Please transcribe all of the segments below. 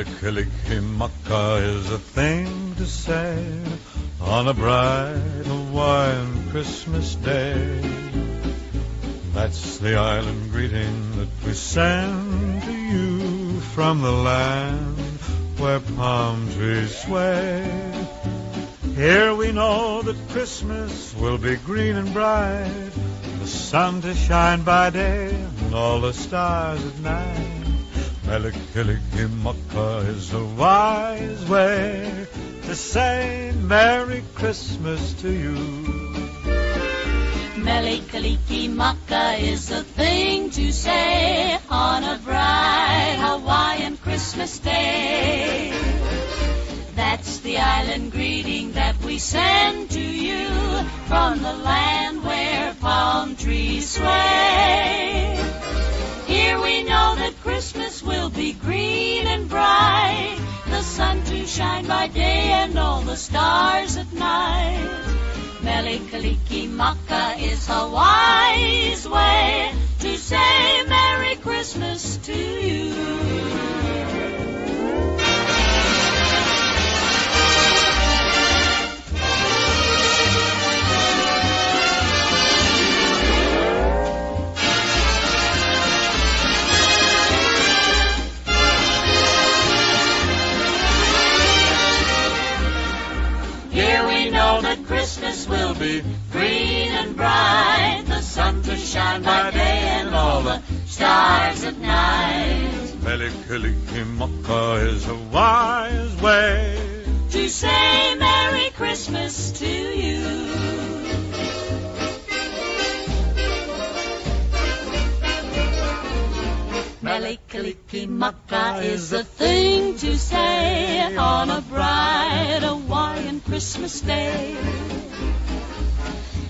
Melikilikimaka is a thing to say on a bright Hawaiian Christmas day. That's the island greeting that we send to you from the land where palm trees sway. Here we know that Christmas will be green and bright, the sun to shine by day and all the stars at night. Melikilikimaka is a wise way to say Merry Christmas to you. Melikilikimaka is a thing to say on a bright Hawaiian Christmas day. That's the island greeting that we send to you from the land where palm trees sway. Here we know that Christmas will be green and bright, the sun to shine by day and all the stars at night. Melikilikimaka is a wise way to say Merry Christmas to you. Here we know that Christmas will be green and bright, the sun to shine by day and all the stars at night. Melikilikimaka is a wise way to say Merry Christmas to you. Melikilikimaka is a thing to say on a bright Hawaiian Christmas day.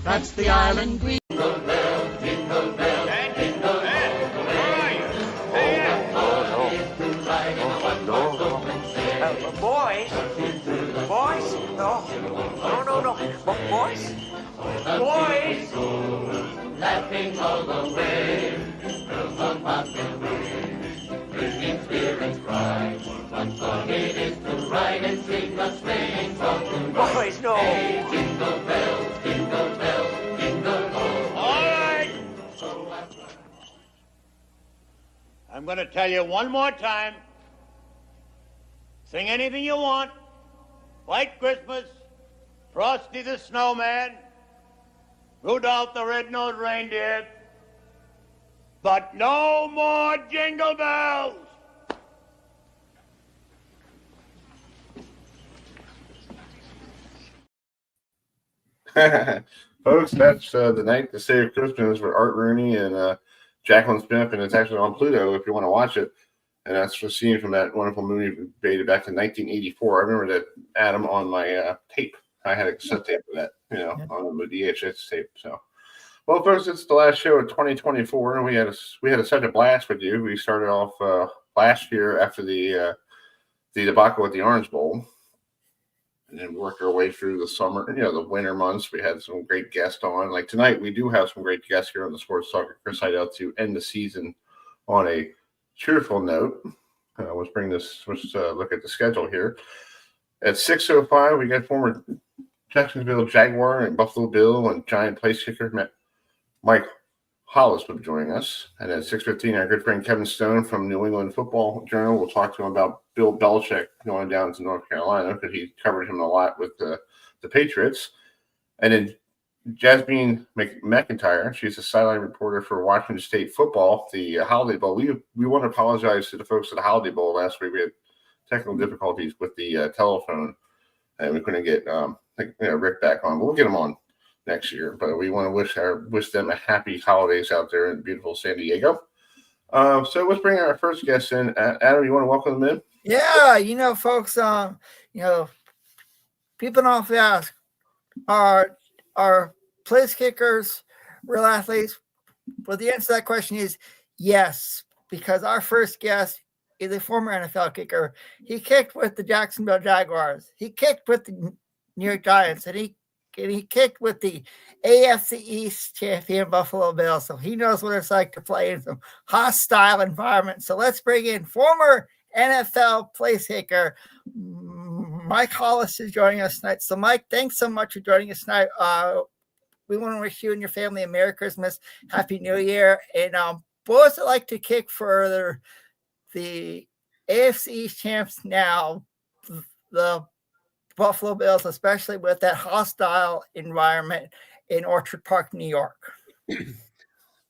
That's the island green. Jingle bell, jingle bell, jingle all the way. Boys? Boys? No. Boys? Boys? Laughing all the way. Girls on bobtail ring, bringing spirits bright. What fun it is to ride and sing a sleighing song tonight. Boys, no. Hey, jingle bells, jingle bells, jingle all right. I'm going to tell you one more time. Sing anything you want. White Christmas, Frosty the Snowman, Rudolph the Red-Nosed Reindeer, but no more jingle bells. Folks, that's The Night to Save Christmas with Art Rooney and Jacqueline Smith, and it's actually on Pluto if you want to watch it. And that's a scene from that wonderful movie dated back to 1984. I remember that, Adam, on my tape. I had a cassette tape of that, on the DHS tape. So, well, folks, it's the last show of 2024, and we had such a blast with you. We started off last year after the debacle at the Orange Bowl, and then worked our way through the summer, the winter months. We had some great guests on. Like tonight, we do have some great guests here on the SportsTalk with Chris Heidel to end the season on a cheerful note. Let's look at the schedule here. At 6:05, we got former Jacksonville Jaguar and Buffalo Bill and Giant place kicker Mike Hoilis will be joining us. And at 6:15, our good friend Kevin Stone from New England Football Journal will talk to him about Bill Belichick going down to North Carolina, because he covered him a lot with the Patriots. And then Jessamyn McIntyre, she's a sideline reporter for Washington State football, the Holiday Bowl. We want to apologize to the folks at the Holiday Bowl last week. We had technical difficulties with the telephone, and we couldn't get Rick back on. But we'll get him on next year. But we want to wish them a happy holidays out there in beautiful San Diego. So let's bring our first guest in. Adam, you want to welcome them in? Yeah, folks, people often ask, are place kickers real athletes? Well, the answer to that question is yes, because our first guest is a former NFL kicker. He kicked with the Jacksonville Jaguars. He kicked with the New York Giants, and he kicked with the AFC East champion Buffalo Bills. So he knows what it's like to play in some hostile environment. So let's bring in former NFL place kicker, Mike Hoilis, is joining us tonight. So, Mike, thanks so much for joining us tonight. We want to wish you and your family a Merry Christmas, Happy New Year. And what was it like to kick for the AFC East champs now, the Buffalo Bills, especially with that hostile environment in Orchard Park, New York?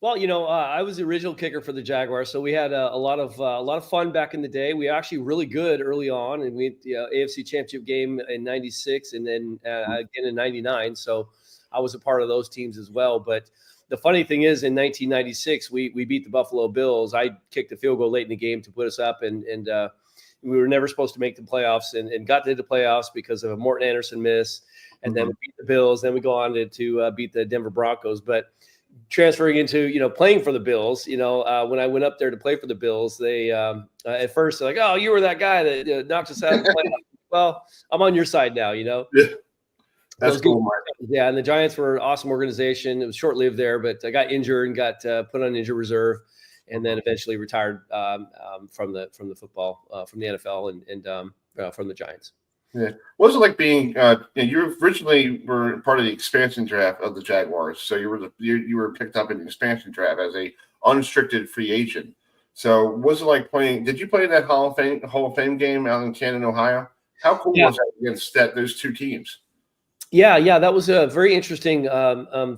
Well, I was the original kicker for the Jaguars, so we had a lot of fun back in the day. We were actually really good early on, and we had the AFC Championship game in '96, and then again in '99. So I was a part of those teams as well. But the funny thing is, in 1996, we beat the Buffalo Bills. I kicked a field goal late in the game to put us up, and we were never supposed to make the playoffs, and got to the playoffs because of a Morton Anderson miss, and then we beat the Bills. Then we go on to beat the Denver Broncos, but transferring into, playing for the Bills, when I went up there to play for the Bills, they at first they're like, "Oh, you were that guy that knocked us out of the playoffs." Well, I'm on your side now, Yeah. That's cool, Mark. Yeah, and the Giants were an awesome organization. It was short-lived there, but I got injured and got put on injured reserve, and then eventually retired from the football, from the NFL, and from the Giants. Yeah. What was it like being? You originally were part of the expansion draft of the Jaguars, so you were picked up in the expansion draft as a unrestricted free agent. So, what was it like playing? Did you play that Hall of Fame game out in Canton, Ohio? How cool was that against those two teams? Yeah, that was a very interesting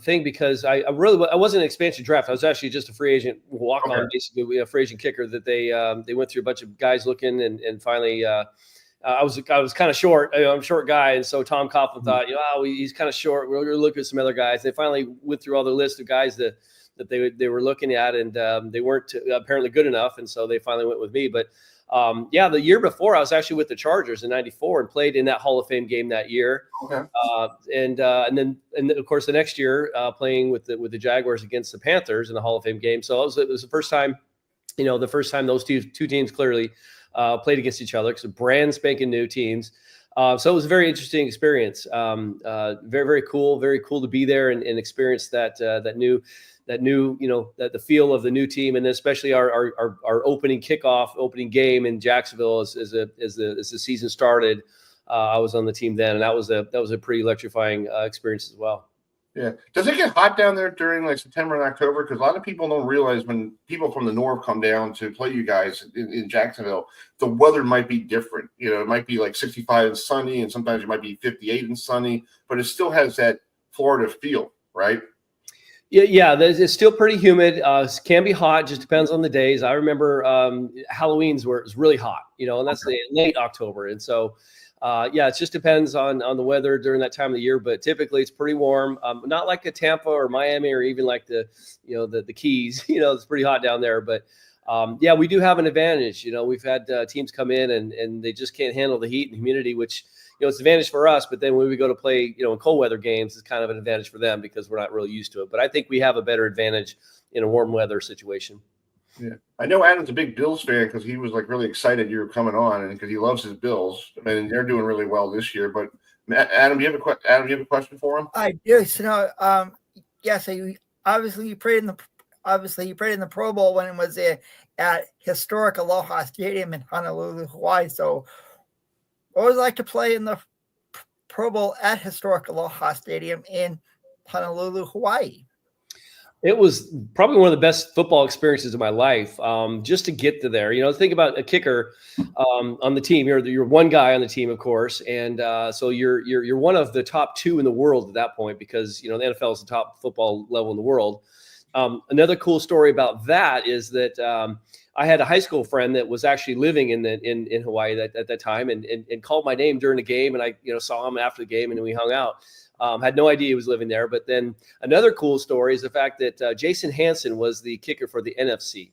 thing because I wasn't an expansion draft. I was actually just a free agent walk-on, basically a free agent kicker that they went through a bunch of guys looking, and finally I was kind of short. I'm a short guy, and so Tom Coughlin thought, he's kind of short. We're going to look at some other guys. They finally went through all the list of guys that they were looking at, and they weren't apparently good enough, and so they finally went with me. But the year before, I was actually with the Chargers in '94 and played in that Hall of Fame game that year. Okay. And then of course the next year playing with the Jaguars against the Panthers in the Hall of Fame game. So it was the first time, those two teams clearly played against each other, because they're brand spanking new teams. So it was a very interesting experience. Very, very cool to be there and experience that new, the feel of the new team, and especially our opening game in Jacksonville as the season started. I was on the team then, and that was a pretty electrifying experience as well. Yeah. Does it get hot down there during like September and October? Because a lot of people don't realize when people from the north come down to play you guys in Jacksonville, the weather might be different. It might be like 65 and sunny, and sometimes it might be 58 and sunny, but it still has that Florida feel, right? Yeah, it's still pretty humid. Can be hot, just depends on the days. I remember Halloween's where it was really hot, and that's the late October. And so, it just depends on the weather during that time of the year. But typically it's pretty warm. Not like a Tampa or Miami or even like the Keys. It's pretty hot down there. But we do have an advantage. We've had teams come in and they just can't handle the heat and humidity, which it's an advantage for us, but then when we go to play, in cold weather games, it's kind of an advantage for them because we're not really used to it. But I think we have a better advantage in a warm weather situation. Yeah. I know Adam's a big Bills fan because he was like really excited you were coming on, and because he loves his Bills, and they're doing really well this year. But Adam, do you have a question for him? I do. So, so you played in the Pro Bowl when it was at historic Aloha Stadium in Honolulu, Hawaii. So, what was it like to play in the Pro Bowl at historic Aloha Stadium in Honolulu, Hawaii? It was probably one of the best football experiences of my life. Just to get to there, think about a kicker on the team. You're one guy on the team, of course, and so you're one of the top two in the world at that point, because the NFL is the top football level in the world. Another cool story about that is that I had a high school friend that was actually living in Hawaii at that time, and called my name during the game, and I saw him after the game, and we hung out. Had no idea he was living there. But then another cool story is the fact that Jason Hansen was the kicker for the NFC.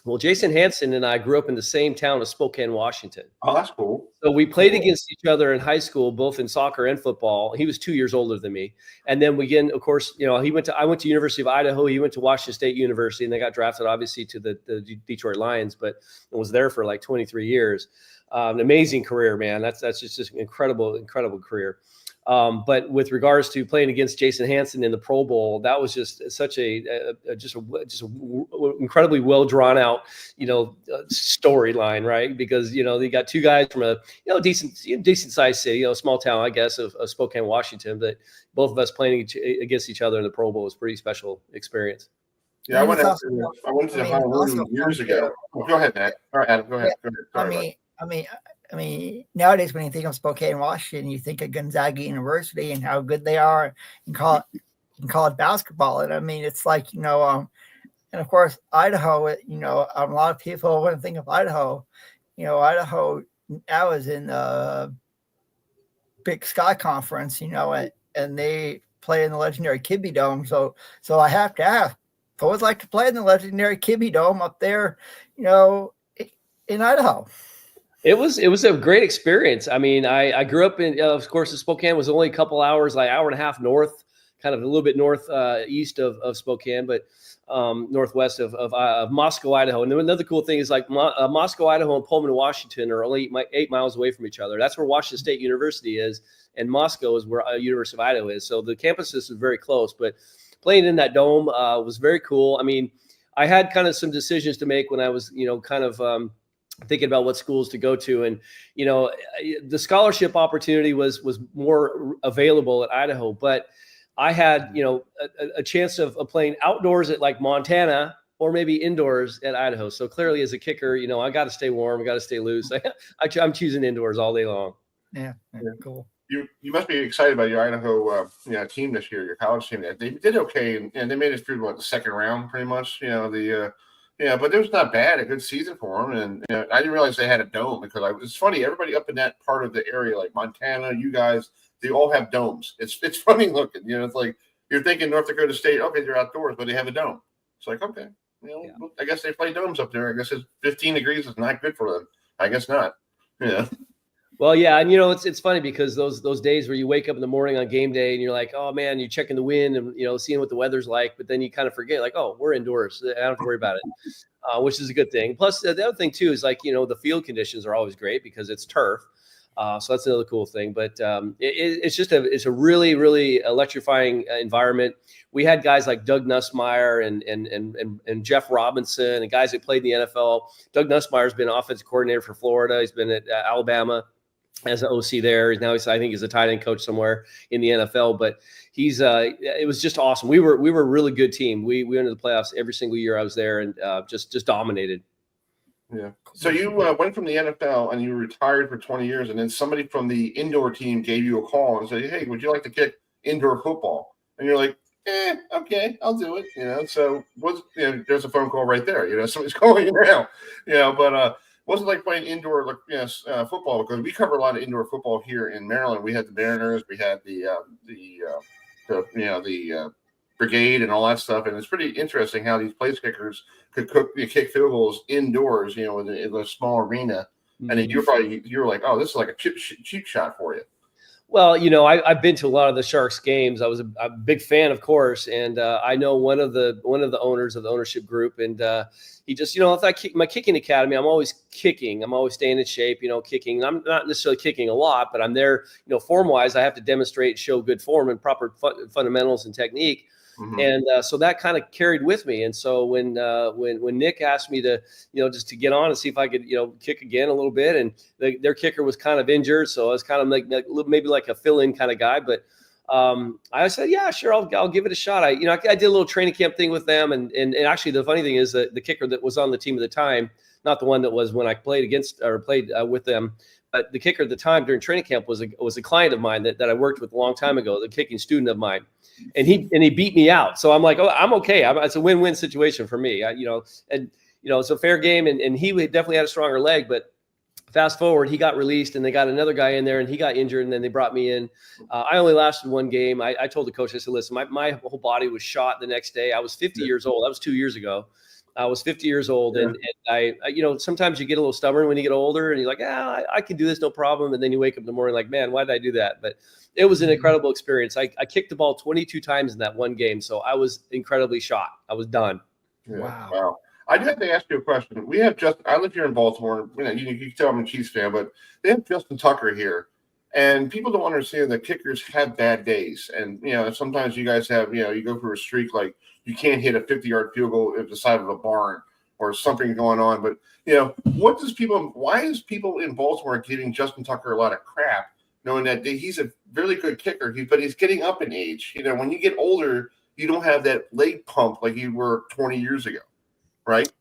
Well, Jason Hansen and I grew up in the same town of Spokane, Washington. Oh, that's cool. So we played against each other in high school, both in soccer and football. He was 2 years older than me. And then of course, I went to University of Idaho. He went to Washington State University, and they got drafted obviously to the Detroit Lions, but was there for like 23 years. An amazing career, man. That's just an incredible career. But with regards to playing against Jason Hanson in the Pro Bowl, that was just such a incredibly well drawn out, storyline, right? Because they got two guys from a decent sized city, small town, I guess, of Spokane, Washington, but both of us playing against each other in the Pro Bowl was a pretty special experience. Yeah, I went to Honolulu years ago. Go ahead, Matt. All right, Adam, go ahead. I mean, nowadays when you think of Spokane, Washington, you think of Gonzaga University and how good they are in college basketball. And I mean, it's like, and of course, Idaho, a lot of people when think of Idaho, Idaho, I was in the Big Sky Conference, and they play in the legendary Kibbe Dome. So I have to ask, I would like to play in the legendary Kibbe Dome up there, in Idaho. It was a great experience. I mean, I grew up in, of course, Spokane was only a couple hours, like hour and a half north, kind of a little bit east of Spokane, but northwest of Moscow, Idaho. And then another cool thing is like Moscow, Idaho, and Pullman, Washington are only 8 miles away from each other. That's where Washington State University is, and Moscow is where University of Idaho is. So the campuses are very close, but playing in that dome was very cool. I mean, I had kind of some decisions to make when I was, thinking about what schools to go to. And, the scholarship opportunity was more available at Idaho, but I had, a chance of playing outdoors at like Montana or maybe indoors at Idaho. So clearly as a kicker, I got to stay warm, I got to stay loose. I'm choosing indoors all day long. Yeah. Cool. You must be excited about your Idaho team this year, your college team. They did okay, and they made it through the second round pretty much. But it was not bad. A good season for them, and I didn't realize they had a dome because it's funny. Everybody up in that part of the area, like Montana, you guys, they all have domes. It's funny looking. It's like you're thinking North Dakota State, okay, they're outdoors, but they have a dome. It's like okay, I guess they play domes up there. I guess it's 15 degrees is not good for them. I guess not. Yeah. Well, yeah, and it's funny because those days where you wake up in the morning on game day and you're like, oh man, you're checking the wind and seeing what the weather's like, but then you kind of forget like, oh, we're indoors, I don't have to worry about it, which is a good thing. Plus, the other thing too is like the field conditions are always great because it's turf, so that's another cool thing. But it's a really really electrifying environment. We had guys like Doug Nussmeier and Jeff Robinson and guys that played in the NFL. Doug Nussmeier's been offensive coordinator for Florida. He's been at Alabama as an OC there. Now I think he's a tight end coach somewhere in the NFL, but it was just awesome. We were a really good team. We went into the playoffs every single year I was there and just dominated. Yeah. So you went from the NFL and you retired for 20 years, and then somebody from the indoor team gave you a call and said, hey, would you like to kick indoor football? And you're like, okay, I'll do it. So there's a phone call right there. Somebody's calling you now. But wasn't like playing indoor football because we cover a lot of indoor football here in Maryland. We had the Mariners, we had the brigade and all that stuff, and it's pretty interesting how these place kickers could kick field goals indoors, in a small arena, and then you were like, oh, this is like a cheap shot for you. Well, I've been to a lot of the Sharks games. I was a big fan, of course, and I know one of the owners of the ownership group, and he just, if I kick my kicking academy, I'm always kicking. I'm always staying in shape, kicking. And I'm not necessarily kicking a lot, but I'm there, form-wise. I have to demonstrate, show good form and proper fundamentals and technique. Mm-hmm. And so that kind of carried with me. And so when Nick asked me to, just to get on and see if I could, kick again a little bit, and their kicker was kind of injured, so I was kind of like maybe like a fill-in kind of guy. But I said, yeah, sure, I'll give it a shot. I did a little training camp thing with them, and actually the funny thing is that the kicker that was on the team at the time, not the one that was when I played with them, but the kicker at the time during training camp was a client of mine that I worked with a long time ago, the kicking student of mine. And he beat me out. So I'm like, oh, I'm okay. It's a win-win situation for me. It's a fair game. And he definitely had a stronger leg. But fast forward, he got released, and they got another guy in there, and he got injured, and then they brought me in. I only lasted one game. I told the coach, I said, listen, my whole body was shot the next day. I was 50 years old. That was 2 years ago. I was 50 years old, and I sometimes you get a little stubborn when you get older, and you're like, I can do this, no problem. And then you wake up in the morning like, man, why did I do that? But it was an incredible experience. I kicked the ball 22 times in that one game, so I was incredibly shot. I was done. Yeah. Wow. I do have to ask you a question. We have I live here in Baltimore. You can tell I'm a Chiefs fan, but they have Justin Tucker here. And people don't understand that kickers have bad days. And, sometimes you guys have, you go for a streak, like you can't hit a 50-yard field goal at the side of a barn or something going on. But, why is people in Baltimore giving Justin Tucker a lot of crap, knowing that he's a really good kicker, but he's getting up in age. When you get older, you don't have that leg pump like you were 20 years ago, right?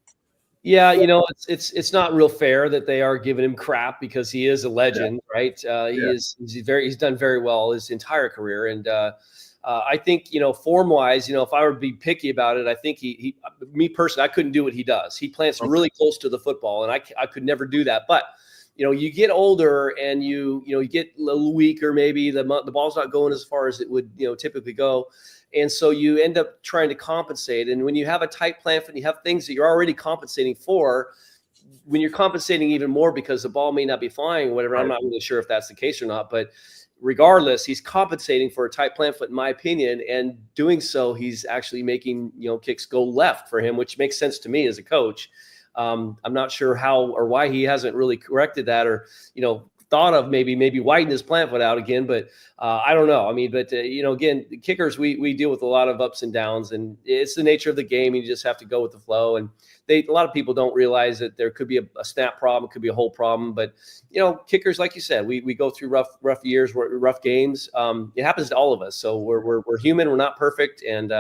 Yeah, it's not real fair that they are giving him crap because he is a legend, right? He's done very well his entire career, and I think form wise, if I were to be picky about it, I think me personally, I couldn't do what he does. He plants really close to the football, and I could never do that. But you get older and you get a little weaker. Maybe the ball's not going as far as it would typically go. And so you end up trying to compensate. And when you have a tight plant foot and you have things that you're already compensating for, when you're compensating even more because the ball may not be flying or whatever, I'm not really sure if that's the case or not. But regardless, he's compensating for a tight plant foot, in my opinion. And doing so, he's actually making, kicks go left for him, which makes sense to me as a coach. I'm not sure how or why he hasn't really corrected that or, thought of maybe widen his plant foot out again, but I don't know. I mean, but again, the kickers, we deal with a lot of ups and downs, and it's the nature of the game. You just have to go with the flow. And a lot of people don't realize that there could be a snap problem, it could be a whole problem. But kickers, like you said, we go through rough years, rough games. It happens to all of us. So we're human. We're not perfect, and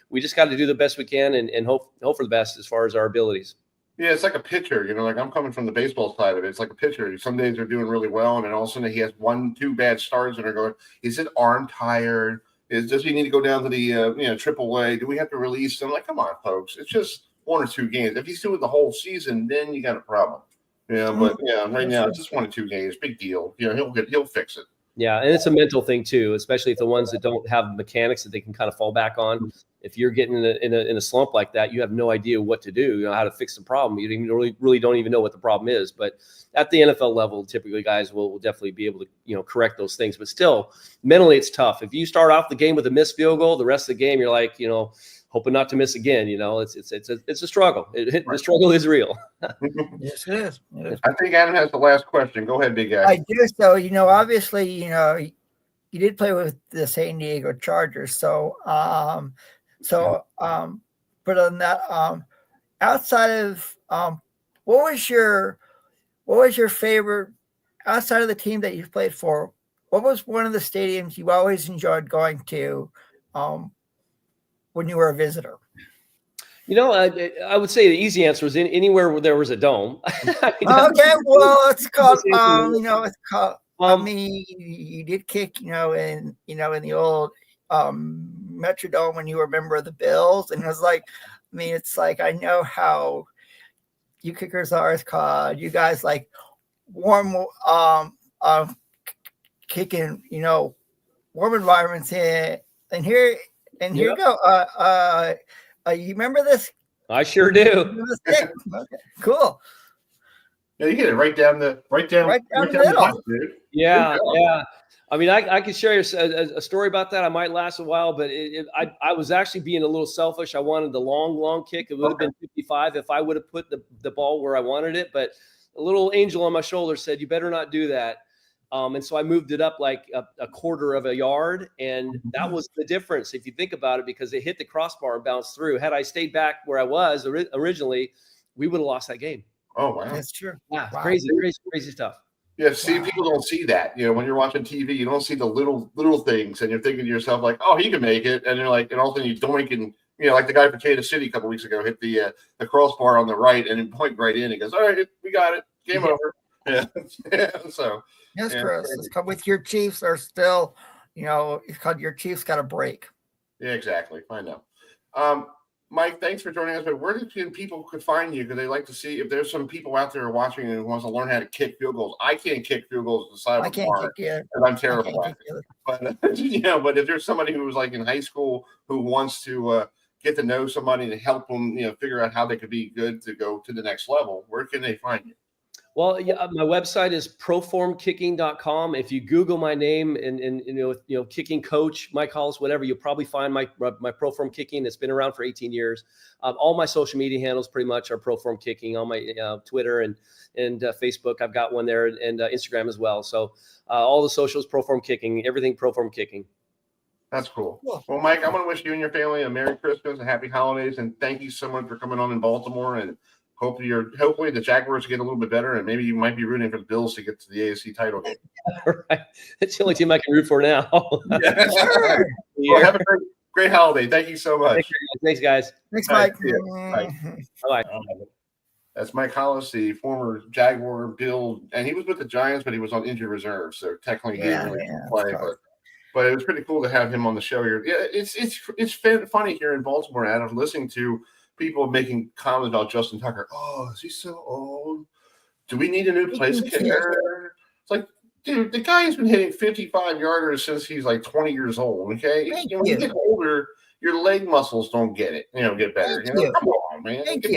we just got to do the best we can and hope for the best as far as our abilities. Yeah, it's like a pitcher, like I'm coming from the baseball side of it. It's like a pitcher. Some days they're doing really well, and then all of a sudden he has 1-2 bad starts, and they're going, is it arm tired? Does he need to go down to the AAA? Do we have to release him? Like, come on, folks. It's just 1 or 2 games. If he's doing the whole season, then you got a problem. But right now it's just 1 or 2 games. Big deal. He'll fix it. Yeah, and it's a mental thing too, especially if the ones that don't have mechanics that they can kind of fall back on. If you're getting in a slump like that, you have no idea what to do, how to fix the problem. You really don't even know what the problem is. But at the NFL level, typically guys will definitely be able to correct those things. But still, mentally, it's tough. If you start off the game with a missed field goal, the rest of the game you're like, hoping not to miss again. It's a struggle. The struggle is real. Yes, it is. I think Adam has the last question. Go ahead, big guy. I do. So obviously, you did play with the San Diego Chargers. So but on that, outside of what was your favorite outside of the team that you've played for? What was one of the stadiums you always enjoyed going to when you were a visitor? I would say the easy answer was anywhere where there was a dome. Okay, well, it's called it's called. You did kick, in the old Metrodome when you were a member of the Bills, and it was like, it's like I know how you kickers are. It's called you guys like warm, kicking, warm environments here, and here you go. You remember this? I sure do. Okay, cool. Yeah, you get it right down the middle. top, dude. Yeah. I mean, I could share a story about that. I might last a while, but I was actually being a little selfish. I wanted the long kick. It would have been 55 if I would have put the ball where I wanted it. But a little angel on my shoulder said, "You better not do that." And so I moved it up like a quarter of a yard, and that was the difference if you think about it, because it hit the crossbar and bounced through. Had I stayed back where I was originally, we would have lost that game. Oh wow, that's true. Yeah, wow. crazy stuff. Yeah, people don't see that. When you're watching TV, you don't see the little things, and you're thinking to yourself like, "Oh, he can make it," and you're like, and all of a sudden you doink, and like the guy for Kansas City a couple weeks ago hit the crossbar on the right and point right in. He goes, "All right, we got it. Game over." Yeah. So. Yes, Chris. It's called with your Chiefs are still, it's called your Chiefs got a break. Yeah, exactly. I know. Mike, thanks for joining us. But where can people find you? Because they like to see if there's some people out there watching and who wants to learn how to kick field goals. I can't kick field goals to the side of the bar. I'm terrible at it. But but if there's somebody who was like in high school who wants to get to know somebody and help them, figure out how they could be good to go to the next level, where can they find you? Well, yeah, my website is proformkicking.com. If you Google my name and kicking coach, Mike Hoilis, whatever, you'll probably find my Proform Kicking. It's been around for 18 years. All my social media handles pretty much are Proform Kicking on my Twitter and Facebook. I've got one there, and Instagram as well. So all the socials, Proform Kicking, everything Proform Kicking. That's cool. Well, Mike, I want to wish you and your family a Merry Christmas and Happy Holidays, and thank you so much for coming on in Baltimore. And hopefully the Jaguars get a little bit better, and maybe you might be rooting for the Bills to get to the AFC title game. Right. It's the only team I can root for now. Well, have a great holiday. Thank you so much. Thanks, guys. Thanks, Mike. Bye. That's Mike Hoilis, the former Jaguar, Bill, and he was with the Giants, but he was on injured reserve, so technically he didn't really play. But it was pretty cool to have him on the show here. Yeah, it's funny here in Baltimore, Adam, listening to people making comments about Justin Tucker. Oh, is he so old? Do we need a new place kicker? It's like, dude, the guy has been hitting 55-yarders since he's like 20 yeers old. Okay, when you get older, your leg muscles don't get better. Come on, man. Thank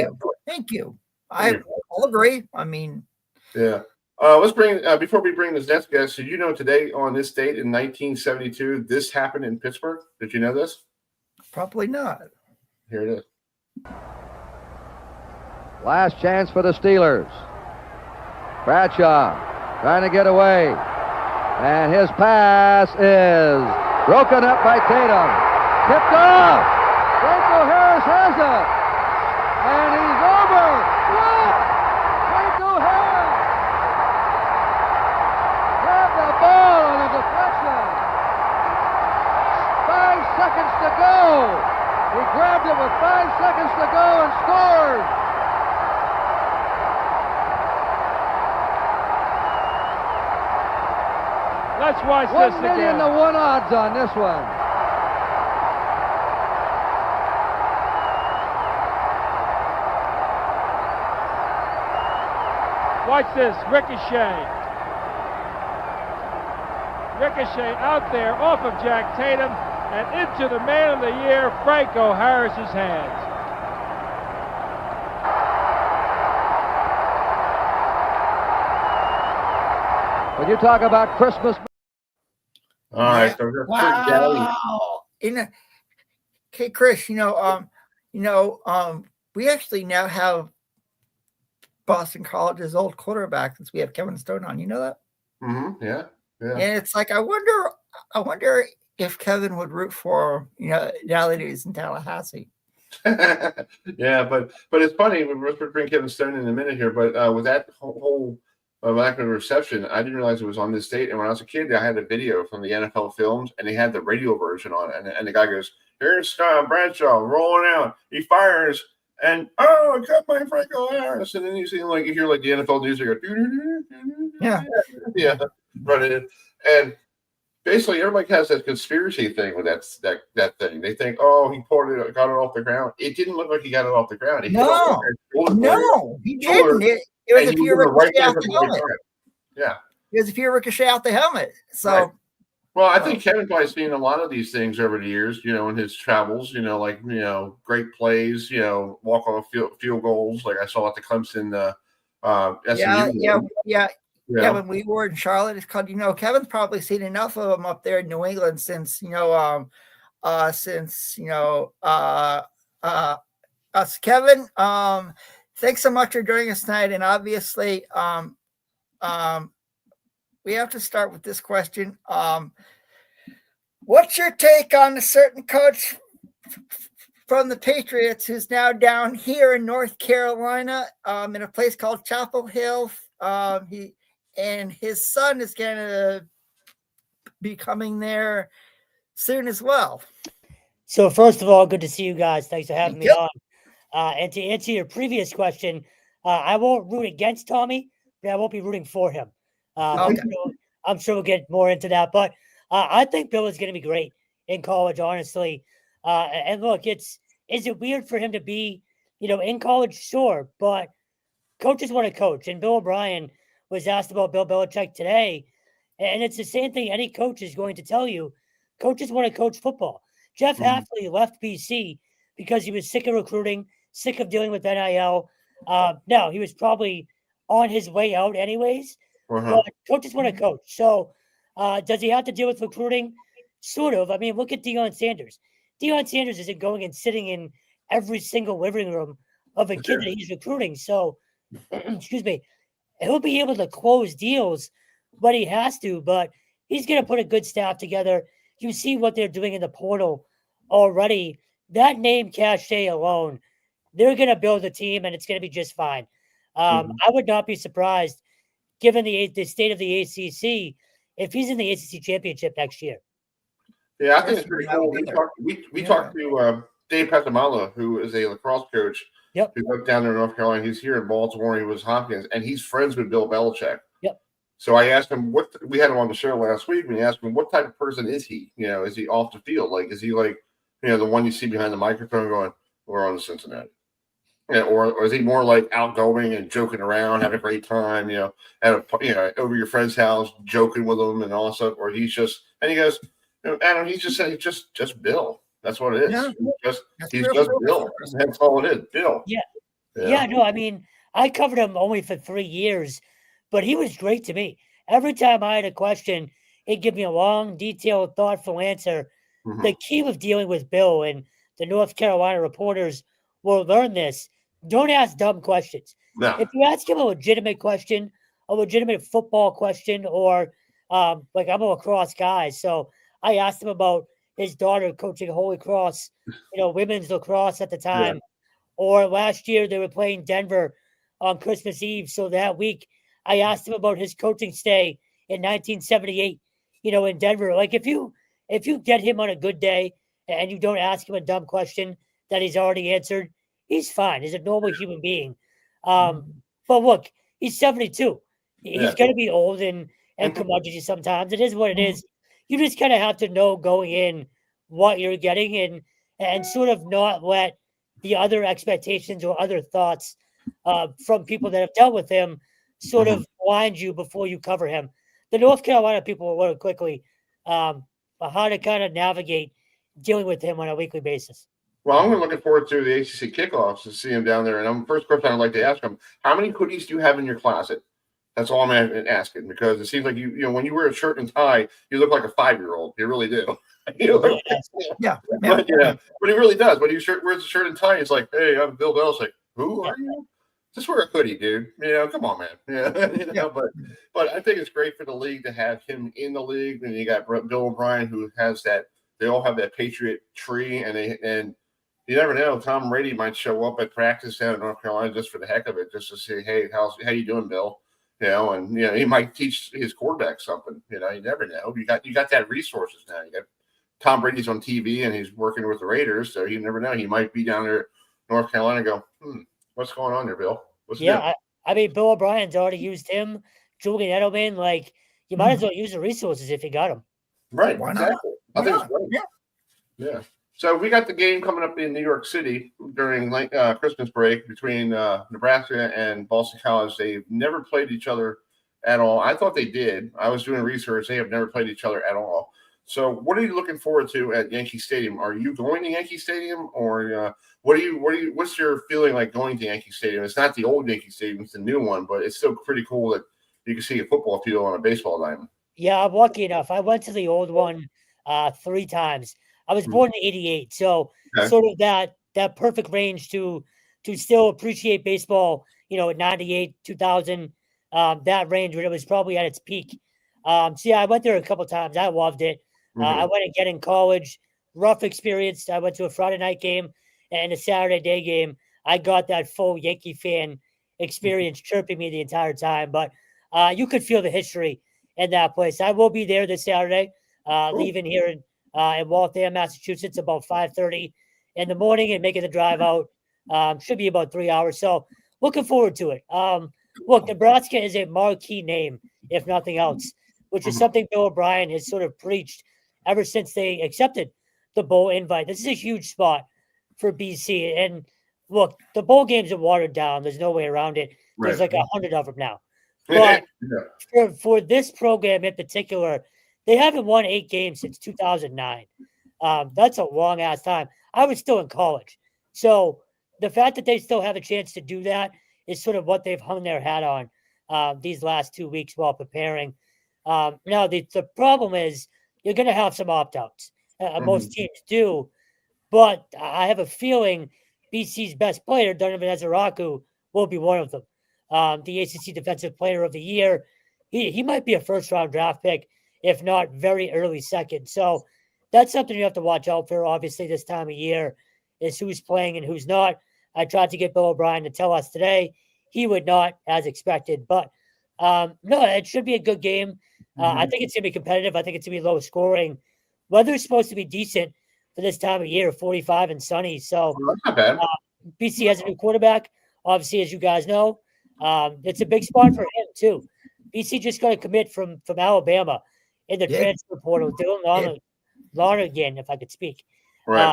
you. I'll agree. I mean, yeah. Let's bring before we bring this next guest. Did you know today on this date in 1972 this happened in Pittsburgh? Did you know this? Probably not. Here it is. Last chance for the Steelers. Bradshaw trying to get away. And his pass is broken up by Tatum. Tipped off. Franco Harris has it. And he's over. What? Franco Harris grabbed the ball on a deflection. 5 seconds to go. He grabbed it with 5 seconds to go and scored. Let's watch this again. 1,000,000 to 1 odds on this one. Watch this, Ricochet. Ricochet out there off of Jack Tatum and into the man of the year, Franco Harris's hands. When you talk about Christmas. All right. So wow. Okay, Chris, we actually now have Boston College's old quarterback since we have Kevin Stone on. You know that? Mm-hmm. Yeah. And it's like I wonder if Kevin would root for now that he's in Tallahassee. Yeah, but it's funny. We'll bring Kevin Stone in a minute here, but with that whole lack of reception, I didn't realize it was on this date. And when I was a kid, I had a video from the NFL films, and they had the radio version on it. And the guy goes, "Here's Scott Bradshaw rolling out. He fires, and I cut my Franco Harris." And then you hear the NFL news. They go, yeah, running in. And basically, everybody has that conspiracy thing with that thing. They think, oh, he got it off the ground. It didn't look like he got it off the ground. He didn't. It was a pure ricochet out the helmet. Yeah. It was a pure ricochet out the helmet. So, right. Well, I think Kevin probably seen a lot of these things over the years, in his travels, great plays, walk on field goals. Like I saw at the Clemson SMU. Yeah. When we were in Charlotte, it's called, Kevin's probably seen enough of them up there in New England since us. Kevin, thanks so much for joining us tonight. And obviously, we have to start with this question. What's your take on a certain coach from the Patriots who's now down here in North Carolina in a place called Chapel Hill? And his son is going to be coming there soon as well. So first of all, good to see you guys. Thanks for having me on. And to answer your previous question, I won't root against Tommy, but I won't be rooting for him. I'm sure we'll get more into that. But I think Bill is going to be great in college, honestly. And look, is it weird for him to be, in college? Sure. But coaches want to coach. And Bill O'Brien was asked about Bill Belichick today. And it's the same thing any coach is going to tell you. Coaches want to coach football. Jeff Hafley left BC because he was sick of recruiting, sick of dealing with NIL. No, he was probably on his way out anyways. Uh-huh. But coaches want to coach. So does he have to deal with recruiting? Sort of. I mean, look at Deion Sanders. Deion Sanders isn't going and sitting in every single living room of a kid that he's recruiting. So, excuse me, he'll be able to close deals when he has to, but he's going to put a good staff together. You see what they're doing in the portal already. That name cachet alone, they're going to build a team, and it's going to be just fine. I would not be surprised, given the state of the ACC, if he's in the ACC championship next year. Yeah, I think it's pretty cool. We talked to Dave Patamala, who is a lacrosse coach. Yep. Who lived down there in North Carolina. He's here in Baltimore. He was Hopkins, and he's friends with Bill Belichick. Yep. So I asked him we had him on the show last week, and we asked him what type of person is he? You know, is he off the field? Like, is he like, you know, the one you see behind the microphone going, "We're on to Cincinnati," yeah, or is he more like outgoing and joking around, having a great time, you know, over your friend's house, joking with them and all that stuff, or he's just, and he goes, you know, Adam, he's just saying, just Bill. That's what it is. Yeah. He's just Bill. That's all it is, Bill. Yeah. No, I mean, I covered him only for 3 years, but he was great to me. Every time I had a question, he'd give me a long, detailed, thoughtful answer. Mm-hmm. The key with dealing with Bill, and the North Carolina reporters will learn this, don't ask dumb questions. No. If you ask him a legitimate question, a legitimate football question, or like I'm a lacrosse guy, so I asked him about his daughter coaching Holy Cross, women's lacrosse at the time. Yeah. Or last year they were playing Denver on Christmas Eve. So that week I asked him about his coaching stay in 1978, in Denver. Like if you get him on a good day and you don't ask him a dumb question that he's already answered, he's fine. He's a normal human being. But look, he's 72. He's going to be old and curmudgeony sometimes. It is what it is. You just kind of have to know going in what you're getting and sort of not let the other expectations or other thoughts from people that have dealt with him sort of blind you before you cover him. The North Carolina people will learn quickly how to kind of navigate dealing with him on a weekly basis. Well, I'm looking forward to the ACC kickoffs to see him down there. And first question I'd like to ask him, how many hoodies do you have in your closet? That's all I'm asking, because it seems like you when you wear a shirt and tie, you look like a 5-year-old. You really do. But he really does. When he wears a shirt and tie, it's like, hey, I'm Bill Belichick. Who are you? Just wear a hoodie, dude. Come on, man. But I think it's great for the league to have him in the league. And you got Bill O'Brien, who has that. They all have that Patriot tree, and you never know. Tom Brady might show up at practice down in North Carolina just for the heck of it, just to say, hey, how you doing, Bill? He might teach his quarterback something. You never know. You got that resources now. You got Tom Brady's on TV and he's working with the Raiders, so you never know. He might be down there, North Carolina, and go, what's going on there, Bill? I mean, Bill O'Brien's already used him. Julian Edelman, like you might as well use the resources if you got them. Right. Why not? Exactly. I think it's great. Yeah. So we got the game coming up in New York City during Christmas break between Nebraska and Boston College. They've never played each other at all. I thought they did. I was doing research. They have never played each other at all. So what are you looking forward to at Yankee Stadium? Are you going to Yankee Stadium, or what's your feeling like going to Yankee Stadium? It's not the old Yankee Stadium, it's the new one, but it's still pretty cool that you can see a football field on a baseball diamond. Yeah, I'm lucky enough. I went to the old one 3 times. I was born in '88, so sort of that perfect range to still appreciate baseball. At '98, 2000, that range when it was probably at its peak. I went there a couple times. I loved it. I went again in college. Rough experience. I went to a Friday night game and a Saturday day game. I got that full Yankee fan experience chirping me the entire time. But you could feel the history in that place. I will be there this Saturday, leaving here in Waltham, Massachusetts, about 5:30 in the morning and making the drive out. Should be about 3 hours. So looking forward to it. Look, Nebraska is a marquee name, if nothing else, which is something Bill O'Brien has sort of preached ever since they accepted the bowl invite. This is a huge spot for BC. And look, the bowl games are watered down. There's no way around it. There's like 100 of them now. But for this program in particular, they haven't won 8 games since 2009. That's a long-ass time. I was still in college. So the fact that they still have a chance to do that is sort of what they've hung their hat on these last 2 weeks while preparing. Now, the problem is you're going to have some opt-outs. Most teams do, but I have a feeling BC's best player, Donovan Ezeraku, will be one of them. The ACC Defensive Player of the Year. He might be a first-round draft pick, if not very early second. So that's something you have to watch out for, obviously, this time of year, is who's playing and who's not. I tried to get Bill O'Brien to tell us today he would not, as expected. But, no, it should be a good game. I think it's going to be competitive. I think it's going to be low scoring. Weather's supposed to be decent for this time of year, 45 and sunny. So BC has a new quarterback, obviously, as you guys know. It's a big spot for him, too. BC just got to commit from Alabama in the transfer portal. Dylan Lonergan, if I could speak. Right.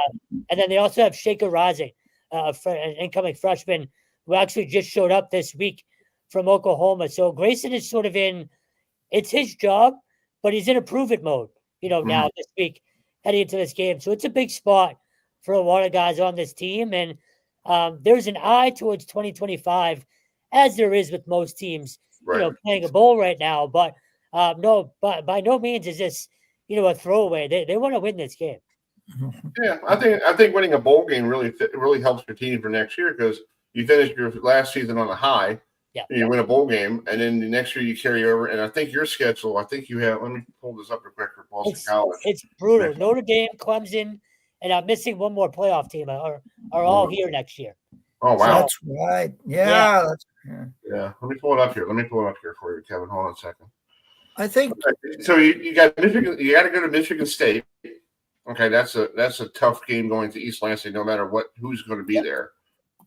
And then they also have Shaker Rising, an incoming freshman who actually just showed up this week from Oklahoma. So Grayson is sort of it's his job, but he's in a prove-it mode, now this week heading into this game. So it's a big spot for a lot of guys on this team. And there's an eye towards 2025, as there is with most teams, playing a bowl right now. But by no means is this, a throwaway. They want to win this game. Yeah, I think winning a bowl game really helps your team for next year, because you finish your last season on a high. Yeah. You win a bowl game, and then the next year you carry over. And I think your schedule, you have, let me pull this up real quick for Boston College. It's brutal. Notre Dame, Clemson, and I'm missing one more playoff team are all here next year. Oh, wow. That's right. Yeah. Let me pull it up here. For you, Kevin. Hold on a second. I think so. You got Michigan. You got to go to Michigan State. Okay, that's a tough game going to East Lansing, no matter who's going to be there.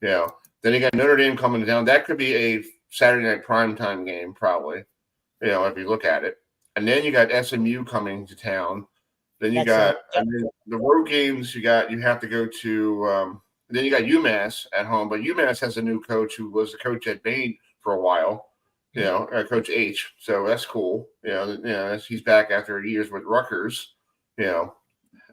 Yeah. Then you got Notre Dame coming down. That could be a Saturday night primetime game, probably. If you look at it. And then you got SMU coming to town. Then you got and then the road games. You have to go to. Then you got UMass at home, but UMass has a new coach who was the coach at Maine for a while. Coach H. So that's cool. He's back after years with Rutgers.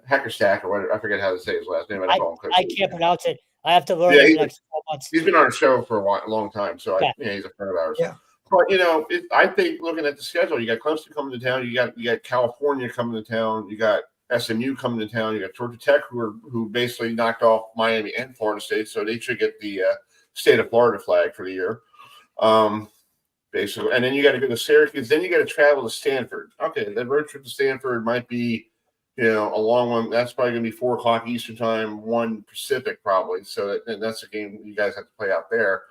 Hackerstack or whatever. I forget how to say his last name. I can't pronounce it. I have to learn it in the next 12 months. He's been on our show for a long time, so he's a friend of ours. Yeah. But I think looking at the schedule, you got Clemson coming to town, you got California coming to town, you got SMU coming to town, you got Georgia Tech who basically knocked off Miami and Florida State, so they should get the state of Florida flag for the year. Basically, and then you got to go to Syracuse, then you got to travel to Stanford. Okay, that road trip to Stanford might be a long one. That's probably going to be 4:00 Eastern time, 1 Pacific probably. So that's a game you guys have to play out there.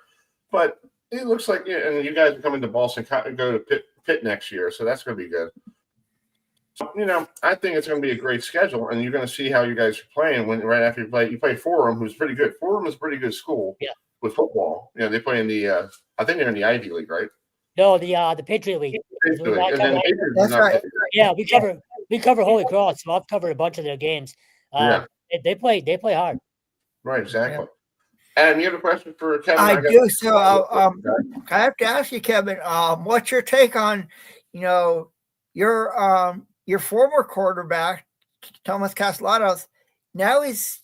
But it looks like, and you guys are coming to Boston, go to Pitt next year, so that's going to be good. So, I think it's going to be a great schedule, and you're going to see how you guys are playing right after you play Fordham, who's pretty good. Fordham is a pretty good school with football. They play in the I think they're in the Ivy League, right? No, the Patriot League. That's right. Yeah, we cover Holy Cross, so I've covered a bunch of their games. They play hard. Right, exactly. Yeah. And you have a question for Kevin? I do. So I have to ask you, Kevin, what's your take on, your former quarterback, Thomas Castellanos? Now he's,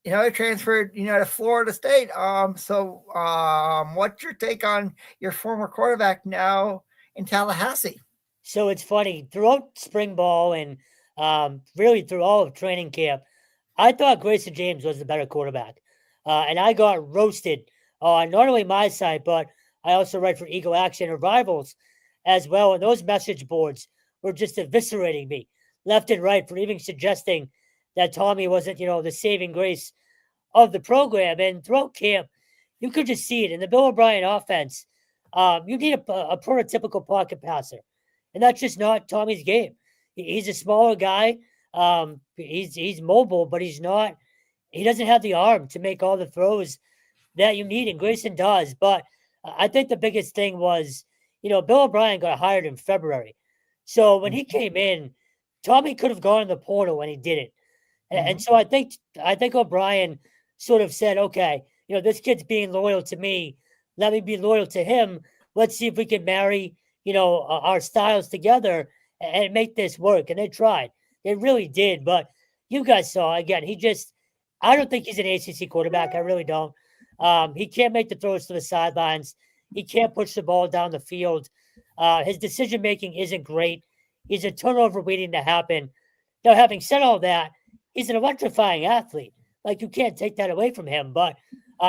he transferred, to Florida State. So what's your take on your former quarterback now in Tallahassee? So it's funny, throughout spring ball and really through all of training camp, I thought Grayson James was the better quarterback. And I got roasted on not only my side, but I also write for Eagle Action and Rivals as well. And those message boards were just eviscerating me left and right for even suggesting that Tommy wasn't, the saving grace of the program. And throughout camp, you could just see it. In the Bill O'Brien offense, you need a prototypical pocket passer. And that's just not Tommy's game. He's a smaller guy. He's mobile, but he doesn't have the arm to make all the throws that you need, and Grayson does. But I think the biggest thing was, Bill O'Brien got hired in February. So when he came in, Tommy could have gone in the portal and he didn't. And so I think O'Brien sort of said, okay, this kid's being loyal to me. Let me be loyal to him. Let's see if we can marry, our styles together and make this work. And they tried. They really did. But you guys saw, again, I don't think he's an ACC quarterback. I really don't. He can't make the throws to the sidelines. He can't push the ball down the field. His decision-making isn't great. He's a turnover waiting to happen. Now, having said all that, he's an electrifying athlete. Like, you can't take that away from him. But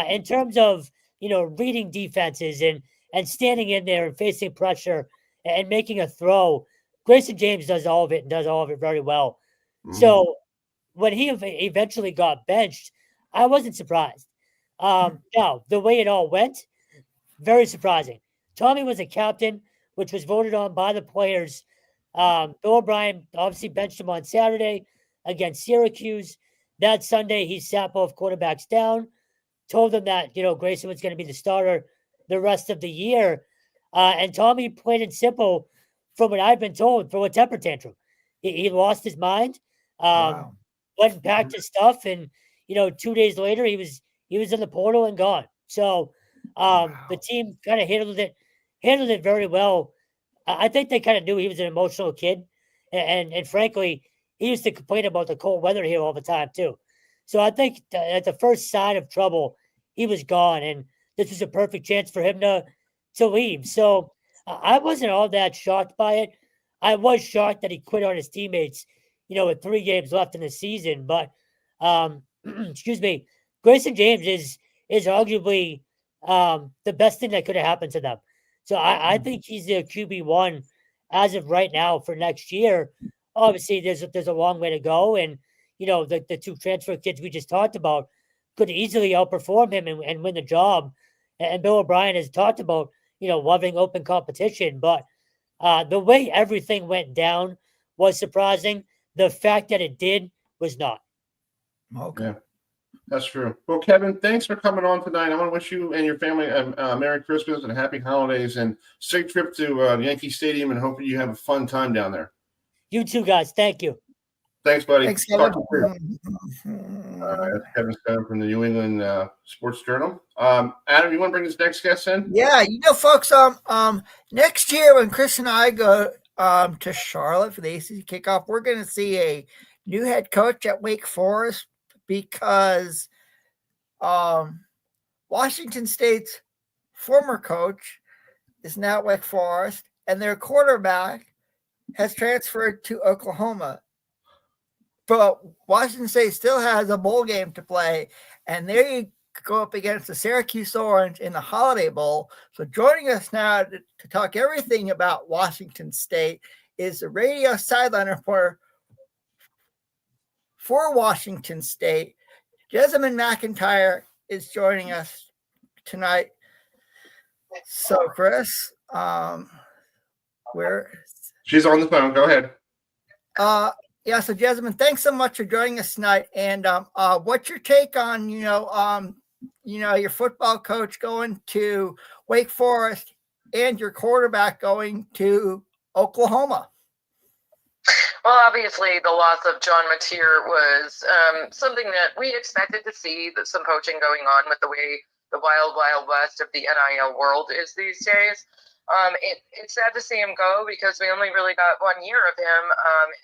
in terms of, reading defenses and standing in there and facing pressure and making a throw, Grayson James does all of it and does all of it very well. Mm-hmm. So when he eventually got benched, I wasn't surprised. Now, the way it all went, very surprising. Tommy was a captain, which was voted on by the players. Bill O'Brien obviously benched him on Saturday against Syracuse. That Sunday, he sat both quarterbacks down, told them that, Grayson was going to be the starter the rest of the year. And Tommy, plain and simple, from what I've been told, threw a temper tantrum. He lost his mind, went and packed his stuff, and 2 days later he was in the portal and gone. So the team kind of handled it very well. I think they kind of knew he was an emotional kid, and frankly, he used to complain about the cold weather here all the time too. So I think at the first sign of trouble, he was gone, and this was a perfect chance for him to leave. So I wasn't all that shocked by it. I was shocked that he quit on his teammates, with 3 games left in the season. But excuse me, Grayson James is arguably the best thing that could have happened to them. So I think he's the QB1 as of right now for next year. Obviously, there's a long way to go, and the 2 transfer kids we just talked about could easily outperform him and win the job. And Bill O'Brien has talked about loving open competition, but the way everything went down was surprising. The fact that it did was not. Okay. Yeah, that's true. Well, Kevin, thanks for coming on tonight. I want to wish you and your family a Merry Christmas and Happy Holidays, and safe trip to Yankee Stadium, and hope you have a fun time down there. You too, guys. Thank you. Thanks, buddy. Thanks, Kevin. That's Kevin Stone from the New England Sports Journal. Adam, you want to bring this next guest in? Yeah, folks, next year when Chris and I go to Charlotte for the ACC kickoff, we're going to see a new head coach at Wake Forest, because Washington State's former coach is now at Wake Forest, and their quarterback has transferred to Oklahoma. But Washington State still has a bowl game to play, and there you go up against the Syracuse Orange in the Holiday Bowl. So joining us now to talk everything about Washington State is the radio sideline reporter for Washington State. Jessamyn McIntyre is joining us tonight. So, Chris, she's on the phone. Go ahead. Yeah, so Jessamyn, thanks so much for joining us tonight. And what's your take on, your football coach going to Wake Forest and your quarterback going to Oklahoma? Well, obviously, the loss of John Mateer was something that we expected to see, that some poaching going on with the way the wild, wild west of the NIL world is these days. It's sad to see him go because we only really got 1 year of him,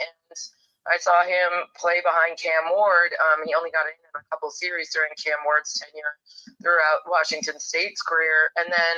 and I saw him play behind Cam Ward. He only got in a couple series during Cam Ward's tenure throughout Washington State's career. And then,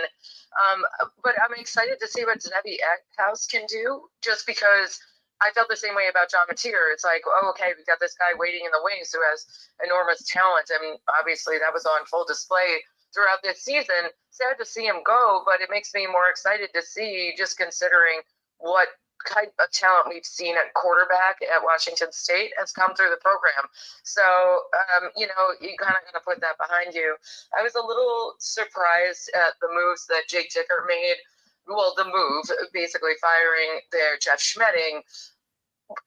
but I'm excited to see what Zebi Eckhouse can do, just because I felt the same way about John Mateer. It's like, oh, okay, we've got this guy waiting in the wings who has enormous talent. And obviously that was on full display throughout this season. Sad to see him go, but it makes me more excited to see, just considering what kind of talent we've seen at quarterback at Washington State has come through the program. So, you kind of got to put that behind you. I was a little surprised at the moves that Jake Dickert made. Well, the move, basically firing their Jeff Schmedding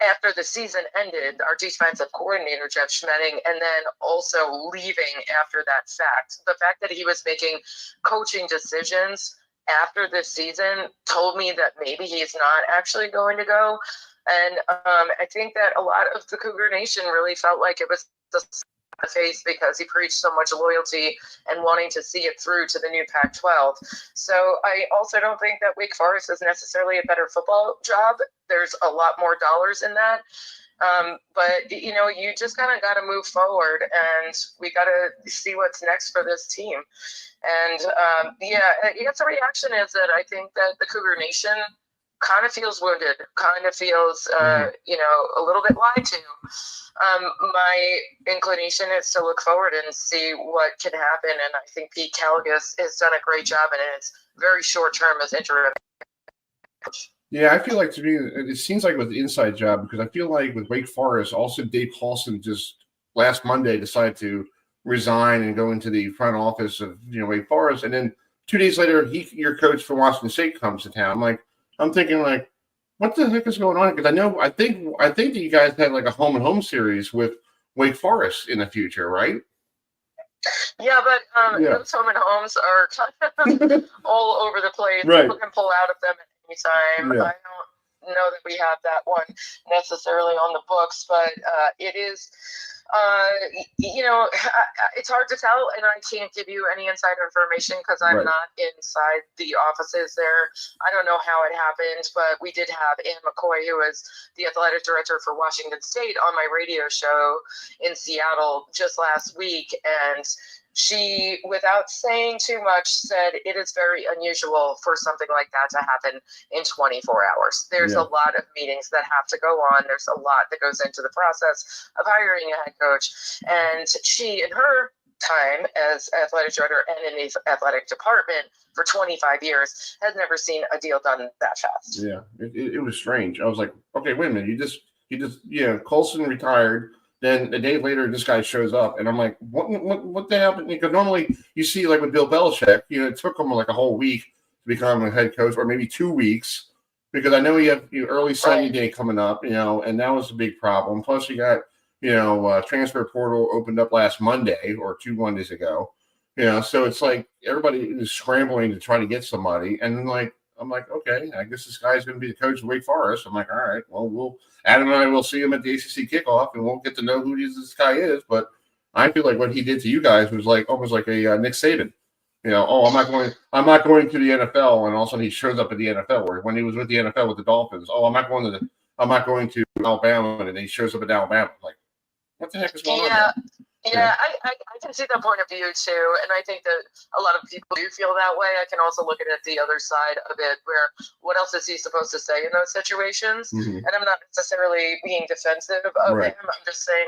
after the season ended, our defensive coordinator, Jeff Schmedding, and then also leaving after that fact. The fact that he was making coaching decisions after this season told me that maybe he's not actually going to go. And I think that a lot of the Cougar Nation really felt like it was the face because he preached so much loyalty and wanting to see it through to the new Pac-12. So I also don't think that Wake Forest is necessarily a better football job. There's a lot more dollars in that. But you just kind of got to move forward, and we got to see what's next for this team. And I guess the reaction is that I think that the Cougar Nation kind of feels wounded, kind of feels, a little bit lied to. My inclination is to look forward and see what can happen. And I think Pete Caligas has done a great job, and it's very short term as interim coach. Yeah, I feel like, to me, it seems like with the inside job, because I feel like with Wake Forest, also Dave Paulson just last Monday decided to resign and go into the front office of Wake Forest, and then 2 days later, your coach for Washington State comes to town. I'm thinking, what the heck is going on? Because I think that you guys had like a home and home series with Wake Forest in the future, right? Yeah, but those home and homes are kind of all over the place. Right. People can pull out of them at any time. Yeah. I don't know that we have that one necessarily on the books, but it is. It's hard to tell, and I can't give you any inside information because I'm not inside the offices there. I don't know how it happened, but we did have Ann McCoy, who is the athletic director for Washington State, on my radio show in Seattle just last week, and she, without saying too much, said it is very unusual for something like that to happen in 24 hours. There's a lot of meetings that have to go on. There's a lot that goes into the process of hiring a head coach. And she, in her time as athletic director and in the athletic department for 25 years, has never seen a deal done that fast. Yeah, it was strange. I was like, okay, wait a minute. You just Colson retired. Then a day later, this guy shows up, and I'm like, what the hell? Because normally you see, like with Bill Belichick, it took him like a whole week to become a head coach, or maybe 2 weeks, because I know you have early signing day coming up, and that was a big problem. Plus, you got transfer portal opened up last Monday or 2 Mondays ago, so it's like everybody is scrambling to try to get somebody, and then I'm like, okay, I guess this guy's going to be the coach of Wake Forest. I'm like, all right, well, Adam and I will see him at the ACC kickoff, and we'll get to know who this guy is. But I feel like what he did to you guys was almost like a Nick Saban. I'm not going to the NFL, and all of a sudden he shows up at the NFL. Or when he was with the NFL with the Dolphins, I'm not going to Alabama, and then he shows up at Alabama. Like, what the heck is going on there? Yeah, I can see that point of view too, and I think that a lot of people do feel that way. I can also look at it the other side of it, where what else is he supposed to say in those situations? Mm-hmm. And I'm not necessarily being defensive of him. I'm just saying,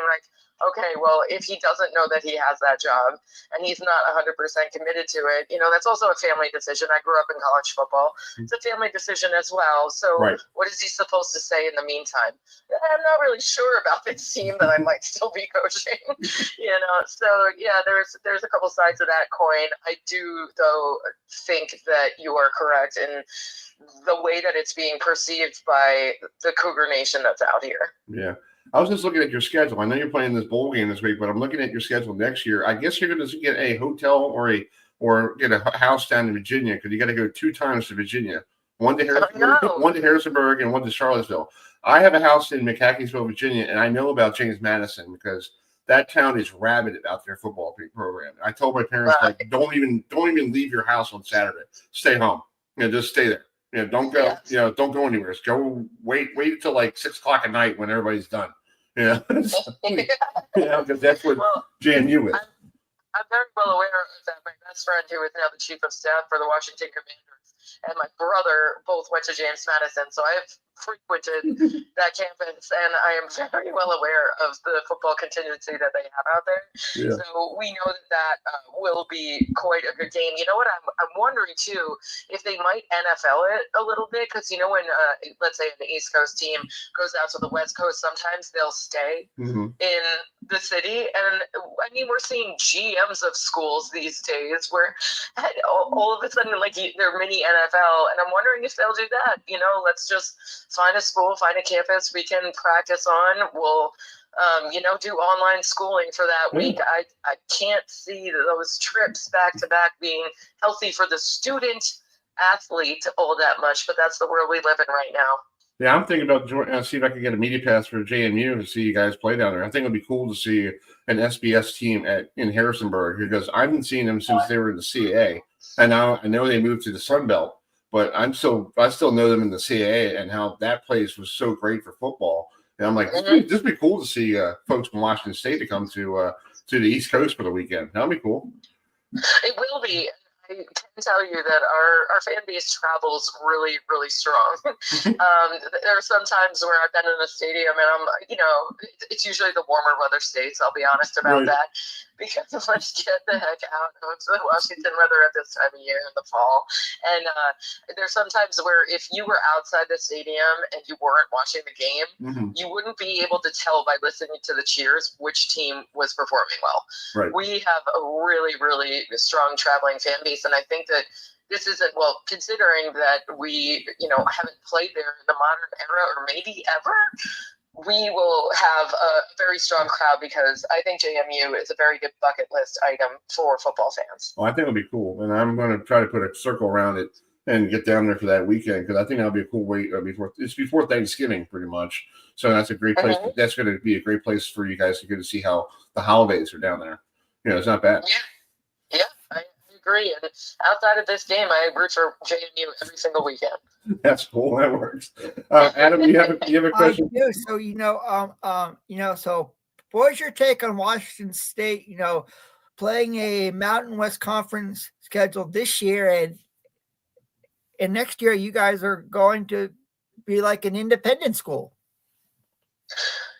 okay, well, if he doesn't know that he has that job and he's not 100% committed to it, that's also a family decision. I grew up in college football. It's a family decision as well. So what is he supposed to say in the meantime? I'm not really sure about this team that I might still be coaching, So, yeah, there's a couple sides of that coin. I do, though, think that you are correct in the way that it's being perceived by the Cougar Nation that's out here. Yeah. I was just looking at your schedule. I know you're playing this bowl game this week, but I'm looking at your schedule next year. I guess you're going to get a hotel or get a house down in Virginia, because you got to go 2 times to Virginia, one to Harrisonburg and one to Charlottesville. I have a house in McCackensville, Virginia, and I know about James Madison because that town is rabid about their football program. I told my parents, don't even leave your house on Saturday. Stay home. Just stay there. Don't go. Don't go anywhere. Just go. Wait until 6:00 at night when everybody's done. Because that's what JMU is. I'm very well aware of that. My best friend, who is now the chief of staff for the Washington Commanders, and my brother both went to James Madison, so I've frequented that campus, and I am very well aware of the football contingency that they have out there. Yeah. So we know that will be quite a good game. You know what? I'm wondering too if they might NFL it a little bit, because when let's say an East Coast team goes out to the West Coast, sometimes they'll stay in the city, and I mean we're seeing GMs of schools these days where all of a sudden they're mini NFL, and I'm wondering if they'll do that. Let's just find a school, find a campus we can practice on. We'll, do online schooling for that week. I can't see those trips back to back being healthy for the student athlete all that much, but that's the world we live in right now. Yeah, I'm thinking about see if I can get a media pass for JMU to see you guys play down there. I think it'd be cool to see an SBS team in Harrisonburg, because I haven't seen them since they were in the CAA, and now I know they moved to the Sun Belt. But I still know them in the CAA and how that place was so great for football. And I'm like, this would be cool to see folks from Washington State to come to the East Coast for the weekend. That'll be cool. It will be. I can tell you that our fan base travels really, really strong. There are some times where I've been in a stadium and I'm, it's usually the warmer weather states. I'll be honest about that. Because let's get the heck out of the Washington weather at this time of year in the fall. And there's sometimes where if you were outside the stadium and you weren't watching the game, you wouldn't be able to tell by listening to the cheers which team was performing well. Right. We have a really, really strong traveling fan base, and I think that this isn't, well, considering that we, haven't played there in the modern era or maybe ever, we will have a very strong crowd because I think JMU is a very good bucket list item for football fans. Well, I think it'll be cool, and I'm going to try to put a circle around it and get down there for that weekend because I think that'll be a cool way before Thanksgiving, prety much. So that's a great place. That's going to be a great place for you guys to get to see how the holidays are down there. It's not bad. Yeah, I agree. And outside of this game, I root for JMU every single weekend. That's cool. That works. Adam, you have a question? I do. So so what was your take on Washington State? Playing a Mountain West Conference schedule this year, and next year you guys are going to be like an independent school.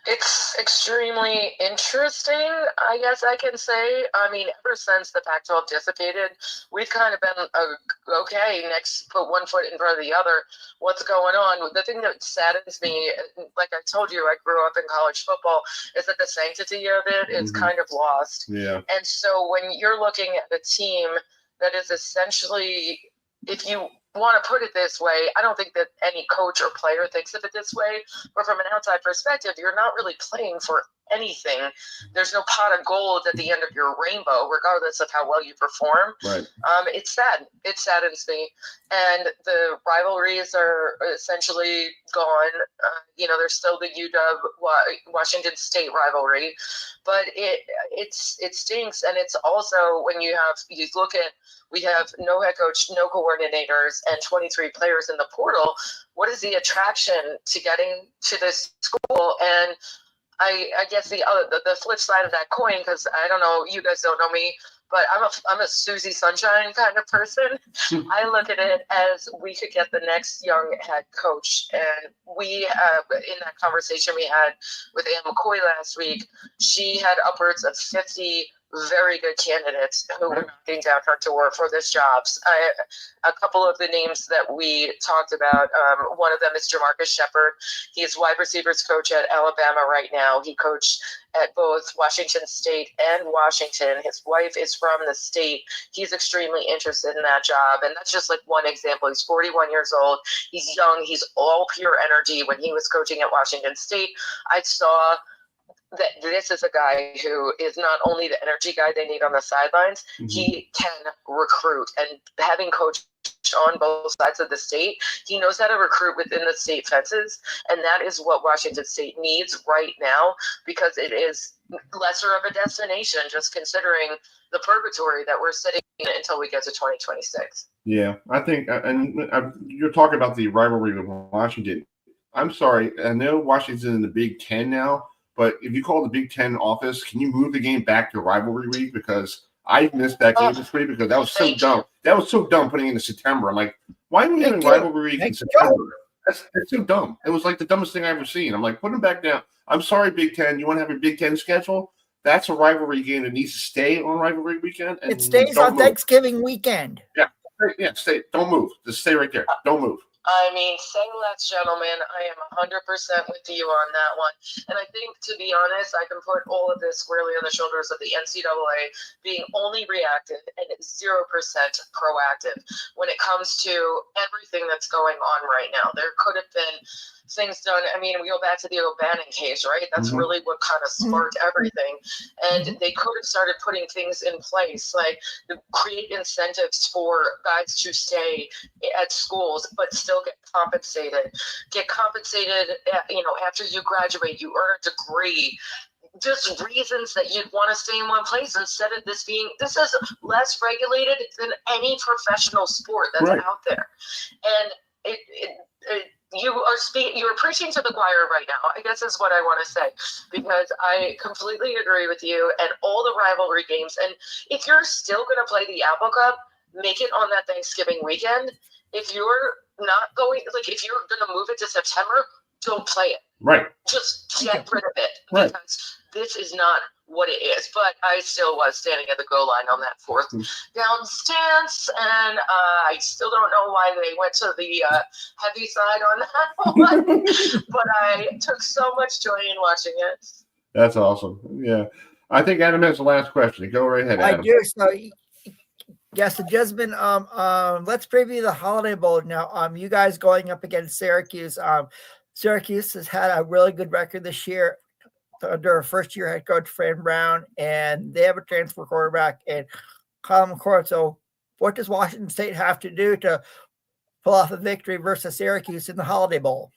It's extremely interesting, I guess I can say. I mean, ever since the Pac-12 dissipated, we've kind of been, okay, next, put one foot in front of the other. What's going on? The thing that saddens me, like I told you, I grew up in college football, is that the sanctity of it is kind of lost. Yeah. And so when you're looking at a team that is essentially, if you want to put it this way, I don't think that any coach or player thinks of it this way, but from an outside perspective, you're not really playing for anything. There's no pot of gold at the end of your rainbow, regardless of how well you perform. Right. It's sad. It saddens me. And the rivalries are essentially gone. There's still the UW Washington State rivalry, but it stinks. And it's also when you look at, we have no head coach, no coordinators, and 23 players in the portal. What is the attraction to getting to this school? And I guess the flip side of that coin, because I don't know, you guys don't know me, but I'm a Susie Sunshine kind of person. I look at it as we could get the next young head coach. And we, in that conversation we had with Ann McCoy last week, she had upwards of 50 very good candidates who were knocking down her door for this jobs. A couple of the names that we talked about, one of them is Jamarcus Shepard. He's wide receivers coach at Alabama right now. He coached at both Washington State and Washington. His wife is from the state. He's extremely interested in that job. And that's just like one example. He's 41 years old. He's young. He's all pure energy. When he was coaching at Washington State, I saw that this is a guy who is not only the energy guy they need on the sidelines, he can recruit. And having coached on both sides of the state, he knows how to recruit within the state fences. And that is what Washington State needs right now, because it is lesser of a destination, just considering the purgatory that we're sitting in until we get to 2026. Yeah, I think, and you're talking about the rivalry with Washington. I'm sorry, I know Washington's in the Big Ten now, but if you call the Big Ten office, can you move the game back to rivalry week? Because I missed that game this week because that was so dumb. That was so dumb putting it in September. I'm like, why are we having rivalry week in September? That's so dumb. It was like the dumbest thing I've ever seen. I'm like, put them back down. I'm sorry, Big Ten. You want to have a Big Ten schedule? That's a rivalry game that needs to stay on rivalry weekend. And it stays on Thanksgiving weekend. Yeah, stay. Don't move. Just stay right there. Don't move. I mean, say less, gentlemen. I am 100% with you on that one. And I think, to be honest, I can put all of this squarely on the shoulders of the NCAA being only reactive and 0% proactive when it comes to everything that's going on right now. There could have been things done. I mean, we go back to the O'Bannon case, right? That's really what kind of sparked everything. And they could have started putting things in place, like create incentives for guys to stay at schools, but still get compensated. Get compensated, after you graduate, you earn a degree. Just reasons that you'd want to stay in one place instead of this is less regulated than any professional sport that's out there. And you're preaching to the choir right now, I guess is what I want to say, because I completely agree with you and all the rivalry games. And if you're still going to play the Apple Cup, make it on that Thanksgiving weekend. If you're not going, like if you're going to move it to September, don't play it. Right. Just get rid of it, right. Because this is not what it is. But I still was standing at the goal line on that fourth down stance, and I still don't know why they went to the heavy side on that one. But I took so much joy in watching it. That's awesome. Yeah. I think Adam has the last question. Go right ahead, Adam. I do. So, yes, so Jessamyn, let's preview the Holiday Bowl now. You guys going up against Syracuse. Syracuse has had a really good record this year under a first-year head coach, Fran Brown, and they have a transfer quarterback in Colin McCord. So what does Washington State have to do to pull off a victory versus Syracuse in the Holiday Bowl?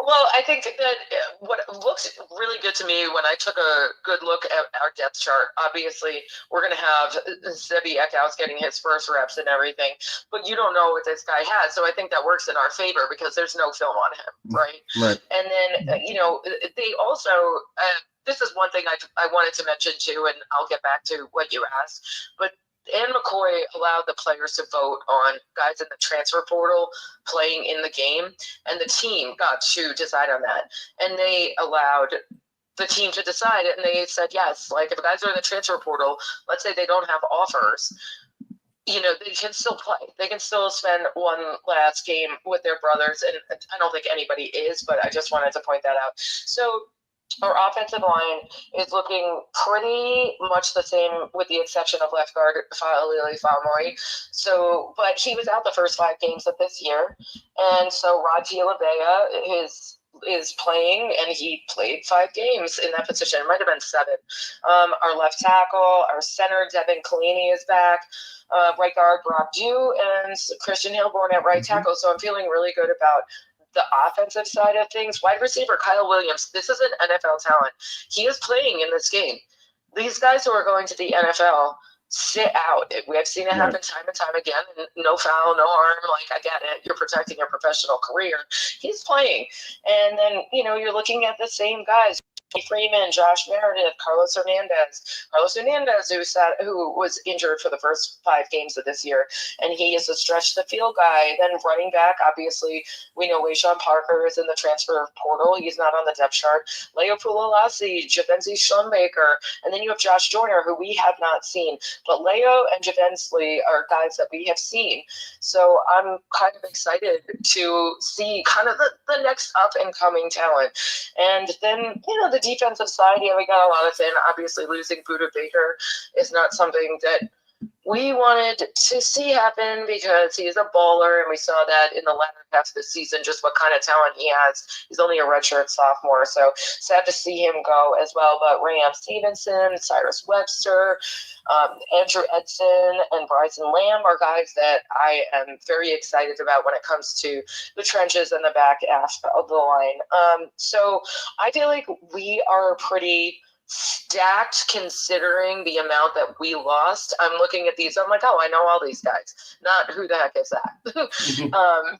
Well, I think that what looked really good to me when I took a good look at our depth chart, obviously we're going to have Zebi Eckhouse getting his first reps and everything, but you don't know what this guy has. So I think that works in our favor because there's no film on him, right? Right. And then, they also, this is one thing I wanted to mention too, and I'll get back to what you asked, but Ann McCoy allowed the players to vote on guys in the transfer portal playing in the game, and the team got to decide on that. And they allowed the team to decide it, and they said yes. Like, if guys are in the transfer portal, let's say they don't have offers, they can still play. They can still spend one last game with their brothers, and I don't think anybody is, but I just wanted to point that out. So our offensive line is looking pretty much the same with the exception of left guard Lily Falmoy. So, but he was out the first 5 games of this year. And so Raji Lavea is playing, and he played 5 games in that position. It might have been 7. Our left tackle, our center, Devin Collini is back. Right guard, Rob Dew, and Christian Hilborn at right tackle. So I'm feeling really good about the offensive side of things. Wide receiver Kyle Williams, this is an NFL talent. He is playing in this game. These guys who are going to the NFL sit out. We have seen it happen time and time again. And no foul, no harm. Like, I get it. You're protecting your professional career. He's playing. And then, you're looking at the same guys. Freeman, Josh Meredith, Carlos Hernandez, who was injured for the first 5 games of this year, and he is a stretch the field guy. Then running back, obviously, we know Wayshawn Parker is in the transfer portal. He's not on the depth chart. Leo Pulalasi, Javenzi Schoenbaker, and then you have Josh Joyner, who we have not seen. But Leo and Javenzi are guys that we have seen. So I'm kind of excited to see kind of the next up-and-coming talent. And then, the defensive side, we got a lot of thin. Obviously, losing Buda Baker is not something that we wanted to see happen because he's a baller, and we saw that in the latter half of the season, just what kind of talent he has. He's only a redshirt sophomore, so sad to see him go as well. But Rayam Stevenson, Cyrus Webster, Andrew Edson, and Bryson Lamb are guys that I am very excited about when it comes to the trenches and the back half of the line. So I feel like we are pretty stacked considering the amount that we lost. I'm looking at these, I'm like, oh, I know all these guys. Not who the heck is that?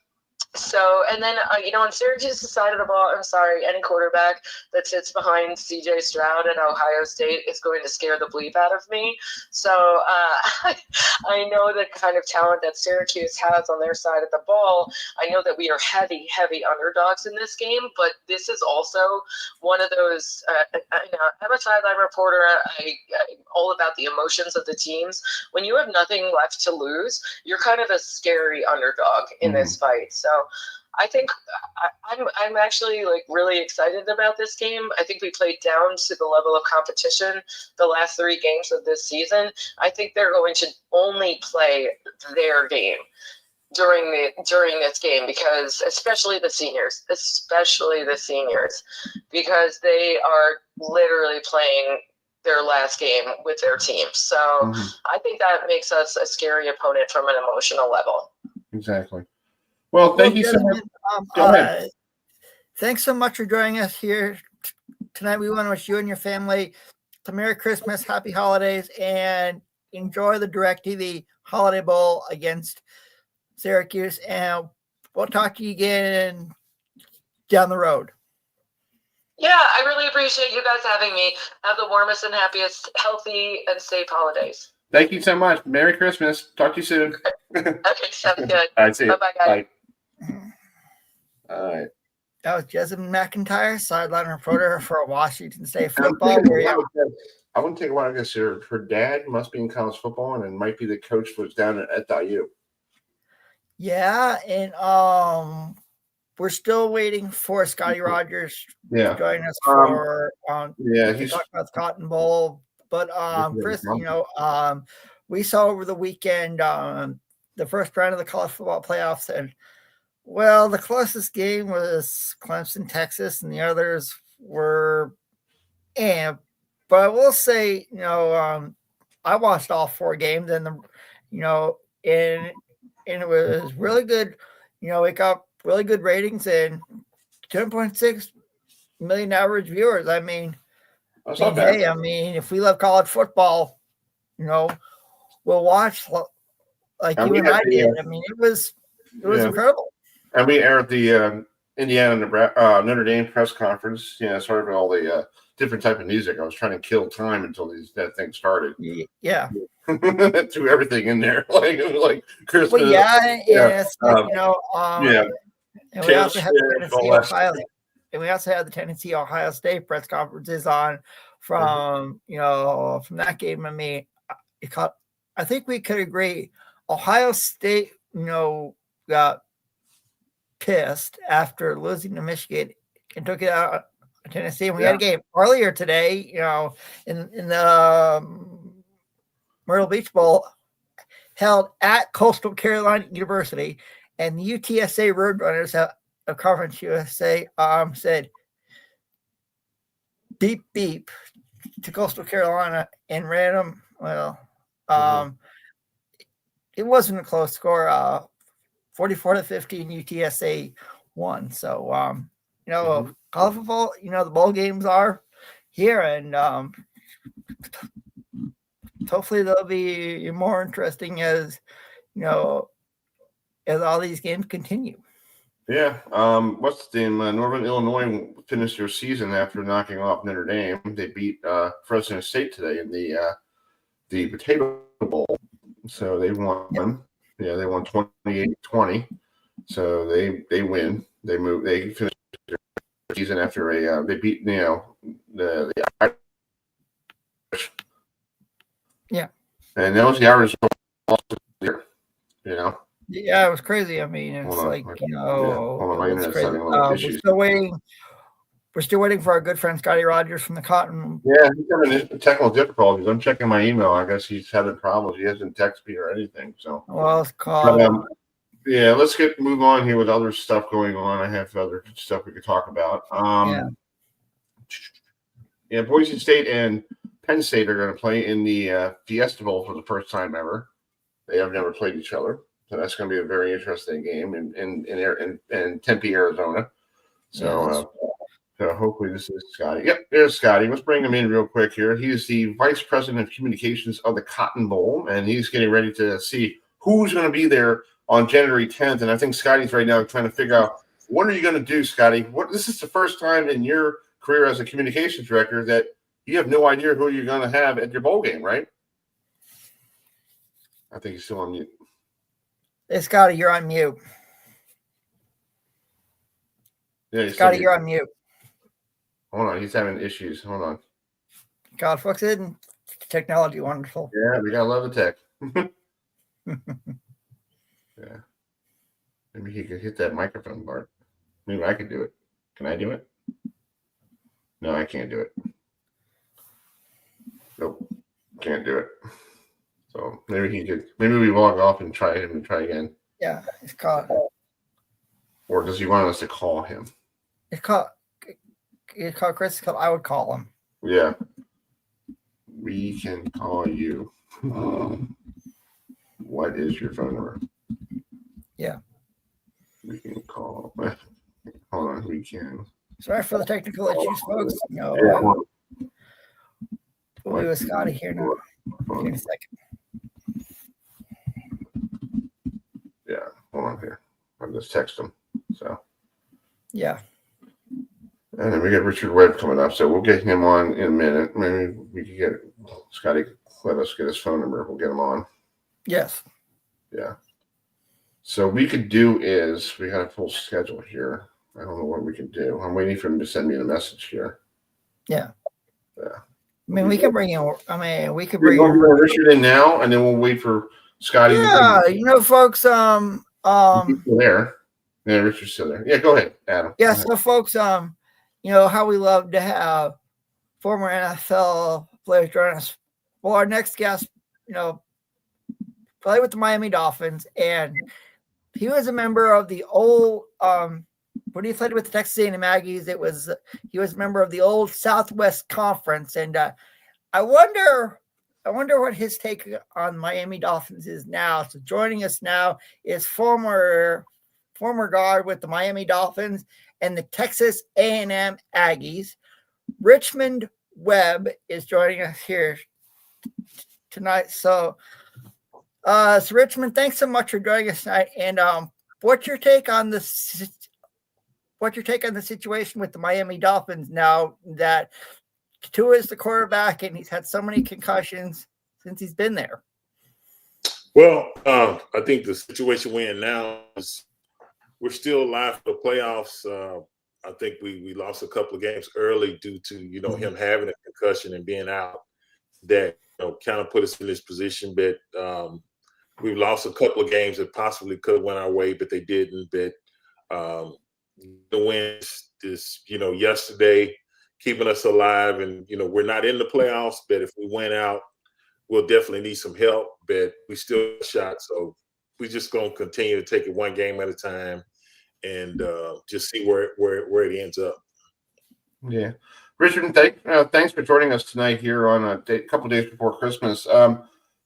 So, and then, on Syracuse's side of the ball, I'm sorry, any quarterback that sits behind C.J. Stroud in Ohio State is going to scare the bleep out of me. So I know the kind of talent that Syracuse has on their side of the ball. I know that we are heavy, heavy underdogs in this game, but this is also one of those, I'm a sideline reporter. I'm all about the emotions of the teams. When you have nothing left to lose, you're kind of a scary underdog in this fight. So I think I'm actually really excited about this game. I think we played down to the level of competition the last 3 games of this season. I think they're going to only play their game during this game, because especially the seniors, because they are literally playing their last game with their team. So I think that makes us a scary opponent from an emotional level. Exactly. Well, thank you so much. Go ahead. Thanks so much for joining us here tonight. We want to wish you and your family a Merry Christmas, Happy Holidays, and enjoy the DirecTV Holiday Bowl against Syracuse. And we'll talk to you again down the road. Yeah, I really appreciate you guys having me. Have the warmest and happiest, healthy, and safe holidays. Thank you so much. Merry Christmas. Talk to you soon. Okay, sounds good. All right, see you. Bye-bye, guys. Bye. All right. That was Jessamyn McIntyre, sideline reporter for Washington State football. I wouldn't take a while because her dad must be in college football and might be the coach was down at IU. Yeah, and we're still waiting for Scottie Rodgers to join us for he's talking about the Cotton Bowl. But Chris, we saw over the weekend the first round of the college football playoffs, and well, the closest game was Clemson, Texas, and the others were but I will say, I watched all 4 games, and and it was really good. It got really good ratings and 10.6 million average viewers. I mean, if we love college football, we'll watch like you and I did. I mean, it was incredible. And we aired the Indiana Notre Dame press conference. Sort of all the different type of music. I was trying to kill time until that thing started. Yeah. Threw everything in there, like Christmas. Well, it's like, and we also had the Tennessee Ohio State press conferences on from that game. I mean, I think we could agree Ohio State, got pissed after losing to Michigan and took it out of Tennessee. And we had a game earlier today, in the Myrtle Beach Bowl held at Coastal Carolina University, and the UTSA Roadrunners of Conference USA said beep beep to Coastal Carolina and ran them. Well, it wasn't a close score. 44-15 UTSA won. So college football, the bowl games are here, and hopefully they'll be more interesting as as all these games continue. Yeah. What's the name? Northern Illinois finished their season after knocking off Notre Dame. They beat Fresno State today in the Potato Bowl. So they won. Yeah, they won 28-20. So they win. They finished their season after they beat the Irish. Yeah. And that was the Irish lost here. Yeah, it was crazy. I mean, it's my internet's having a little issues. We're still waiting for our good friend Scottie Rodgers from the Cotton. Yeah, he's having technical difficulties. I'm checking my email. I guess he's having problems. He hasn't texted me or anything. So it's called. Let's move on here with other stuff going on. I have other stuff we could talk about. Boise State and Penn State are going to play in the Fiesta Bowl for the first time ever. They have never played each other, so that's going to be a very interesting game in Tempe, Arizona. So. So hopefully this is Scottie. Yep, there's Scottie. Let's bring him in real quick here. He's the Vice President of Communications of the Cotton Bowl, and he's getting ready to see who's going to be there on January 10th. And I think Scottie's right now trying to figure out, what are you going to do, Scottie? This is the first time in your career as a communications director that you have no idea who you're going to have at your bowl game, right? I think he's still on mute. Hey, Scottie, you're on mute. Yeah, Scottie, you're on mute. Hold on, he's having issues. Hold on. God, folks, isn't technology wonderful? Yeah, we gotta love the tech. Yeah. Maybe he could hit that microphone, Bart. Maybe I could do it. Can I do it? No, I can't do it. Nope, can't do it. So maybe we log off and try again. Yeah, it's called. Or does he want us to call him? It's called Chris. I would call him. Yeah. We can call you. What is your phone number? Yeah. We can call. Hold on. We can. Sorry for the technical issues, folks. No. Yeah, we'll be with Scottie here now. In a second. Yeah. Hold on here. just text him. So yeah. And then we got Richard Webb coming up, so we'll get him on in a minute. Maybe we can get Scottie. Let us get his phone number. We'll get him on. Yes. Yeah. So we could do is we got a full schedule here. I don't know what we can do. I'm waiting for him to send me a message here. Yeah. Yeah. I mean, we could bring in. We could We're bring going to bring Richard in now, and then we'll wait for Scottie. Yeah, folks. He's still there. Yeah, Richard's still there. Yeah, go ahead, Adam. Yeah, so folks, how we love to have former NFL players join us. Well, our next guest, played with the Miami Dolphins, and he was a member of the old. When he played with the Texas A&M Aggies, he was a member of the old Southwest Conference, and I wonder what his take on Miami Dolphins is now. So joining us now is former guard with the Miami Dolphins and the Texas A&M Aggies. Richmond Webb is joining us here tonight. So Richmond, thanks so much for joining us tonight. And what's your take on the situation with the Miami Dolphins now that Tua is the quarterback and he's had so many concussions since he's been there? Well, I think the situation we're in now is we're still alive for the playoffs. I think we lost a couple of games early due to, him having a concussion and being out. That kind of put us in this position. But we've lost a couple of games that possibly could have went our way, but they didn't. But the wins is, yesterday keeping us alive. And, we're not in the playoffs, but if we went out, we'll definitely need some help. But we still have a shot. So we're just going to continue to take it one game at a time and just see where it ends up. Yeah. Richard, thanks for joining us tonight here on a couple of days before Christmas.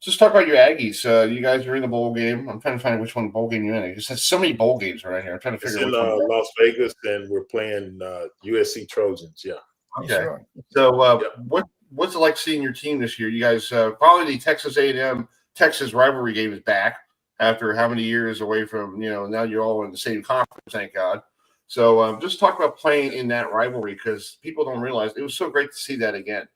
Just talk about your Aggies. You guys are in the bowl game. I'm trying to find which one bowl game you're in. It just has so many bowl games right here. I'm trying to figure out which one. Las Vegas, and we're playing USC Trojans. Yeah. Okay. Sure. So what's it like seeing your team this year? You guys probably the Texas A&M Texas rivalry game is back after how many years away from, now you're all in the same conference, thank God. So just talk about playing in that rivalry because people don't realize it was so great to see that again.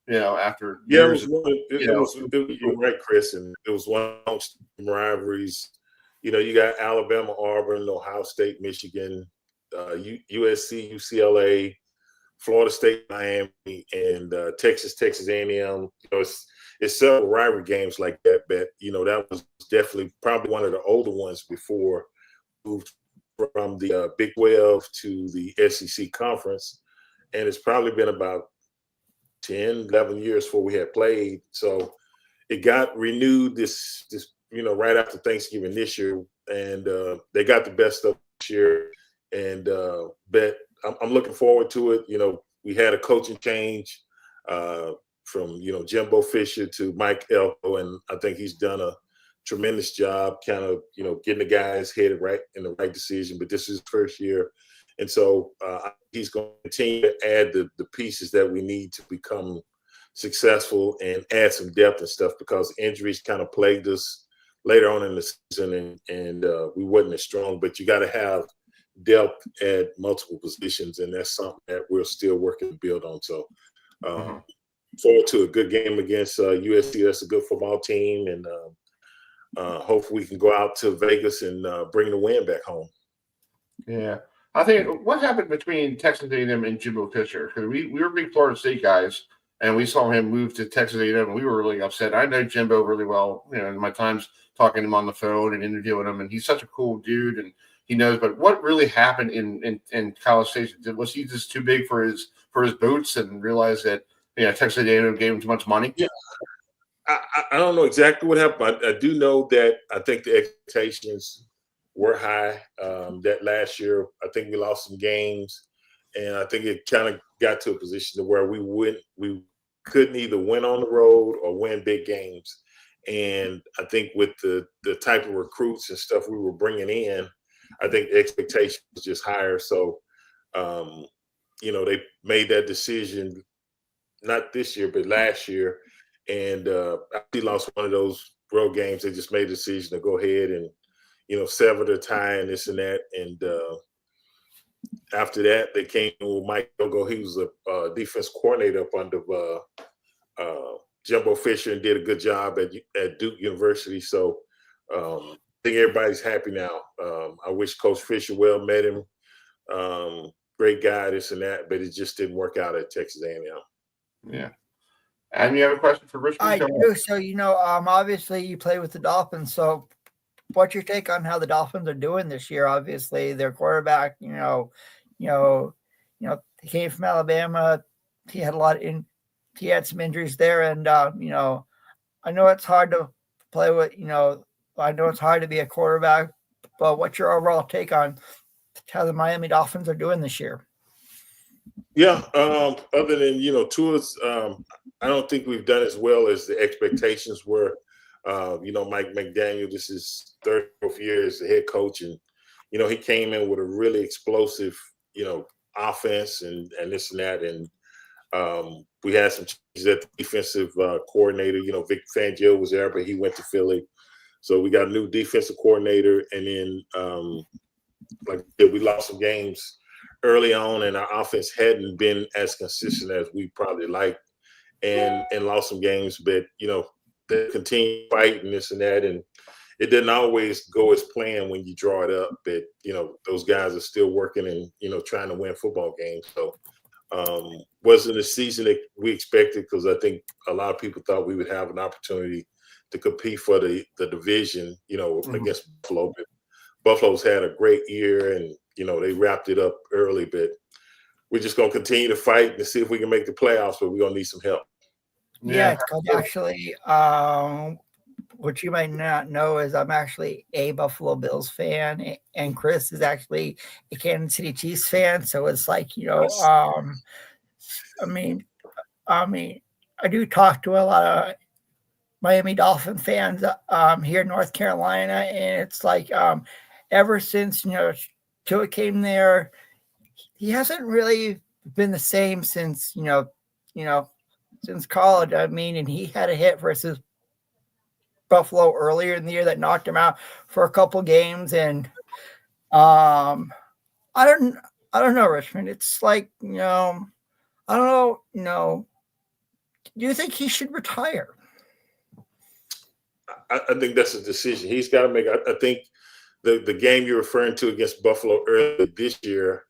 After years. You're right, Chris, and it was one of those rivalries. You got Alabama, Auburn, Ohio State, Michigan, USC, UCLA, Florida State, Miami, and Texas A&M. It's several rivalry games like that, but that was definitely probably one of the older ones before moved from the Big 12 to the SEC conference, and it's probably been about 10, 11 years before we had played. So it got renewed this right after Thanksgiving this year, and they got the best of this year. And but I'm looking forward to it. We had a coaching change from Jimbo Fisher to Mike Elko, and I think he's done a tremendous job kind of getting the guys headed right in the right decision. But this is his first year. And so he's going to continue to add the pieces that we need to become successful and add some depth and stuff because injuries kind of plagued us later on in the season and we wasn't as strong. But you got to have depth at multiple positions, and that's something that we're still working to build on. So forward to a good game against USC. That's a good football team, and hopefully we can go out to Vegas and bring the win back home. Yeah. I think what happened between Texas A&M and Jimbo Fisher, because we were big Florida State guys, and we saw him move to Texas A&M, and we were really upset. I know Jimbo really well, in my times talking to him on the phone and interviewing him, and he's such a cool dude, and he knows. But what really happened in College Station? Was he just too big for his boots and realized that Texas A&M gave him too much money? Yeah, I don't know exactly what happened. I do know that I think the expectations were high. That last year, I think we lost some games, and I think it kind of got to a position to where we couldn't either win on the road or win big games. And I think with the type of recruits and stuff we were bringing in, I think the expectation was just higher. So, they made that decision not this year, but last year. And after he lost one of those road games, they just made a decision to go ahead and sever the tie and this and that. And after that, they came with Mike Ogo. He was a defense coordinator up under Jimbo Fisher and did a good job at Duke University. So I think everybody's happy now. I wish Coach Fisher well, met him. Great guy, this and that, but it just didn't work out at Texas A&M. Yeah. And you have a question for Richmond? I do. So, obviously you play with the Dolphins. So what's your take on how the Dolphins are doing this year? Obviously their quarterback, he came from Alabama. He had he had some injuries there. And, I know it's hard to play with, I know it's hard to be a quarterback, but what's your overall take on how the Miami Dolphins are doing this year? Yeah. Other than, Tua's, I don't think we've done as well as the expectations were. Mike McDaniel, this is third, fourth year as the head coach. And, he came in with a really explosive, offense and this and that. And we had some changes at the defensive coordinator. Vic Fangio was there, but he went to Philly. So we got a new defensive coordinator. And then, we lost some games early on, and our offense hadn't been as consistent as we probably liked, and lost some games. But they continue fighting this and that, and it didn't always go as planned when you draw it up. But those guys are still working and trying to win football games. So wasn't a season that we expected, because I think a lot of people thought we would have an opportunity to compete for the division, against Buffalo. But Buffalo's had a great year, and they wrapped it up early. But we're just going to continue to fight and see if we can make the playoffs, but we're going to need some help. Yeah, actually, what you might not know is I'm actually a Buffalo Bills fan, and Chris is actually a Kansas City Chiefs fan. So it's like, I do talk to a lot of Miami Dolphin fans here in North Carolina, and it's like ever since Tua came there, he hasn't really been the same since since college. And he had a hit versus Buffalo earlier in the year that knocked him out for a couple games, and I don't know, Richmond. It's like I don't know. Do you think he should retire? I think that's a decision he's got to make. I think the game you're referring to against Buffalo early this year,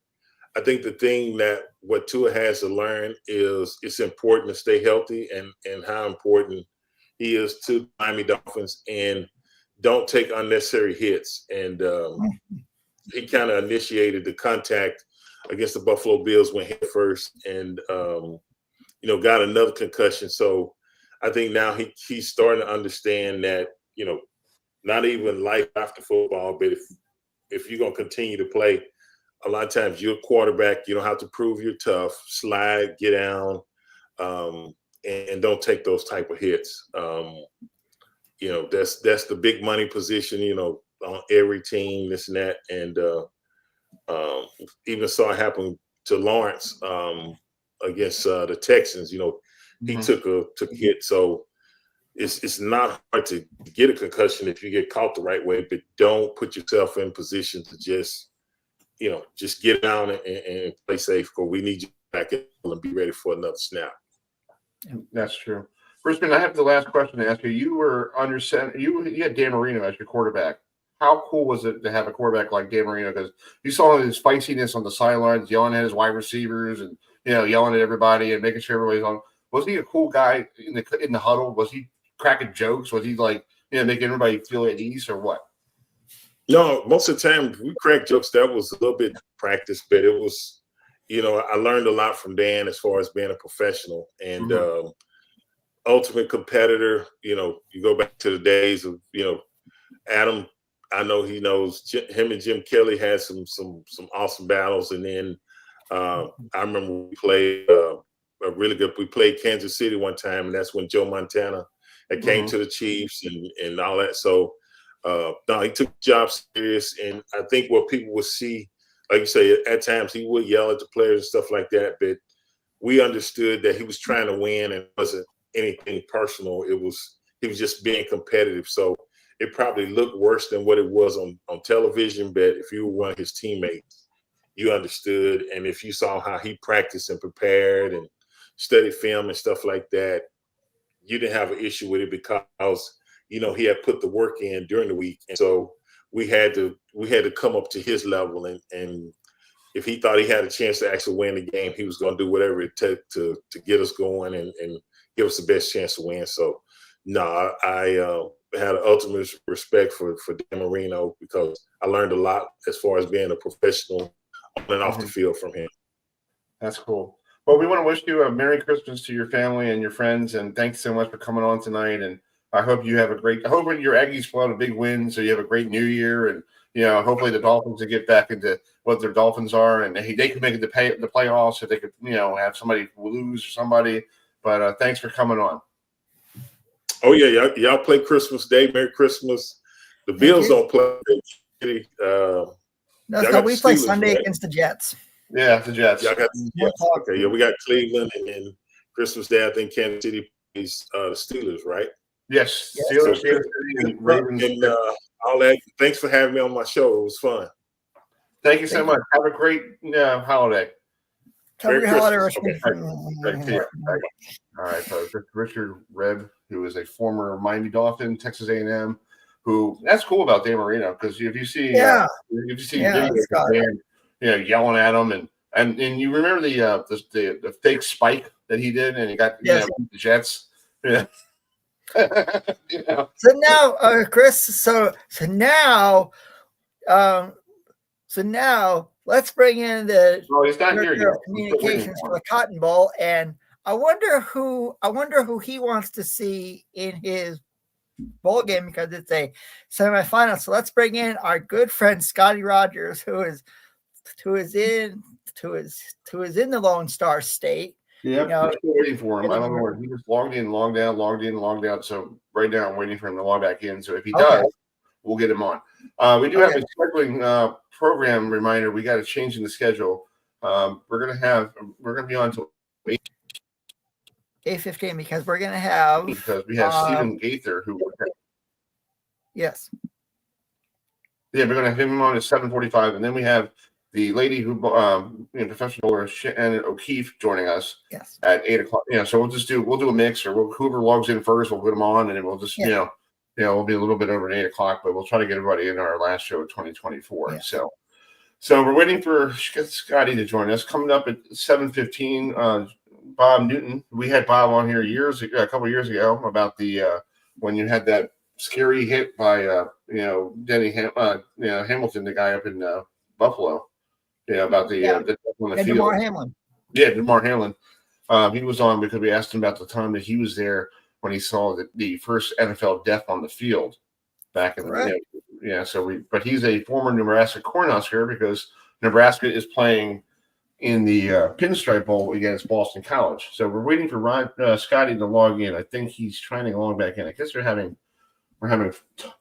I think the thing that what Tua has to learn is it's important to stay healthy, and how important he is to the Miami Dolphins, and don't take unnecessary hits. And he kind of initiated the contact against the Buffalo Bills, went head first, and got another concussion. So I think now he's starting to understand that, not even life after football, but if you're going to continue to play, a lot of times you're a quarterback, you don't have to prove you're tough, slide, get down, and don't take those type of hits. That's the big money position, on every team, this and that. And even saw it happen to Lawrence against the Texans. He took a hit. So it's not hard to get a concussion if you get caught the right way, but don't put yourself in position to just get down and play safe, because we need you back in and be ready for another snap. That's true. Richmond, I have the last question to ask you. You were under center. You had Dan Marino as your quarterback. How cool was it to have a quarterback like Dan Marino? Because you saw his feistiness on the sidelines, yelling at his wide receivers, and yelling at everybody and making sure everybody's on. Was he a cool guy in the huddle? Was he cracking jokes? Was he making everybody feel at ease, or what? No, most of the time we crack jokes. That was a little bit practice, but it was, I learned a lot from Dan as far as being a professional and ultimate competitor. You go back to the days of, Adam. I know he knows him and Jim Kelly had some awesome battles, and then I remember we played we played Kansas City one time, and that's when Joe Montana came to the Chiefs and all that. So. No, he took the job serious, and I think what people would see, like you say, at times he would yell at the players and stuff like that, but we understood that he was trying to win, and it wasn't anything personal. He was just being competitive. So it probably looked worse than what it was on television. But if you were one of his teammates, you understood. And if you saw how he practiced and prepared and studied film and stuff like that, you didn't have an issue with it because, you know, he had put the work in during the week. And so we had to come up to his level. And if he thought he had a chance to actually win the game, he was going to do whatever it took to get us going and give us the best chance to win. So, no, I had an ultimate respect for Dan Marino because I learned a lot as far as being a professional on and off the field from him. That's cool. Well, we want to wish you a Merry Christmas to your family and your friends, and thanks so much for coming on tonight. And I hope you have I hope your Aggies pull out a big win, so you have a great New Year, and you know, hopefully the Dolphins will get back into what their Dolphins are, and they could make it the playoffs if they could, you know, have somebody lose or somebody. But thanks for coming on. Oh yeah, y'all play Christmas Day. Merry Christmas. The Bills don't play. No, we play Sunday against the Jets. Yeah, the Jets. Y'all got the Jets. Okay, yeah, we got Cleveland, and then Christmas Day, I think Kansas City plays the Steelers, right? Yes. Steelers, and Ravens. And all that. Thanks for having me on my show. It was fun. Thank you so much. Have a great holiday. Happy holiday, Richmond. All right, folks. Richard Webb, who is a former Miami Dolphin, Texas A&M, who that's cool about Dan Marino because if you see videos of Dan, you know, yelling at him and you remember the fake spike that he did and he got the Jets. Yeah. You know. So now, Chris. So now let's bring in the he's not here yet. Communications for the Cotton Bowl, and I wonder who he wants to see in his bowl game because it's a semifinal. So let's bring in our good friend Scottie Rodgers, who is in the Lone Star State. Yeah, I'm still waiting for him. I don't know where he was logged in, logged out. So right now I'm waiting for him to log back in. So if he does, we'll get him on. We do have a scheduling program reminder. We got a change in the schedule. We're gonna be on to 8:15 because we have Stephen Gaither who. Yes. Yeah, we're gonna have him on at 7:45, and then we have the lady who, professional bowler Shannon O'Keefe joining us at 8:00. Yeah, so we'll do a mix, or whoever logs in first, we'll put them on, and then we'll just, we'll be a little bit over at 8:00, but we'll try to get everybody in our last show of 2024. Yeah. So we're waiting for Scottie to join us. Coming up at 7:15, Bob Newton. We had Bob on here a couple of years ago about the when you had that scary hit by Denny Hamilton, the guy up in Buffalo. Yeah, about the on the field. DeMar Hamlin. Yeah, DeMar Hamlin. He was on because we asked him about the time that he was there when he saw the first NFL death on the field back in the day. But he's a former Nebraska Cornhusker because Nebraska is playing in the Pinstripe Bowl against Boston College. So we're waiting for Scottie to log in. I think he's trying to log back in. I guess we're having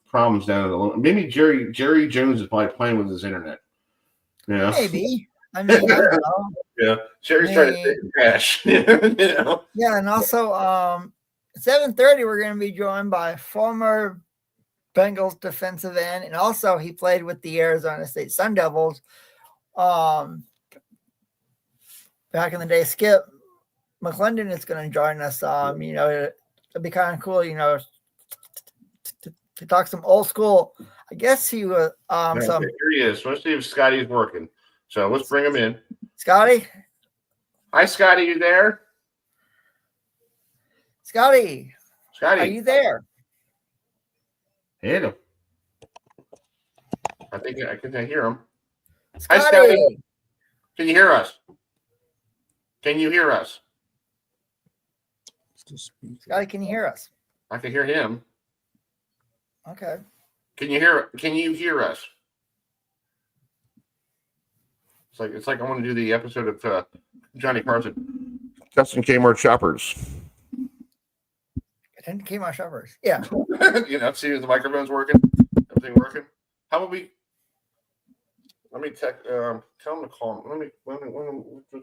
problems down in the maybe Jerry Jones is probably playing with his internet. Yeah. Maybe. I mean, I don't know. Yeah. Jerry's trying to take the cash. Yeah, and also 7:30 we're going to be joined by former Bengals defensive end, and also he played with the Arizona State Sun Devils back in the day. Skip McClendon is going to join us. It'd be kind of cool, to talk some old school. I guess he was here he is. Let's see if Scottie is working. So let's bring him in. Scottie. Hi, Scottie. You there? Scottie. Are you there? Hit him. I think I can hear him. Scottie. Hi, Scottie. Can you hear us? Scottie, can you hear us? I can hear him. Okay. Can you hear us? It's like I want to do the episode of Johnny Carson. Justin Kmart Shoppers. Kmart Shoppers. Yeah. See if the microphone's working. Everything working. How about we? Let me tell him to call him. We're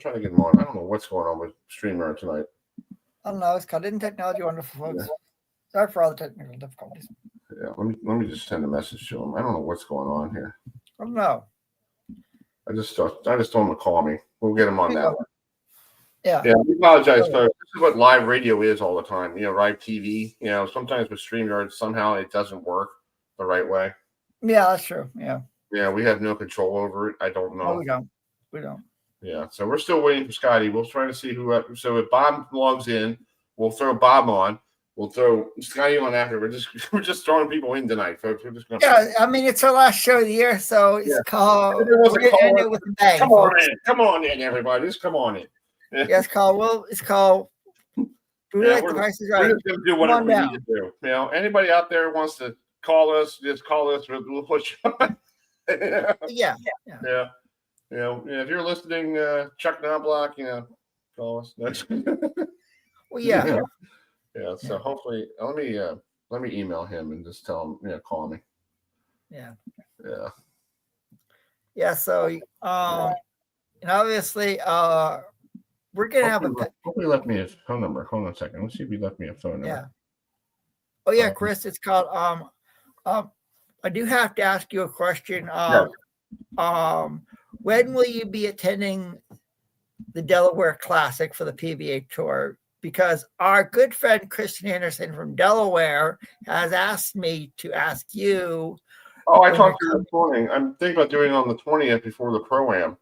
trying to get him on. I don't know what's going on with Streamer tonight. I don't know. It's called In Technology Wonderful, folks. Sorry for all the technical difficulties. Yeah, let me just send a message to him. I don't know what's going on here. I don't know. I just told him to call me. We'll get him on that one. Yeah. Yeah, we apologize, folks. This is what live radio is all the time. Live TV. Sometimes with StreamYard, somehow it doesn't work the right way. Yeah, that's true. Yeah. Yeah, we have no control over it. I don't know. No, we don't. We don't. Yeah, so we're still waiting for Scottie. We'll try to see who. So if Bob logs in, we'll throw Bob on. We'll throw Scottie on after. We're just throwing people in tonight, folks. We're just gonna. Yeah, I mean it's our last show of the year, so it's called. We're gonna end it with a bang. Come on in, everybody. Just come on in. Yeah, it's called. Well, it's called. We like the Price is Right. We're just gonna do whatever we need to do. Anybody out there wants to call us, just call us. We'll put you on. Yeah. If you're listening, Chuck Knobloch, call us. Well, yeah. Yeah. So hopefully, let me email him and just tell him, call me. Yeah. Yeah. Yeah. So, and obviously, we're gonna have a. Hopefully, left me his phone number. Hold on a second. Let's see if he left me a phone number. Yeah. Oh yeah, Chris. It's called. I do have to ask you a question. When will you be attending the Delaware Classic for the PBA Tour? Because our good friend Christian Anderson from Delaware has asked me to ask you. Oh, I talked to you this morning. I'm thinking about doing it on the 20th before the Pro-Am.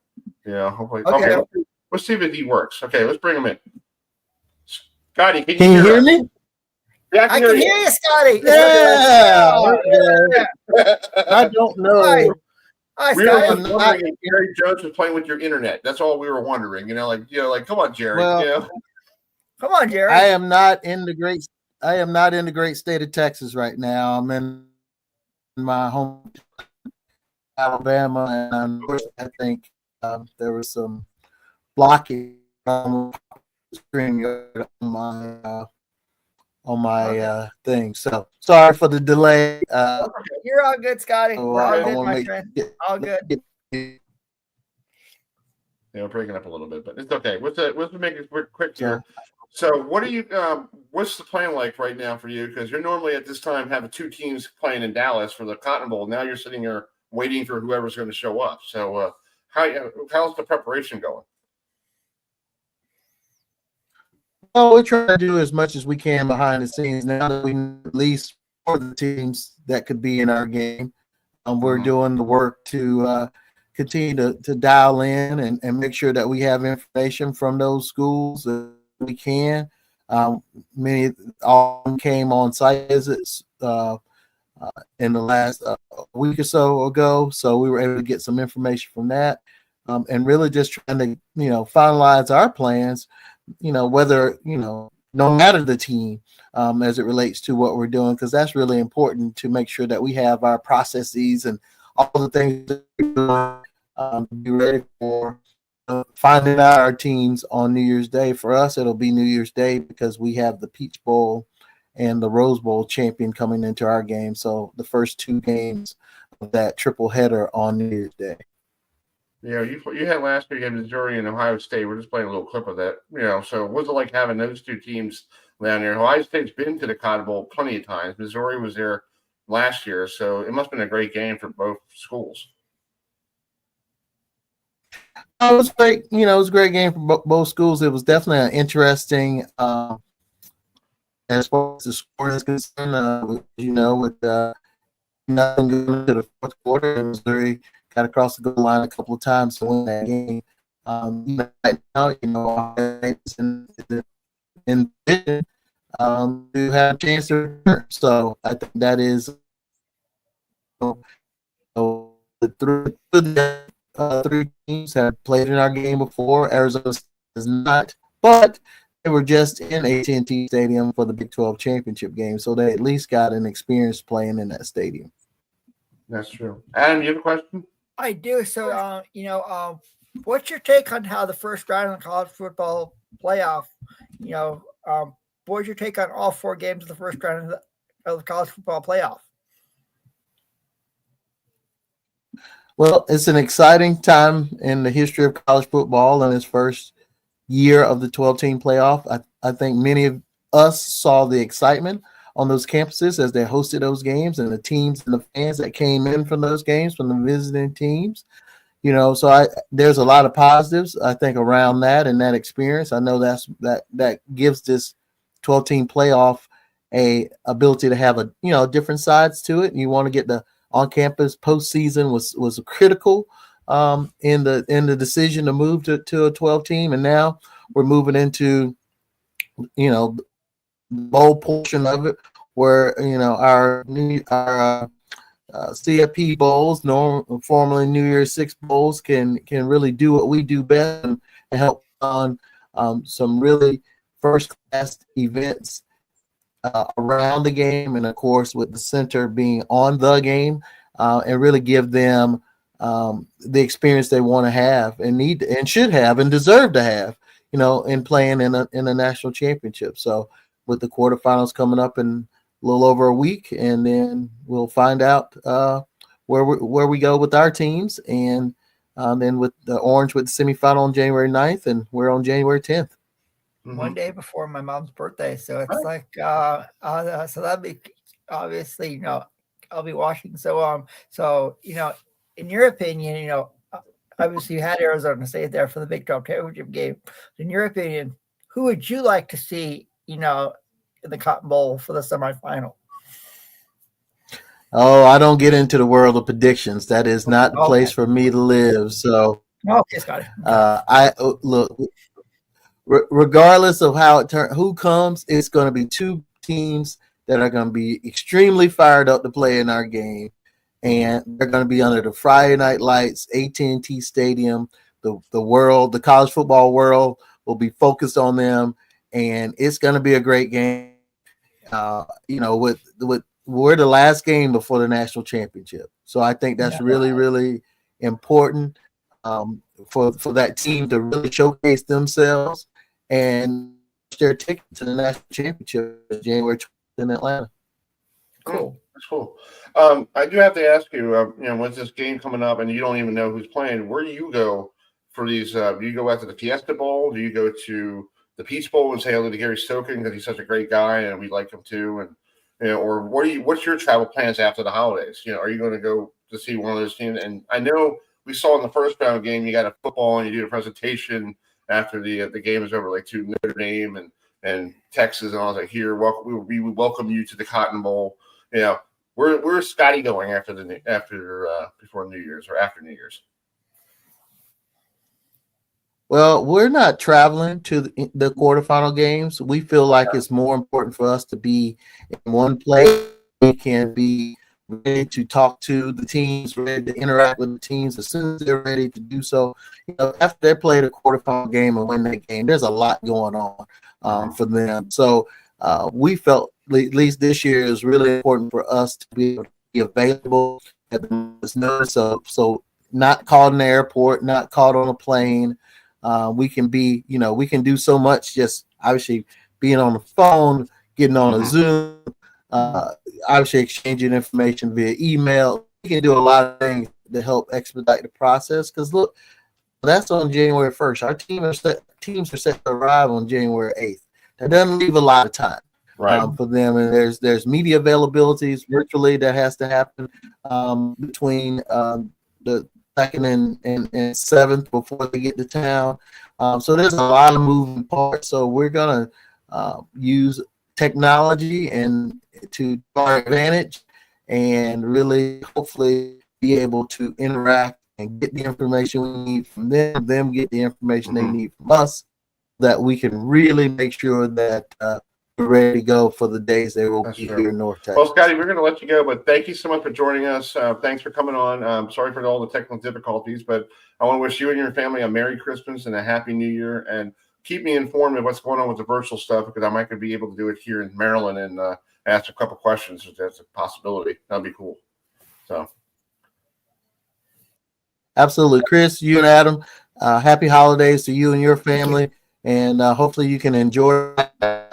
Yeah, hopefully. Okay. Let's see if he works. Okay, let's bring him in. Scottie, can you hear me? Yeah, I can hear you, Scottie. Yeah. I don't know. Hi, we were Scottie. wondering if Jerry Jones was playing with your internet. That's all we were wondering. Come on, Jerry. Well, come on, Jerry. I am not in the great state of Texas right now. I'm in my home, Alabama, and I think there was some blocking on my thing. So sorry for the delay. You're all good, Scottie. Oh, We're all good, my friend. All good. We're breaking up a little bit, but it's okay. Let's make it quick here. So, what are you? What's the plan like right now for you? Because you're normally at this time having two teams playing in Dallas for the Cotton Bowl. Now you're sitting here waiting for whoever's going to show up. So, how's the preparation going? Well, we're trying to do as much as we can behind the scenes now that we at least for the teams that could be in our game. We're doing the work to continue to dial in and make sure that we have information from those schools that we can. Many all came on site visits in the last week or so ago, so we were able to get some information from that, and really just trying to finalize our plans. Whether, no matter the team, as it relates to what we're doing, because that's really important to make sure that we have our processes and all the things that we're doing to be ready for finding out our teams on New Year's Day. For us, it'll be New Year's Day because we have the Peach Bowl and the Rose Bowl champion coming into our game. So the first two games of that triple header on New Year's Day. Yeah, you had last week in Missouri and Ohio State. We're just playing a little clip of that. So what's it like having those two teams down there? Ohio State's been to the Cotton Bowl plenty of times. Missouri was there last year, so it must have been a great game for both schools. It was great. It was a great game for both schools. It was definitely an interesting, as far as the score is concerned. With nothing going into the fourth quarter, Missouri got across the goal line a couple of times to win that game. Right now, it's in position to have a chance to return. So I think that is the three teams have played in our game before. Arizona does not, but they were just in AT&T Stadium for the Big 12 championship game, so they at least got an experience playing in that stadium. That's true. Adam, you have a question? I do. So, what's your take on how the first round of the college football playoff, what's your take on all four games of the first round of the college football playoff? Well, it's an exciting time in the history of college football in its first year of the 12-team playoff. I think many of us saw the excitement on those campuses as they hosted those games, and the teams and the fans that came in from those games from the visiting teams. So there's a lot of positives, I think, around that and that experience. I know that gives this 12-team playoff a ability to have different sides to it. And you want to get the on-campus postseason was critical in the decision to move to a 12-team, and now we're moving into the bowl portion of it, where our CFP bowls, formerly New Year's Six bowls, can really do what we do best and help on some really first-class events around the game, and of course with the center being on the game, and really give them the experience they want to have and need and should have and deserve to have, in playing in a national championship. So with the quarterfinals coming up in a little over a week, and then we'll find out where we go with our teams, and then with the Orange with the semifinal on January 9th, and we're on January 10th. One day before my mom's birthday, so it's like so that'd be obviously I'll be watching. So in your opinion, obviously you had Arizona State there for the Big 12 championship game. In your opinion, who would you like to see in the Cotton Bowl for the semifinal? Oh, I don't get into the world of predictions. That is not the place for me to live. So okay, Scottie. Look. Regardless of how it turns, who comes, it's going to be two teams that are going to be extremely fired up to play in our game, and they're going to be under the Friday night lights, AT&T Stadium. The college football world will be focused on them, and it's going to be a great game. We're the last game before the national championship, so I think that's really, really important for that team to really showcase themselves and their ticket to the national championship January 20th in Atlanta. Cool. That's cool. I do have to ask you, when's this game coming up and you don't even know who's playing, where do you go for these? Do you go after the Fiesta Bowl? Do you go to the Peach Bowl and say hello to Gary Stokin because he's such a great guy and we like him too? And, or what's your travel plans after the holidays? Are you going to go to see one of those teams? And I know we saw in the first round game, you got a football and you do a presentation after the game is over, like to Notre Dame and Texas, and I was like, "Here, we welcome you to the Cotton Bowl." Where's Scottie going before New Year's or after New Year's? Well, we're not traveling to the quarterfinal games. We feel like it's more important for us to be in one place. We can be ready to talk to the teams, ready to interact with the teams as soon as they're ready to do so. After they play the quarterfinal game and win that game, there's a lot going on for them. So we felt, at least this year, is really important for us to be able to be available at the moment's notice. So not caught in the airport, not caught on a plane. We can be, we can do so much just obviously being on the phone, getting on a Zoom, obviously exchanging information via email. We can do a lot of things to help expedite the process. Because look, that's on January 1st. Our teams are set to arrive on January 8th. That doesn't leave a lot of time for them. And there's media availabilities virtually that has to happen between the 2nd and 7th before they get to town. So there's a lot of moving parts. So we're gonna use technology and to our advantage, and really hopefully be able to interact and get the information we need from them get the information they need from us, that we can really make sure that we're ready to go for the days they will be here in North Texas. Well, Scottie, we're going to let you go, but thank you so much for joining us. Thanks for coming on. Sorry for all the technical difficulties, but I want to wish you and your family a Merry Christmas and a Happy New Year, and keep me informed of what's going on with the virtual stuff, because I might be able to do it here in Maryland and ask a couple questions if that's a possibility. That'd be cool. So, absolutely, Chris, you and Adam, happy holidays to you and your family, and hopefully you can enjoy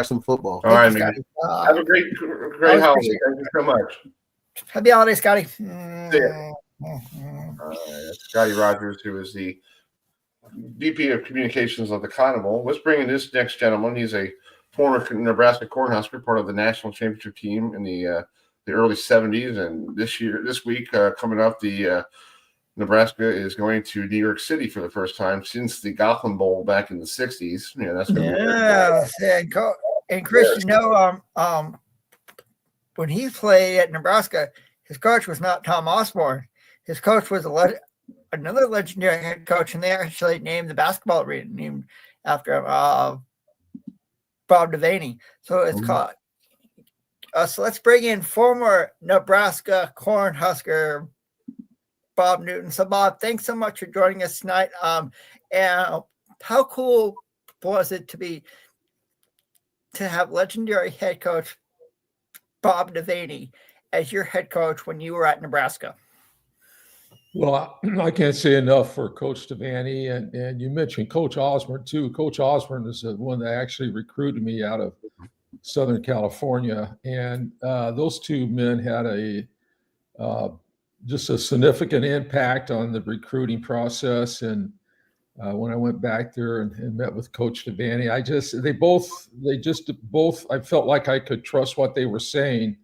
some football. All right, man. Have a great holiday. Thank you so much. Happy holidays, Scottie. Scottie Rodgers, who is the VP of Communications of the Cotton Bowl. Let's bring in this next gentleman. He's a former Nebraska Cornhusker, part of the national championship team in the early 70s. And this week, coming up, the Nebraska is going to New York City for the first time since the Gotham Bowl back in the 60s. Yeah, that's going to be and Chris, when he played at Nebraska, his coach was not Tom Osborne. His coach was another legendary head coach, and they actually named the basketball arena named after Bob Devaney. So it's called. So let's bring in former Nebraska Cornhusker Bob Newton. So Bob, thanks so much for joining us tonight. And how cool was it to have legendary head coach Bob Devaney as your head coach when you were at Nebraska? Well, I can't say enough for Coach Devaney, and you mentioned Coach Osborne too. Coach Osborne is the one that actually recruited me out of Southern California, and those two men had just a significant impact on the recruiting process. And when I went back there and met with Coach Devaney, I felt like I could trust what they were saying,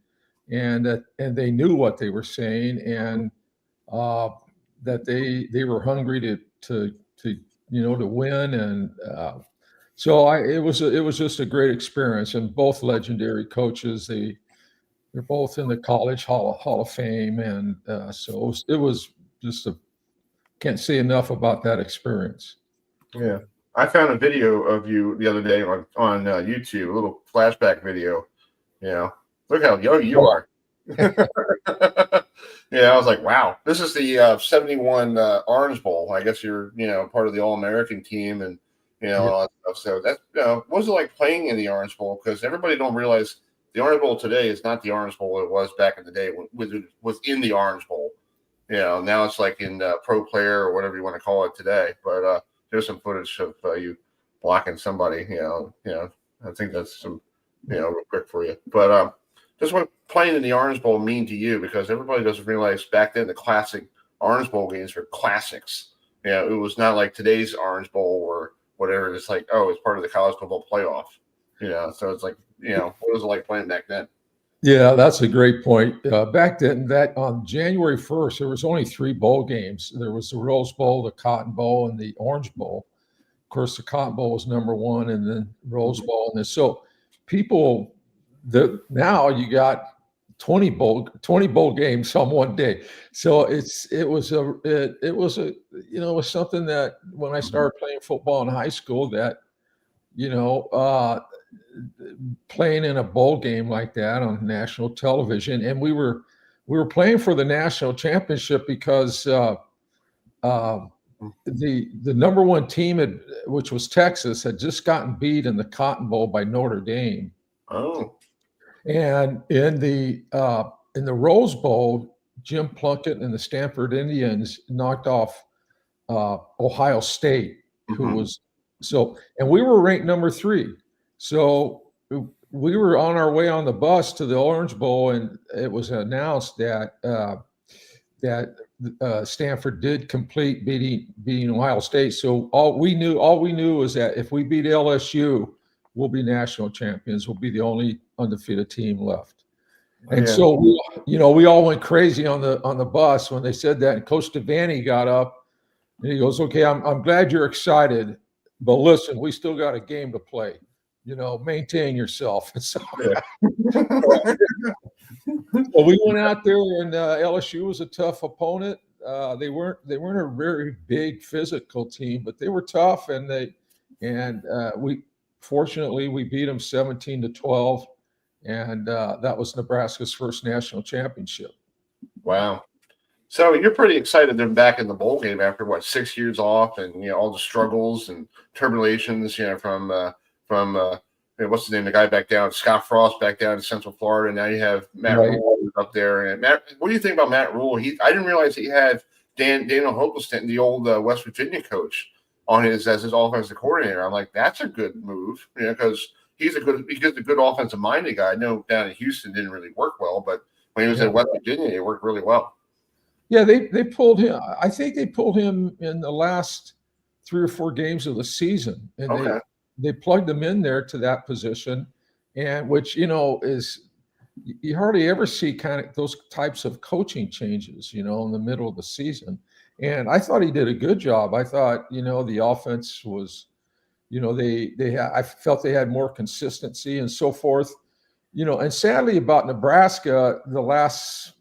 and they knew what they were saying, and that they were hungry to win. And so it was just a great experience. And both legendary coaches, they're both in the College Hall of Fame, and so it was just can't say enough about that experience. Yeah, I found a video of you the other day on YouTube, a little flashback video. Look how young you are. Yeah, I was like, wow, this is the 71 Orange Bowl. I guess you're part of the All-American team, and all that stuff. So that's what was it like playing in the Orange Bowl? Because everybody don't realize the Orange Bowl today is not the Orange Bowl it was back in the day when it was in the Orange Bowl. Now it's like in Pro Player or whatever you want to call it today. But there's some footage of you blocking somebody. I think that's some real quick for you. But just what playing in the Orange Bowl mean to you? Because everybody doesn't realize back then the classic Orange Bowl games were classics. It was not like today's Orange Bowl or whatever. It's like, oh, it's part of the college football playoff. So it's like, what was it like playing back then? Yeah, that's a great point. Back then, that on January 1st, there was only 3 bowl games. There was the Rose Bowl, the Cotton Bowl, and the Orange Bowl. Of course, the Cotton Bowl was number 1, and then Rose Bowl. And so people, now you got 20 bowl games on one day. So it was something that when I started playing football in high school, that playing in a bowl game like that on national television, and we were playing for the national championship because the number 1 team, which was Texas, had just gotten beat in the Cotton Bowl by Notre Dame. Oh, and in the Rose Bowl, Jim Plunkett and the Stanford Indians knocked off Ohio State, who was and we were ranked number 3. So we were on our way on the bus to the Orange Bowl, and it was announced that Stanford did complete beating Ohio State. So all we knew was that if we beat LSU, we'll be national champions. We'll be the only undefeated team left. And so we all went crazy on the bus when they said that. And Coach Devaney got up and he goes, "Okay, I'm glad you're excited, but listen, we still got a game to play. Maintain yourself." And so well, we went out there, and LSU was a tough opponent. They weren't a very big physical team, but they were tough, and we fortunately beat them 17-12, and that was Nebraska's first national championship. Wow. So you're pretty excited they're back in the bowl game after 6 years off, and all the struggles and tribulations, from what's his name, the guy back down, Scott Frost back down in Central Florida. And now you have Matt Rule up there. And Matt, what do you think about Matt Rule? I didn't realize he had Daniel Hoilis, the old West Virginia coach, as his offensive coordinator. I'm like, that's a good move, because he's a good offensive minded guy. I know down in Houston didn't really work well, but when he was at West Virginia, it worked really well. Yeah, they pulled him. I think they pulled him in the last 3 or 4 games of the season, and they plugged him in there to that position, and which is you hardly ever see kind of those types of coaching changes, in the middle of the season. And I thought he did a good job. I thought, the offense was, I felt they had more consistency and so forth, and sadly about Nebraska, the last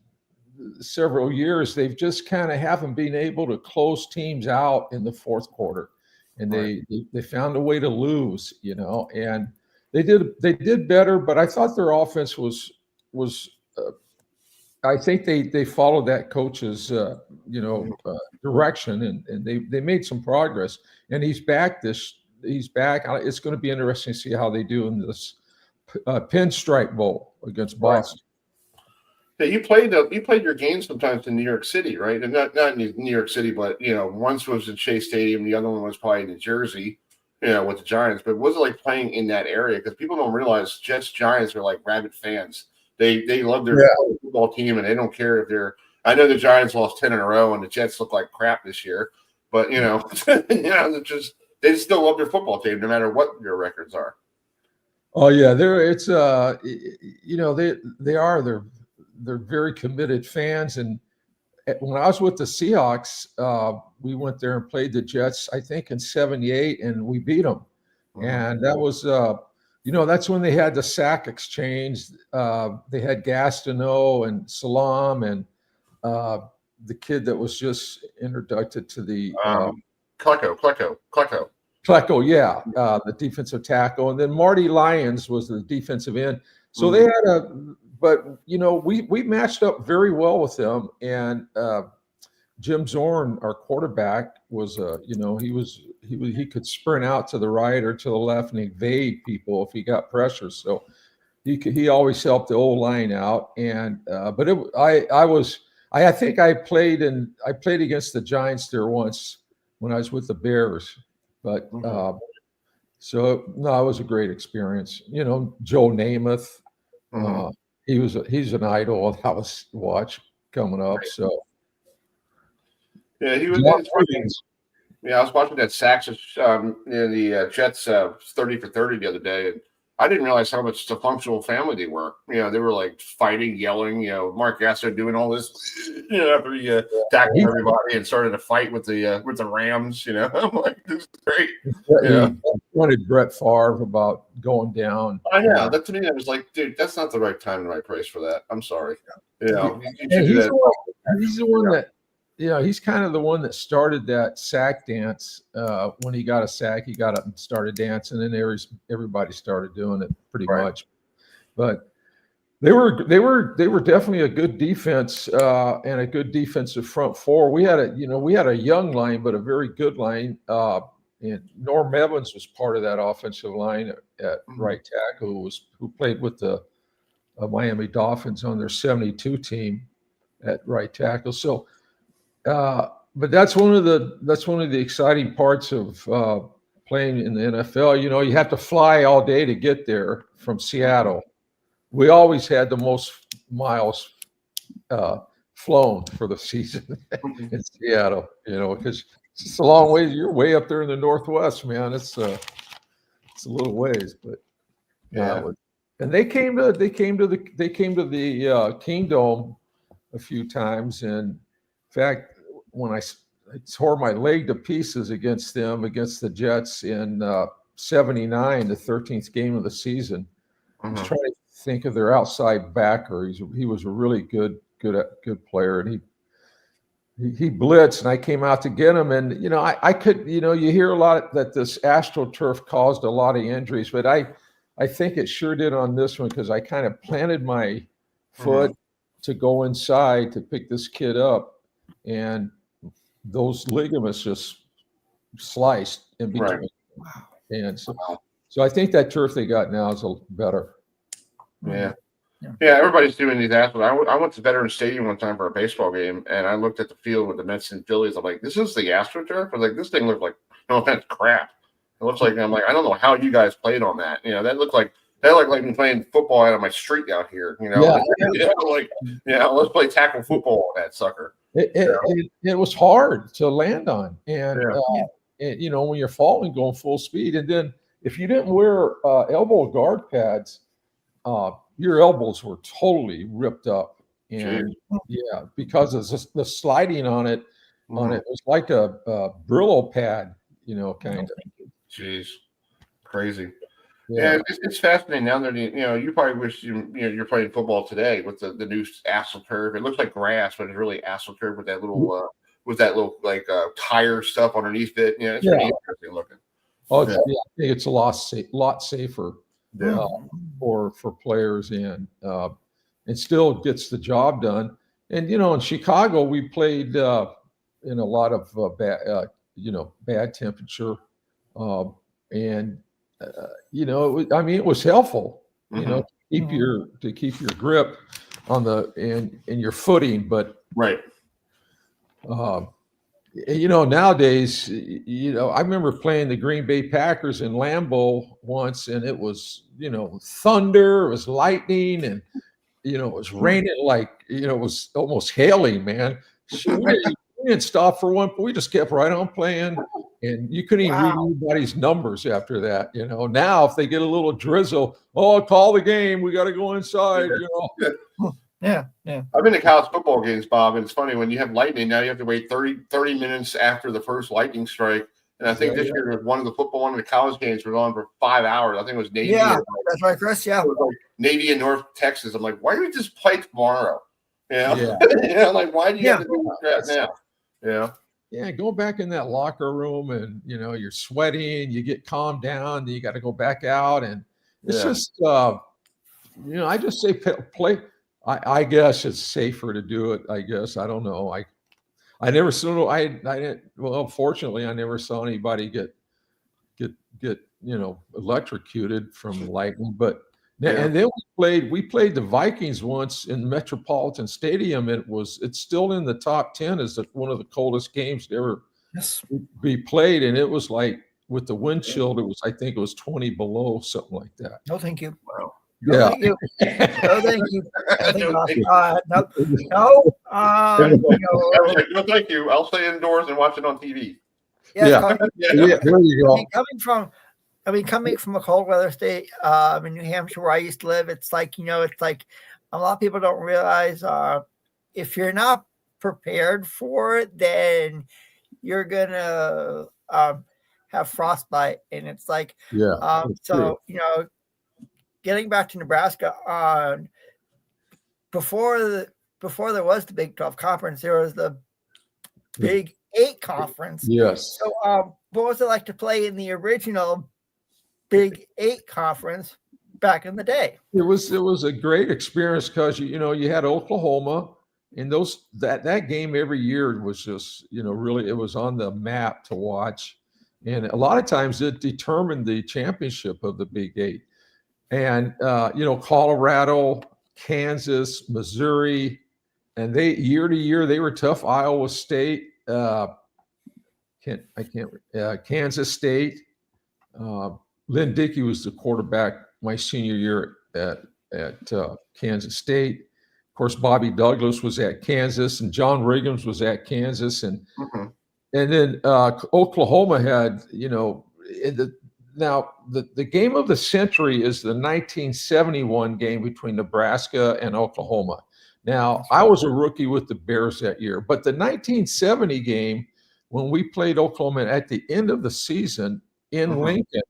several years, they've just kind of haven't been able to close teams out in the fourth quarter. And they found a way to lose, and they did better, but I thought their offense was I think they followed that coach's direction, and they made some progress. And he's back. He's back. It's going to be interesting to see how they do in this Pinstripe Bowl against Boston. Yeah, you played your games sometimes in New York City, right? And not in New York City, but once was in Shea Stadium, the other one was probably in New Jersey, with the Giants. But was it like playing in that area? Because people don't realize Jets Giants are like rabid fans. They love their football team, and they don't care if they're. I know the Giants lost 10 in a row, and the Jets look like crap this year. But they still love their football team, no matter what your records are. Oh yeah, they're very committed fans. And when I was with the Seahawks, we went there and played the Jets, I think in '78, and we beat them. And that was, that's when they had the sack exchange. They had Gastineau and Salam and the kid that was just introduced to the Klecko, yeah, the defensive tackle. And then Marty Lyons was the defensive end. So they had but we matched up very well with them. And Jim Zorn, our quarterback, was he could sprint out to the right or to the left and evade people if he got pressure. So he always helped the old line out. And but I think I played against the Giants there once when I was with the Bears. But so no, it was a great experience. Joe Namath. He's an idol that I was coming up. So yeah, he was. I was watching that sacks the Jets 30 for 30 the other day, and I didn't realize how much the functional family they were. They were like fighting, yelling. Mark Gasser doing all this. After he tackled everybody and started a fight with the Rams. I'm like, this is great. He wanted Brett Favre about going down. I know. That to me, I was like, dude, that's not the right time and right place for that. I'm sorry. He's the one that. He's kind of the one that started that sack dance. When he got a sack, he got up and started dancing, and everybody started doing it pretty much. But they were definitely a good defense and a good defensive front four. We had a young line, but a very good line. And Norm Evans was part of that offensive line at right tackle, who played with the Miami Dolphins on their '72 team at right tackle. So. But that's one of the exciting parts of playing in the NFL. You have to fly all day to get there from Seattle. We always had the most miles flown for the season in Seattle. Because it's a long way. You're way up there in the Northwest, man. It's a little ways, but and they came to the Kingdome a few times, and in fact, when I tore my leg to pieces against the Jets in '79, the 13th game of the season, I was trying to think of their outside backer. He was a really good player, and he blitzed, and I came out to get him. And I could, you hear a lot that this AstroTurf caused a lot of injuries, but I think it sure did on this one, because I kind of planted my foot to go inside to pick this kid up, and those ligaments just sliced in between. Wow. And so I think that turf they got now is a better. Yeah, everybody's doing these athletes. I went to Veterans Stadium one time for a baseball game, and I looked at the field with the Mets and Phillies. I'm like, this is the AstroTurf? I was like, this thing looks like, no offense, crap. It looks like, I'm like, I don't know how you guys played on that. That looked like me playing football out on my street out here. Let's play tackle football on that sucker. It was hard to land on, and when you're falling going full speed, and then if you didn't wear elbow guard pads, your elbows were totally ripped up. And yeah, because of the sliding on it was like a Brillo pad, kind of. Jeez, crazy. Yeah. Yeah, it's fascinating now that you probably wish you're playing football today with the new AstroTurf. It looks like grass, but it's really AstroTurf with that little like tire stuff underneath it. It's really interesting looking. Oh, I think it's a lot safer for players and still gets the job done. And in Chicago we played in a lot of bad temperature, and it was helpful, to keep your grip on and your footing, but nowadays, I remember playing the Green Bay Packers in Lambeau once, and it was, thunder, it was lightning, and it was raining it was almost hailing, man. We didn't stop for one, but we just kept right on playing, and you couldn't even read anybody's numbers after that. Now if they get a little drizzle, call the game, we got to go inside. Yeah. I've been to college football games, Bob, and it's funny when you have lightning. Now you have to wait 30 minutes after the first lightning strike. And I think this year one of the college games was on for 5 hours. I think it was Navy. Yeah, that's right, Chris. Yeah, Navy in North Texas. I'm like, why don't we just play tomorrow? Like why do you have to do that now? Yeah, go back in that locker room, and you're sweating. You get calmed down. You got to go back out, and it's just I just say play. I guess it's safer to do it. I guess I don't know. I never saw. I didn't. Well, fortunately, I never saw anybody get electrocuted from lightning. But and then we played the Vikings once in Metropolitan Stadium. It's still in the top 10 as one of the coldest games to ever be played, and it was like with the wind chill, I think it was 20 below, something like that. No, thank you. Wow. No, thank you. No, thank you. No, thank you. I'll stay indoors and watch it on TV. There you go. Coming from a cold weather state in New Hampshire, where I used to live, it's like a lot of people don't realize if you're not prepared for it, then you're gonna have frostbite, and it's like getting back to Nebraska, before there was the Big 12 conference, there was the Big 8 conference. Yes. So, what was it like to play in the original Big 8 conference back in the day? It was a great experience because you had Oklahoma, and that game every year was just really, it was on the map to watch, and a lot of times it determined the championship of the Big 8. And Colorado, Kansas, Missouri, and they year to year they were tough. Iowa State, Kansas State. Lynn Dickey was the quarterback my senior year at Kansas State. Of course, Bobby Douglas was at Kansas, and John Riggins was at Kansas, and then Oklahoma had Now, the game of the century is the 1971 game between Nebraska and Oklahoma. Now, I was a rookie with the Bears that year, but the 1970 game, when we played Oklahoma at the end of the season in Lincoln,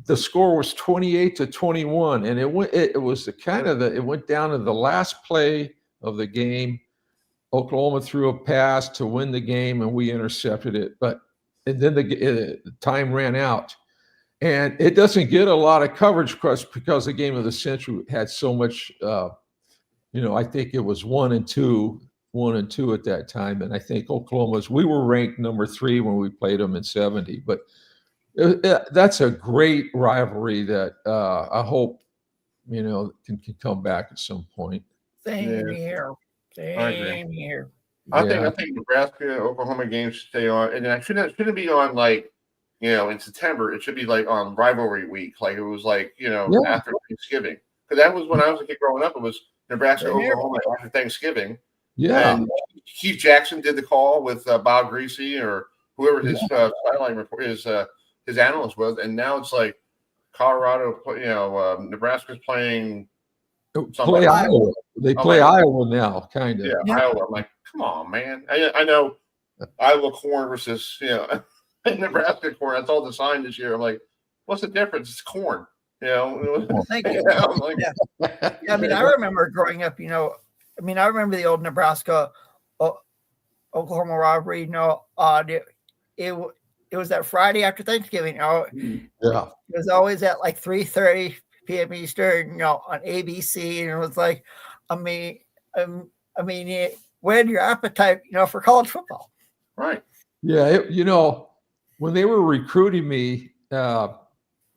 the score was 28-21, and it went down to the last play of the game. Oklahoma threw a pass to win the game, and we intercepted it, and then the time ran out. And it doesn't get a lot of coverage because the game of the century had so much, I think it was 1 and 2 at that time. And I think we were ranked number 3 when we played them in 70. But that's a great rivalry that I hope, can come back at some point. Same here. I think Nebraska, Oklahoma games should stay on. And it shouldn't be on in September. It should be like on rivalry week. Like it was after Thanksgiving. Because that was when I was a kid growing up. It was Nebraska, Oklahoma after Thanksgiving. Yeah. And Keith Jackson did the call with Bob Greasy or whoever his sideline report is his analyst was, and now it's like Colorado, Nebraska's playing. Play Iowa. They play Iowa now, kind of. Yeah, Iowa. I'm like, come on, man. I know Iowa corn versus Nebraska corn. That's all the sign this year. I'm like, what's the difference? It's corn. Thank you. I mean, I remember growing up. I remember the old Nebraska Oklahoma rivalry. It was that Friday after Thanksgiving. It was always at like 3:30 p.m. Eastern. On ABC, and it was like, when your appetite, for college football. Right. Yeah. When they were recruiting me,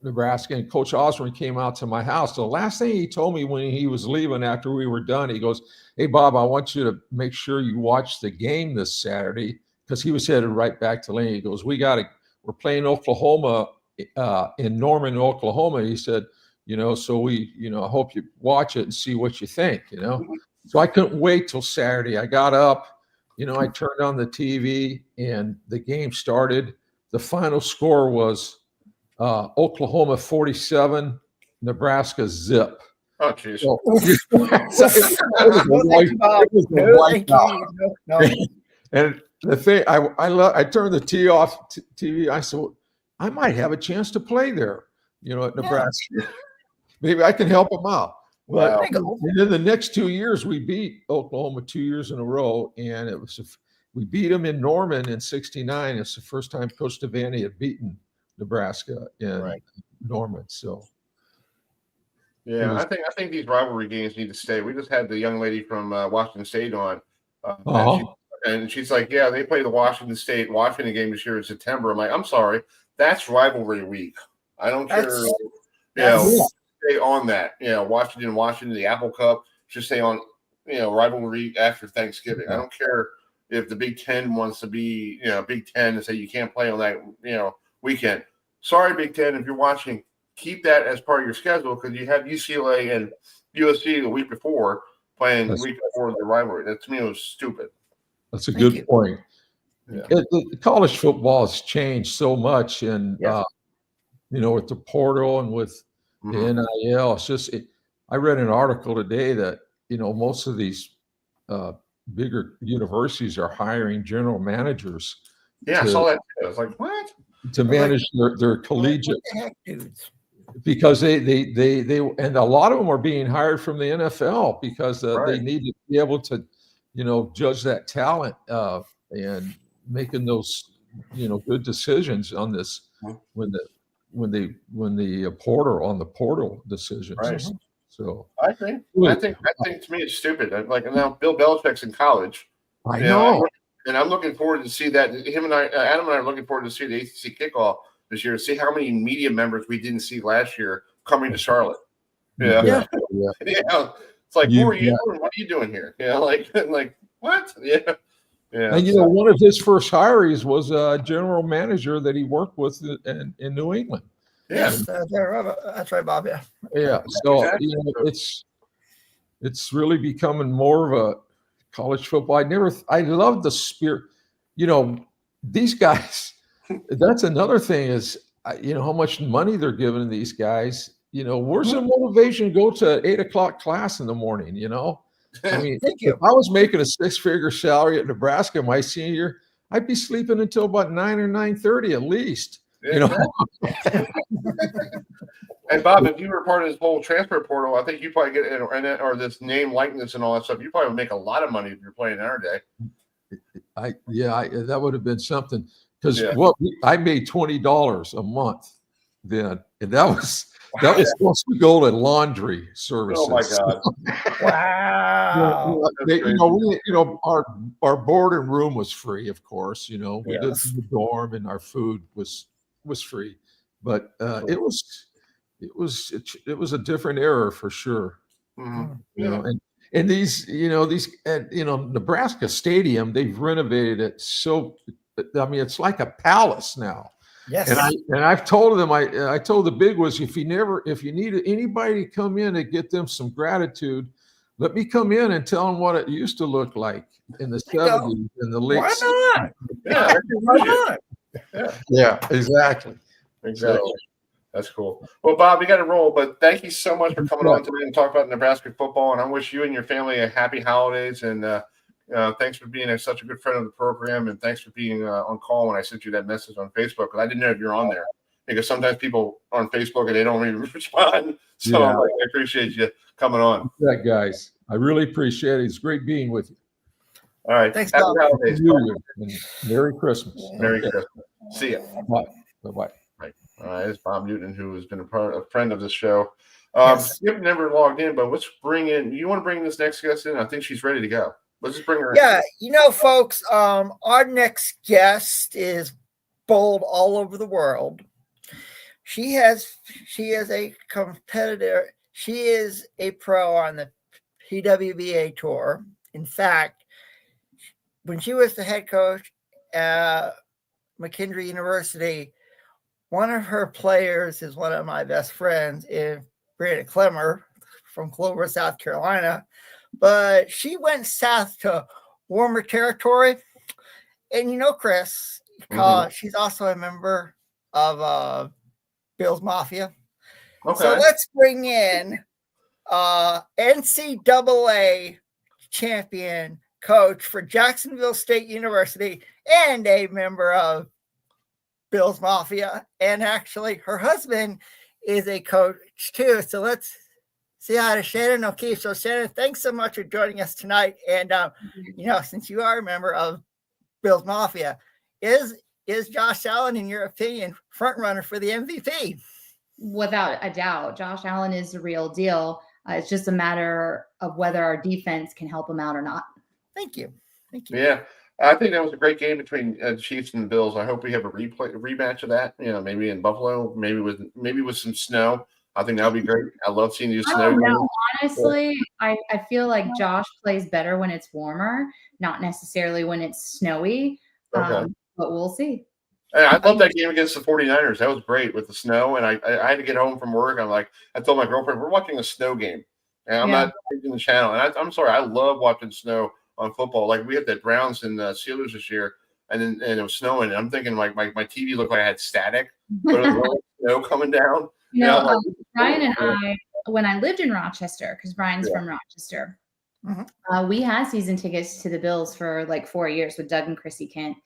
Nebraska, and Coach Osborne came out to my house. The last thing he told me when he was leaving after we were done, he goes, "Hey, Bob, I want you to make sure you watch the game this Saturday," because he was headed right back to Lane. He goes, we're playing Oklahoma in Norman, Oklahoma. He said, so I hope you watch it and see what you think, So I couldn't wait till Saturday. I got up, I turned on the TV and the game started. The final score was Oklahoma 47, Nebraska zip. Oh, jeez. So, and the thing, I turned the TV. I said, well, I might have a chance to play there, at Nebraska. Maybe I can help them out. But and then the next 2 years, we beat Oklahoma 2 years in a row, and we beat them in Norman in '69. It's the first time Coach Devaney had beaten Nebraska in Norman. So, yeah, I think these rivalry games need to stay. We just had the young lady from Washington State on, and she's like, "Yeah, they play the Washington game this year in September." I'm like, "I'm sorry, that's rivalry week. I don't care." Stay on that. Washington, the Apple Cup should stay on. Rivalry after Thanksgiving. I don't care if the Big Ten wants to be, Big Ten and say you can't play on that, weekend. Sorry, Big Ten, if you're watching, keep that as part of your schedule because you have UCLA and USC the week before playing the week before the rivalry. That to me was stupid. That's a good point. Yeah. College football has changed so much, and with the portal and with the NIL, it's just. I read an article today that most of these bigger universities are hiring general managers. Yeah, I saw that too. I was like, what? To manage their collegiate dudes. Because they and a lot of them are being hired from the NFL because they need to be able to judge that talent and making those good decisions on this when the portal decisions. Right. So I think to me it's stupid. Like now, Bill Belichick's in college. I know. And I'm looking forward to see that. Him and Adam and I are looking forward to see the ACC kickoff this year. See how many media members we didn't see last year coming to Charlotte. Yeah. It's like, who are you? What are you doing here? Like what? Yeah. And one of his first hires was a general manager that he worked with in New England. Yes, that's right, Bob. Yeah. Yeah. So it's really becoming more of a college football. I love the spirit. These guys. That's another thing is how much money they're giving these guys. Where's the motivation to go to 8 o'clock class in the morning? I mean, if I was making a 6-figure salary at Nebraska my senior year, I'd be sleeping until about 9 or 9:30 at least. And Bob, if you were part of this whole transfer portal, I think you probably get or this name likeness and all that stuff. You probably would make a lot of money if you're playing in our day. That would have been something because I made $20 a month then, and that was supposed to go to laundry services. Oh my God! Wow. Our board and room was free, of course. We did the dorm, and our food was free, but it was a different era for sure. Mm-hmm. And these Nebraska Stadium, they've renovated it so. I mean, it's like a palace now. Yes. And I've told them, I told the bigwigs, if you need anybody to come in and get them some gratitude, let me come in and tell them what it used to look like in the 70s and the late. Why not? Why not? Yeah, exactly. Exactly. So, that's cool. Well, Bob, we got to roll, but thank you so much for coming on today and talk about Nebraska football. And I wish you and your family a happy holidays. And thanks for being such a good friend of the program. And thanks for being on call when I sent you that message on Facebook, because I didn't know if you're on there. Because sometimes people on Facebook and they don't even respond. So I appreciate you coming on. that guys, I really appreciate it. It's great being with you. All right. Thanks, Happy Bob. holidays. And Merry Christmas. Merry Christmas. See ya. Bye. Bye-bye. Right. All right. It's Bob Newton, who has been a friend of this show. Yes. You've never logged in, but let's bring in. You want to bring this next guest in? I think she's ready to go. Let's just bring her in. Yeah, folks, our next guest is bowled all over the world. She is a competitor. She is a pro on the PWBA tour. In fact, when she was the head coach at McIntyre University, one of her players is one of my best friends, Brandon Clemmer from Clover, South Carolina. But she went south to warmer territory. And Chris, she's also a member of Bills Mafia. Okay. So let's bring in NCAA champion coach for Jacksonville State University and a member of Bills Mafia. And actually, her husband is a coach too. So let's say hi to Shannon O'Keefe. So Shannon, thanks so much for joining us tonight. And since you are a member of Bills Mafia, is Josh Allen, in your opinion, front runner for the MVP? Without a doubt, Josh Allen is the real deal. It's just a matter of whether our defense can help him out or not. Thank you. Yeah, I think that was a great game between Chiefs and Bills. I hope we have a rematch of that. Maybe in Buffalo, maybe with some snow. I think that would be great. I love seeing you snow. No, honestly, I feel like Josh plays better when it's warmer, not necessarily when it's snowy. Okay. But we'll see. I love that game against the 49ers. That was great with the snow. And I had to get home from work. I told my girlfriend, we're watching a snow game. And I'm not changing the channel. And I'm sorry, I love watching snow on football. Like we had the Browns and the Steelers this year, and it was snowing. And I'm thinking like my TV looked like I had static, but it was really snow coming down. Brian and I, when I lived in Rochester, because Brian's from Rochester, we had season tickets to the Bills for like 4 years with Doug and Chrissy Kent.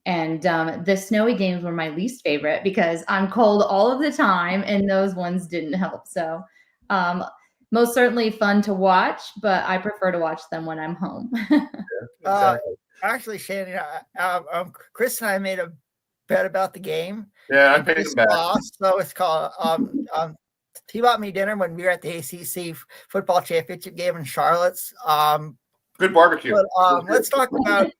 And the snowy games were my least favorite because I'm cold all of the time, and those ones didn't help. So most certainly fun to watch, but I prefer to watch them when I'm home. Exactly. Actually, Shannon, Chris and I made a bet about the game. Yeah, I paid him back. So it's called he bought me dinner when we were at the ACC football championship game in Charlotte's. Good barbecue. But let's talk about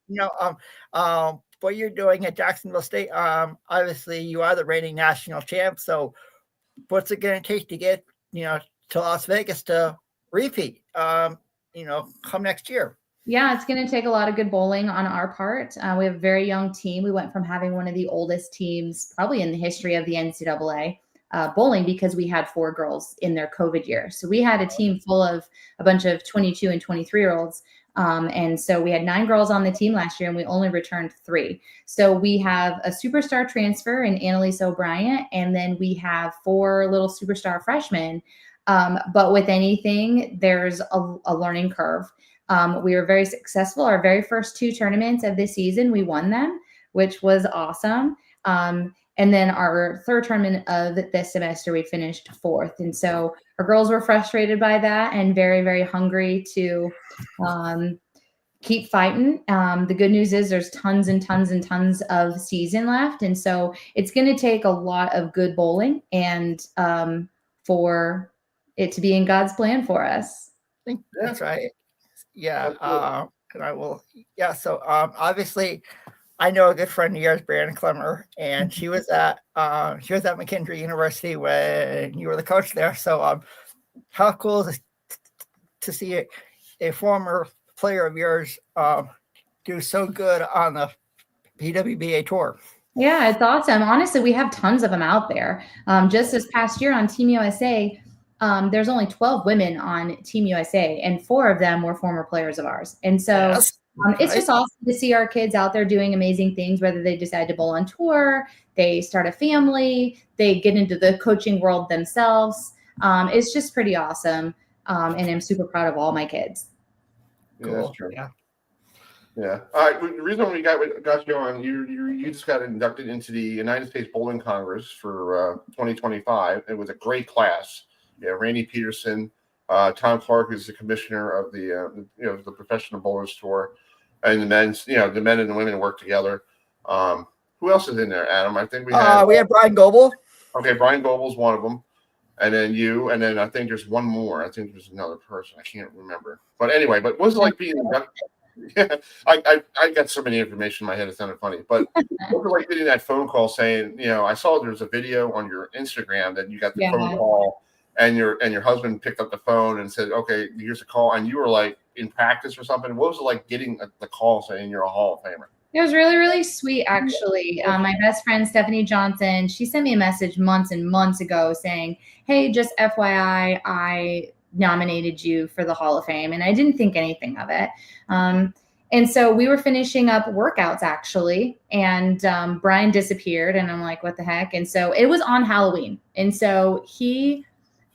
what you're doing at Jacksonville State. Obviously, you are the reigning national champ. So, what's it going to take to get to Las Vegas to repeat? Come next year. Yeah, it's going to take a lot of good bowling on our part. We have a very young team. We went from having one of the oldest teams probably in the history of the NCAA bowling because we had 4 girls in their COVID year. So we had a team full of a bunch of 22 and 23-year-olds. And so we had 9 girls on the team last year, and we only returned 3. So we have a superstar transfer in Annalise O'Brien, and then we have 4 little superstar freshmen. But with anything, there's a learning curve. We were very successful. Our very first 2 tournaments of this season, we won them, which was awesome. And then our 3rd tournament of this semester, we finished 4th. And so our girls were frustrated by that and very, very hungry to keep fighting. The good news is there's tons and tons and tons of season left. And so it's going to take a lot of good bowling and for it to be in God's plan for us. I think that's right. Yeah. And I will. Yeah. So obviously, I know a good friend of yours, Brandon Clemmer, and she was at McIntyre University when you were the coach there. So how cool is it to see a former player of yours do so good on the PWBA tour? Yeah, it's awesome. Honestly, we have tons of them out there. Just this past year on Team USA, there's only 12 women on Team USA, and 4 of them were former players of ours. And so It's just awesome to see our kids out there doing amazing things, whether they decide to bowl on tour, they start a family, they get into the coaching world themselves. It's just pretty awesome. And I'm super proud of all my kids. Yeah, that's true. Yeah. All right. The reason we got you on, you just got inducted into the United States Bowling Congress for 2025. It was a great class. Yeah, Randy Peterson, Tom Clark is the commissioner of the the Professional Bowlers Tour, and the men's the men and the women work together. Who else is in there, Adam? I think we have Brian Goebel. Okay, Brian Goebel's one of them, and then you, and then I think there's one more. I think there's another person. I can't remember. But anyway, what was it like being inducted? Yeah, I got so many information in my head. It sounded funny, but what was like getting that phone call saying, I saw there's a video on your Instagram that you got the phone call, and your husband picked up the phone and said, "Okay, here's a call," and you were like in practice or something. What was it like getting the call saying you're a Hall of Famer? It was really, really sweet, actually. My best friend, Stephanie Johnson, she sent me a message months and months ago saying, "Hey, just FYI, I nominated you for the Hall of Fame," and I didn't think anything of it. And so we were finishing up workouts, actually, and Brian disappeared, and I'm like, what the heck? And so it was on Halloween. And so he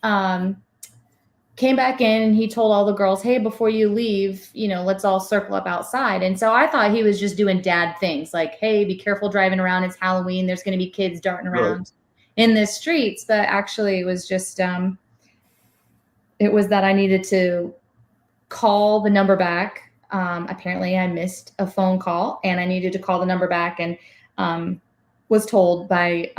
came back in and he told all the girls, "Hey, before you leave, let's all circle up outside." And so I thought he was just doing dad things like, "Hey, be careful driving around. It's Halloween. There's going to be kids darting around in the streets." But actually it was just, it was that I needed to call the number back. Apparently I missed a phone call and I needed to call the number back, and was told by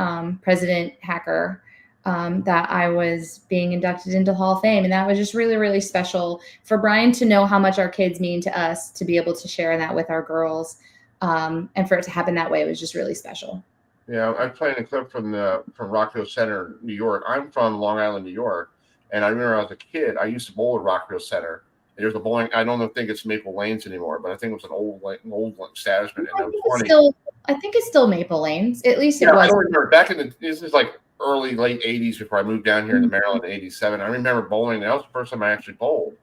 President Hacker that I was being inducted into Hall of Fame. And that was just really, really special for Brian to know how much our kids mean to us, to be able to share that with our girls. And for it to happen that way, it was just really special. Yeah, I'm playing a clip from Rockville Center, New York. I'm from Long Island, New York. And I remember as a kid, I used to bowl at Rockville Center. And there's a bowling. I don't think it's Maple Lanes anymore, but I think it was an old establishment. And I think it's still Maple Lanes. At least it was. I don't remember back in this is like late 80s before I moved down here to Maryland in 87. I remember bowling. And that was the first time I actually bowled.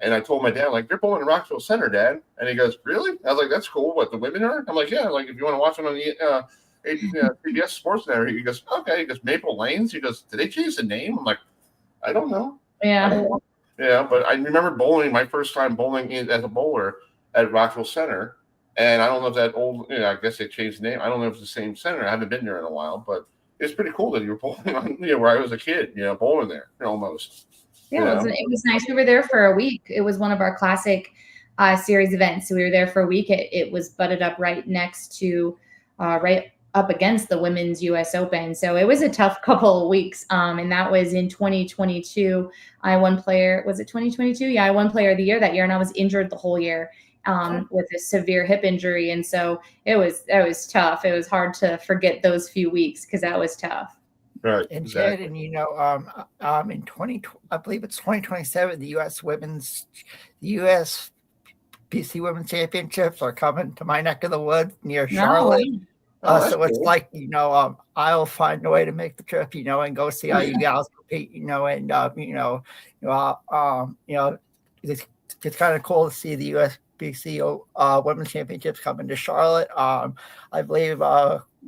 And I told my dad, like, "They're bowling at Rockville Center, Dad." And he goes, "Really?" I was like, "That's cool. What, the women are?" I'm like, "Yeah. Like, if you want to watch it on the CBS Sports Network." He goes, "Okay." He goes, "Maple Lanes." He goes, "Did they change the name?" I'm like, "I don't know." Yeah. Yeah, but I remember bowling, my first time bowling as a bowler at Rockville Center. And I don't know if that old, I guess they changed the name. I don't know if it's the same center. I haven't been there in a while, but it's pretty cool that you were bowling on, where I was a kid, bowling there, almost. Yeah, it was nice. We were there for a week. It was one of our classic series events. So we were there for a week. It was butted up right next to, right up against the Women's U.S. Open. So it was a tough couple of weeks. And that was in 2022. I won player, was it 2022? Yeah, I won player of the year that year, and I was injured the whole year with a severe hip injury. And so it was tough. It was hard to forget those few weeks because that was tough. Right. And exactly. And in I believe it's 2027, the U.S. PC Women's Championships are coming to my neck of the woods near Charlotte. So it's cool. Like, I'll find a way to make the trip, and go see how you guys compete, and it's kind of cool to see the USBC Women's Championships coming to Charlotte. I believe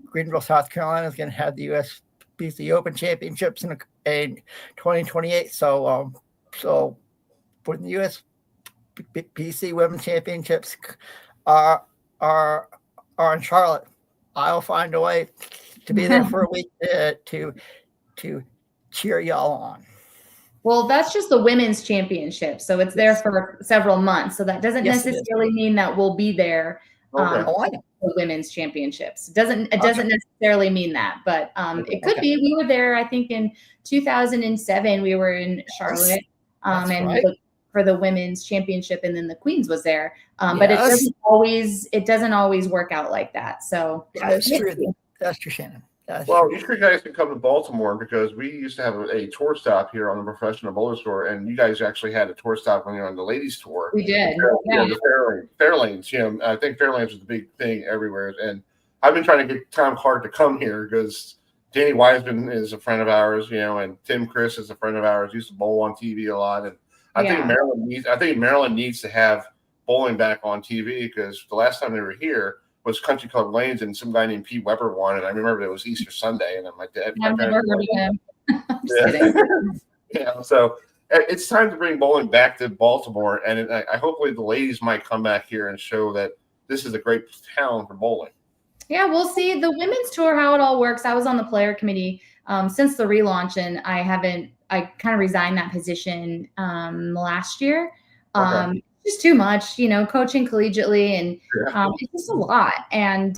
Greenville, South Carolina is going to have the USBC Open Championships in 2028. So when the USBC Women's Championships are in Charlotte, I'll find a way to be there for a week to cheer y'all on. Well, that's just the women's championship, so it's there for several months. So that doesn't necessarily mean that we'll be there for women's championships. It doesn't necessarily mean that, but it could be. We were there, I think, in 2007. We were in Charlotte, for the women's championship, and then the Queens was there. But it doesn't always work out like that. So that's true. That's true, Shannon. Well, you guys can come to Baltimore because we used to have a tour stop here on the Professional Bowlers Tour, and you guys actually had a tour stop when you were on the ladies tour. We did. The Fairlanes. I think Fairlanes was the big thing everywhere. And I've been trying to get Tom Clark to come here because Danny Wiseman is a friend of ours, and Tim Chris is a friend of ours. Used to bowl on TV a lot, and I think Maryland needs to have bowling back on TV, because the last time they were here was Country Club Lanes, and some guy named Pete Weber won, and I remember it was Easter Sunday, and my dad. I've never heard of him. Yeah, so it's time to bring bowling back to Baltimore, and I hopefully the ladies might come back here and show that this is a great town for bowling. Yeah, we'll see the women's tour, how it all works. I was on the player committee since the relaunch, and I kind of resigned that position last year. Okay. Just too much, coaching collegiately, and it's just a lot. And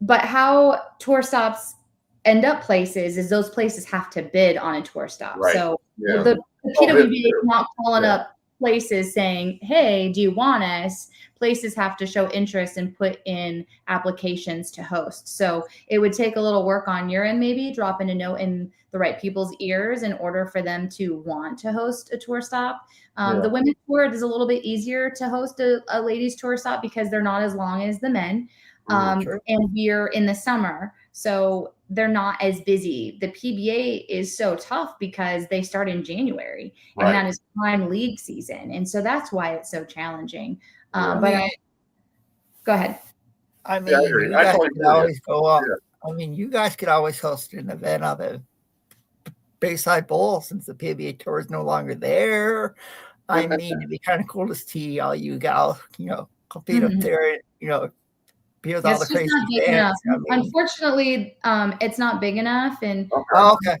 but how tour stops end up places is those places have to bid on a tour stop. Right. So Yeah. the PWBA is not calling up places saying, hey, do you want us? Places have to show interest and put in applications to host. So it would take a little work on your end, maybe dropping a note in the right people's ears in order for them to want to host a tour stop. The women's tour is a little bit easier to host a ladies tour stop because they're not as long as the men. And we're in the summer, so they're not as busy. The PBA is so tough because they start in January, and that is prime league season. And so that's why it's so challenging. But go ahead. I mean, you guys could always go up. I mean, you guys could always host an event on the Bayside Bowl since the PBA tour is no longer there. I mean, it'd be kind of cool to see all you gals, compete up there, be with all the crazy fans. I mean, unfortunately, it's not big enough. And okay.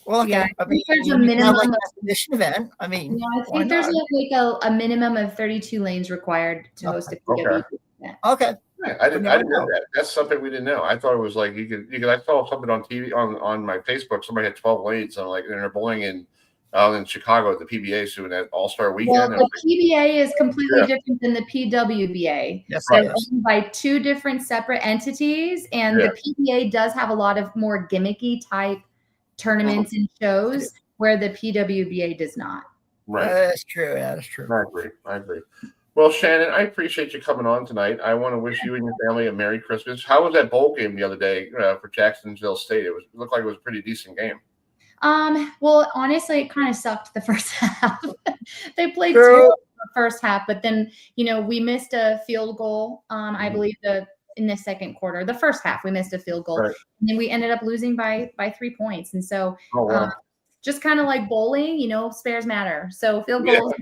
Well, yeah, I mean, there's a minimum like an exhibition event. I mean, I think there's a minimum of 32 lanes required to host a PWB event. Okay. Yeah, I didn't know that. That's something we didn't know. I thought it was like you could. I saw something on TV on my Facebook. Somebody had 12 lanes. And I'm like, and they're bowling in Chicago at the PBA soon at All-Star Weekend. Well, the PBA is completely different than the PWBA. Yes, they're owned by two different separate entities, and the PBA does have a lot of more gimmicky type tournaments and shows where the PWBA does not. Right. That's true. Yeah, that's true. I agree. Well, Shannon, I appreciate you coming on tonight. I want to wish you and your family a Merry Christmas. How was that bowl game the other day for Jacksonville State? It looked like it was a pretty decent game. Well, honestly, it kind of sucked the first half. They played terrible the first half, but then, we missed a field goal. I believe in the second quarter, the first half, we missed a field goal, and then we ended up losing by 3 points. And so, just kind of like bowling, spares matter. So field goals.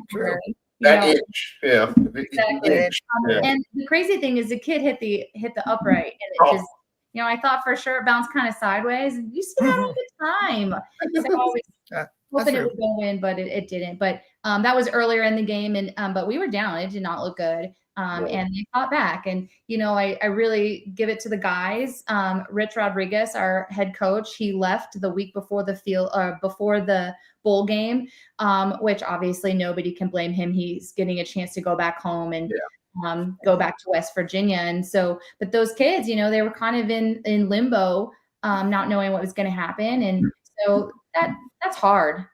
Inch, exactly. Inch. And the crazy thing is, the kid hit the upright, and it just. I thought for sure it bounced kind of sideways. You see that all the time. So I was hoping it would go in, but it didn't. But that was earlier in the game, and but we were down. It did not look good. And they fought back. And, I really give it to the guys. Rich Rodriguez, our head coach, he left the week before before the bowl game, which obviously nobody can blame him. He's getting a chance to go back home and go back to West Virginia. And so, but those kids, they were kind of in limbo, not knowing what was going to happen. And so that's hard.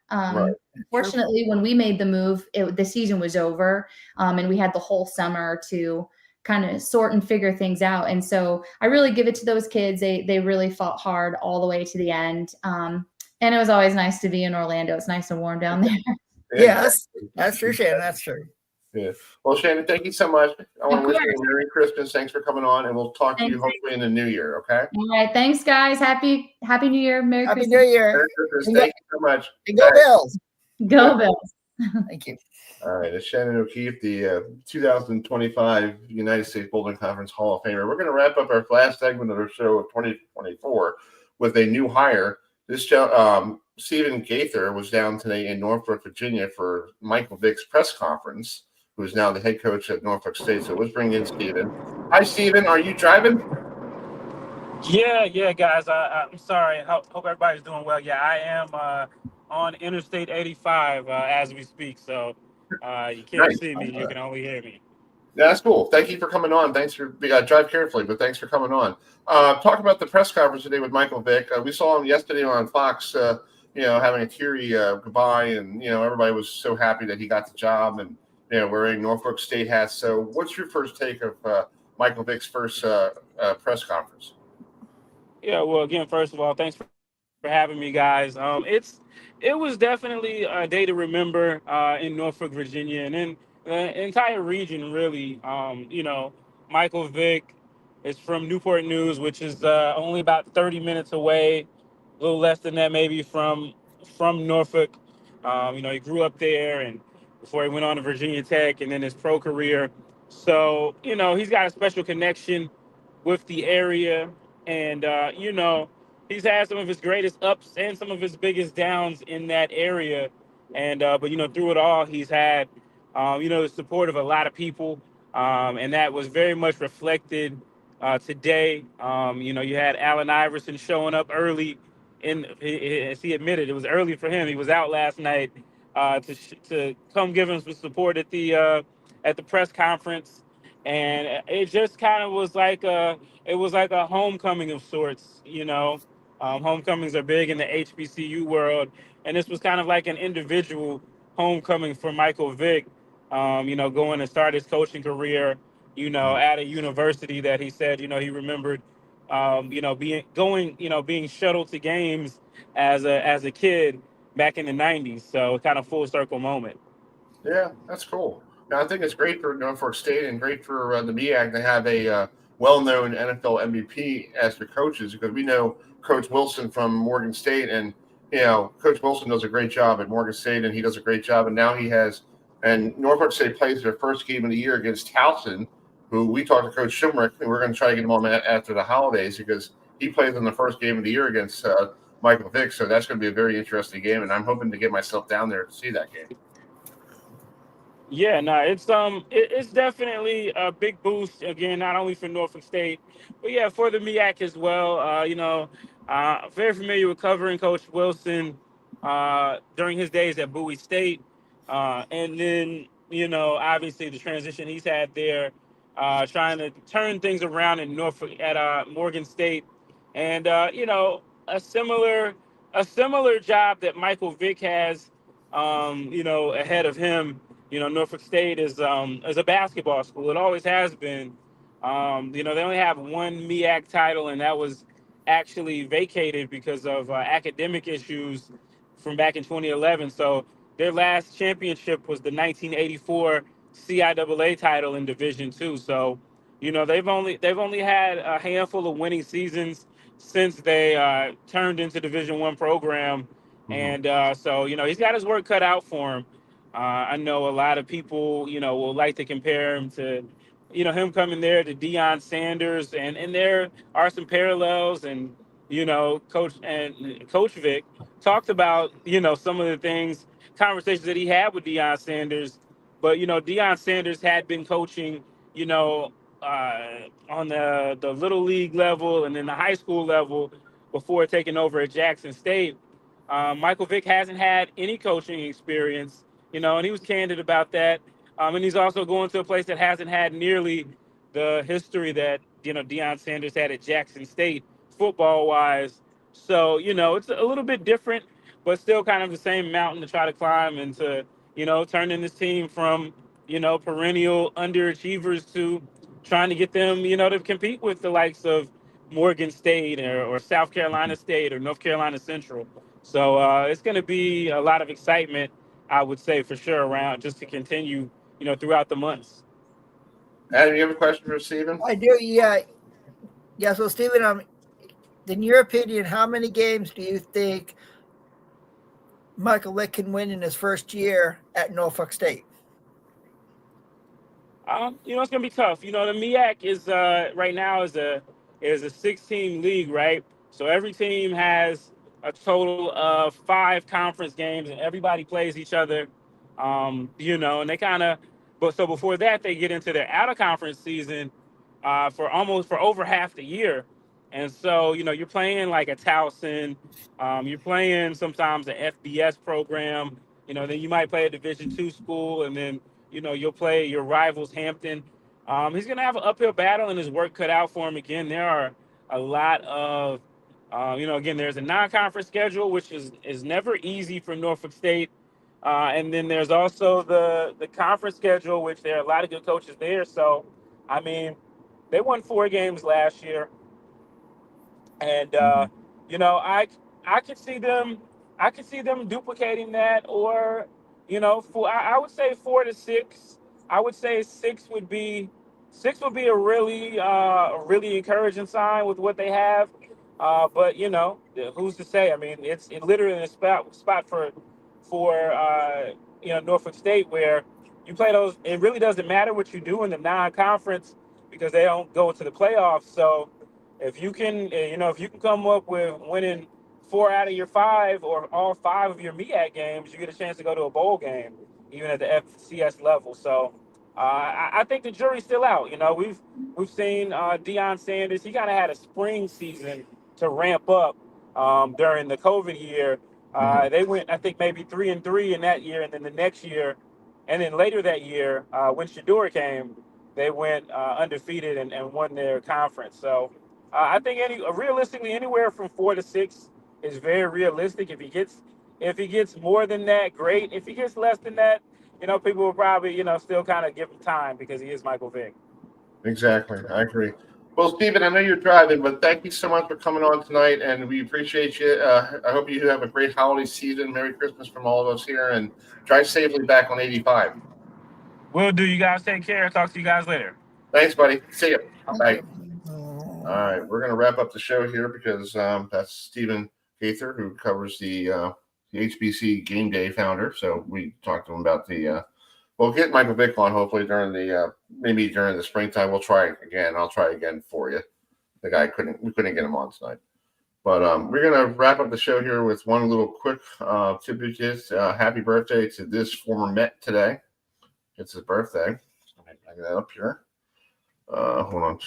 Fortunately, when we made the move, the season was over, and we had the whole summer to kind of sort and figure things out. And so I really give it to those kids. They really fought hard all the way to the end. And it was always nice to be in Orlando. It's nice and warm down there. Yes, that's true, Shannon. That's true. Yeah. Well, Shannon, thank you so much. I want to wish you a Merry Christmas. Thanks for coming on, and we'll talk to you hopefully in the new year. Okay. All right. Thanks, guys. Happy New Year. Merry Christmas. New Year. Merry Christmas. Thank you so much. And go Bills. Go Bills. Thank you. All right. It's Shannon O'Keefe, the 2025 United States Bowling Conference Hall of Famer. We're going to wrap up our last segment of our show of 2024 with a new hire. This Stephen Gaither was down today in Norfolk, Virginia for Michael Vick's press conference, who is now the head coach at Norfolk State. So let's bring in Stephen. Hi, Stephen. Are you driving? Yeah, guys. I'm sorry. Hope everybody's doing well. Yeah, I am on Interstate 85 as we speak. So you can't see me. You can only hear me. Yeah, that's cool. Thank you for coming on. Thanks for drive carefully, but thanks for coming on. Talk about the press conference today with Michael Vick. We saw him yesterday on Fox, having a teary goodbye, and everybody was so happy that he got the job, and wearing Norfolk State hats. So, what's your first take of Michael Vick's first press conference? Yeah, well, again, first of all, thanks for having me, guys. it was definitely a day to remember in Norfolk, Virginia, and in the entire region, really. Michael Vick is from Newport News, which is only about 30 minutes away, a little less than that maybe from Norfolk. He grew up there, and before he went on to Virginia Tech, and then his pro career. So he's got a special connection with the area, and he's had some of his greatest ups and some of his biggest downs in that area. And but through it all, he's had the support of a lot of people, and that was very much reflected today. You had Allen Iverson showing up early, as he admitted, it was early for him. He was out last night to come give him some support at the press conference, and it just kind of was like a homecoming of sorts. Homecomings are big in the HBCU world, and this was kind of like an individual homecoming for Michael Vick. Going to start his coaching career, at a university that he said, he remembered, being shuttled to games as a kid back in the '90s. So kind of full circle moment. Yeah, that's cool. Now, I think it's great for Norfolk State and great for the MEAC to have a well-known NFL MVP as their coaches, because we know Coach Wilson from Morgan State, and Coach Wilson does a great job at Morgan State, and he does a great job. And now and Norfolk State plays their first game of the year against Towson, who we talked to Coach Schumrick, and we're going to try to get him on after the holidays because he plays in the first game of the year against Michael Vick. So that's going to be a very interesting game, and I'm hoping to get myself down there to see that game. Yeah, no, it's definitely a big boost again, not only for Norfolk State, but yeah, for the MEAC as well. Very familiar with covering Coach Wilson during his days at Bowie State, and then obviously the transition he's had there, trying to turn things around in Norfolk at Morgan State, and a similar job that Michael Vick has, ahead of him. Norfolk State is a basketball school. It always has been. They only have one MEAC title, and that was actually vacated because of academic issues from back in 2011. So their last championship was the 1984 CIAA title in Division II. So, they've only had a handful of winning seasons since they turned into Division I program, and so he's got his work cut out for him. I know a lot of people, will like to compare him to, him coming there to Deion Sanders, and there are some parallels. And Coach Vick talked about, some of the conversations that he had with Deion Sanders. But Deion Sanders had been coaching, on the little league level and then the high school level before taking over at Jackson State. Michael Vick hasn't had any coaching experience. And he was candid about that. And he's also going to a place that hasn't had nearly the history that, Deion Sanders had at Jackson State football-wise. So, it's a little bit different, but still kind of the same mountain to try to climb and to, turning this team from, perennial underachievers to trying to get them, to compete with the likes of Morgan State or South Carolina State or North Carolina Central. So it's going to be a lot of excitement, I would say, for sure, around just to continue, throughout the months. Adam, you have a question for Stephen? I do, yeah. Yeah, so Stephen, in your opinion, how many games do you think Michael Vick can win in his first year at Norfolk State? It's going to be tough. The MEAC is right now is a 6-team league, right? So every team has a total of 5 conference games, and everybody plays each other. And they kind of, but so before that, they get into their out-of-conference season for over half the year. And so, you're playing like a Towson, you're playing sometimes an FBS program, then you might play a Division II school, and then, you'll play your rivals, Hampton. He's going to have an uphill battle and his work cut out for him. Again, there are a lot of, again, there's a non-conference schedule, which is never easy for Norfolk State. And then there's also the conference schedule, which there are a lot of good coaches there. So, I mean, they won 4 games last year. And, I could see them I could see them duplicating that, or I would say 4 to 6. I would say six would be a really encouraging sign with what they have. But who's to say? I mean, it's literally a spot for Norfolk State, where you play those. It really doesn't matter what you do in the non-conference because they don't go to the playoffs. So if you can come up with winning 4 out of your 5 or all 5 of your MEAC games, you get a chance to go to a bowl game, even at the FCS level. So I think the jury's still out. We've seen Deion Sanders. He kind of had a spring season to ramp up during the COVID year. They went, I think, maybe 3-3 in that year, and then the next year, and then later that year, when Shador came, they went undefeated and won their conference. So I think realistically, anywhere from 4 to 6 is very realistic. If he gets more than that, great. If he gets less than that, people will probably still kind of give him time because he is Michael Vick. Exactly, I agree. Well, Stephen, I know you're driving, but thank you so much for coming on tonight, and we appreciate you. I hope you have a great holiday season. Merry Christmas from all of us here, and drive safely back on 85. Will do. You guys take care. Talk to you guys later. Thanks, buddy. See you. Bye. All right, we're going to wrap up the show here because that's Stephen Gaither, who covers the HBC Game Day founder. So we talked to him about we'll get Michael Vick on hopefully during the springtime. We'll try again. I'll try again for you. The guy we couldn't get him on tonight. But we're going to wrap up the show here with one little quick tribute. Happy birthday to this former Met today. It's his birthday. I get that up here. Hold on.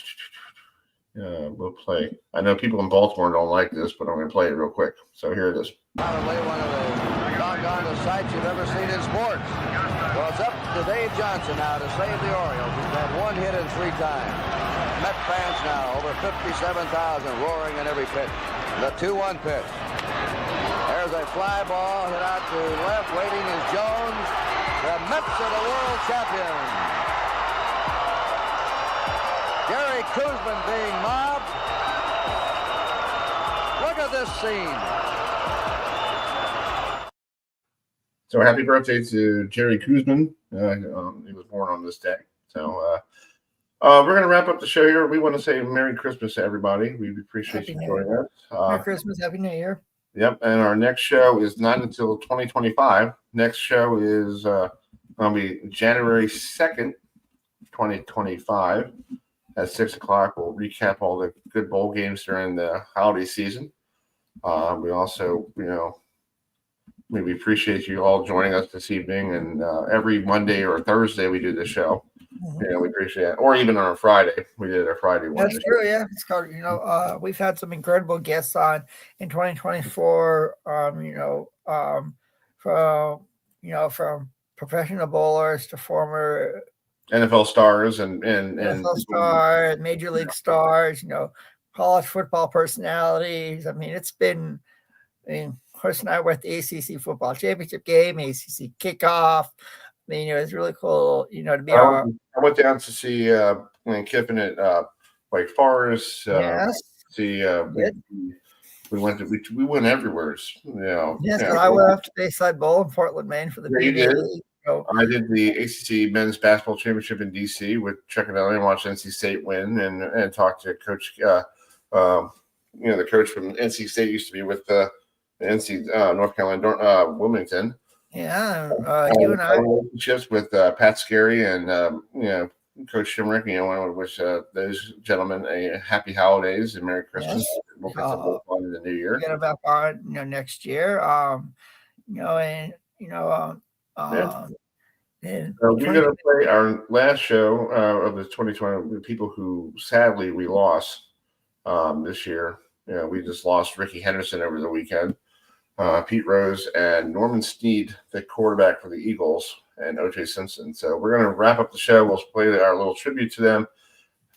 We'll play. I know people in Baltimore don't like this, but I'm going to play it real quick. So here it is. Probably one of the doggone sights you've ever seen in sports. Well, it's up to Dave Johnson now to save the Orioles. He's had 1 hit in 3 times. Met fans now, over 57,000 roaring in every pitch. The 2-1 pitch. There's a fly ball hit out to left. Waiting is Jones. The Mets are the world champions. Gary Koosman being mobbed. Look at this scene. So happy birthday to Jerry Koosman. He was born on this day. So we're going to wrap up the show here. We want to say Merry Christmas to everybody. We appreciate you joining us. Merry Christmas. Happy New Year. Yep. And our next show is not until 2025. Next show is going to be January 2nd, 2025. At 6 o'clock, we'll recap all the good bowl games during the holiday season. We also, we appreciate you all joining us this evening. And every Monday or Thursday, we do the show. We appreciate it. Or even on a Friday, we did a Friday one. That's true. Yeah, it's called. We've had some incredible guests on in 2024. From professional bowlers to former NFL stars and NFL stars, major league stars, college football personalities. I mean, it's been. Chris and I were at the ACC football championship game, ACC kickoff. I mean, it was really cool, to be. I went down to see Lane Kiffin at Wake Forest. Yes. We went everywhere. Yes, but I went up to Bayside Bowl in Portland, Maine for the BBA League. I did the ACC Men's Basketball Championship in DC with Chuck and Ellie and watched NC State win and talked to Coach. The coach from NC State used to be with the NC North Carolina Wilmington. Yeah, you and I relationships with Pat Scarry and Coach Shimrick. I want to wish those gentlemen a happy holidays and Merry Christmas. Yes. We'll get some more fun in the new year. Get them back on next year. We're going to play our last show of the 2020 with people who sadly we lost this year. We just lost Ricky Henderson over the weekend, Pete Rose, and Norman Snead, the quarterback for the Eagles, and O.J. Simpson. So we're going to wrap up the show. We'll play our little tribute to them.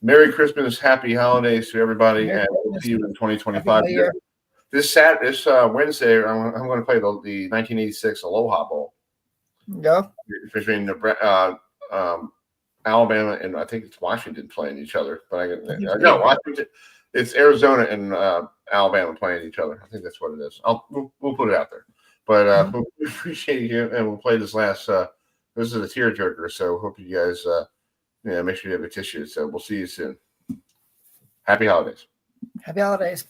Merry Christmas, happy holidays to everybody, and we'll see you in 2025. This Wednesday, I'm going to play the 1986 Aloha Bowl. Yeah. Between Alabama and I think it's Washington playing each other. But Washington. It's Arizona and Alabama playing each other. I think that's what it is. We'll put it out there. But we appreciate you, and we'll play this last. This is a tearjerker, so hope you guys, make sure you have a tissue. So we'll see you soon. Happy holidays. Happy holidays.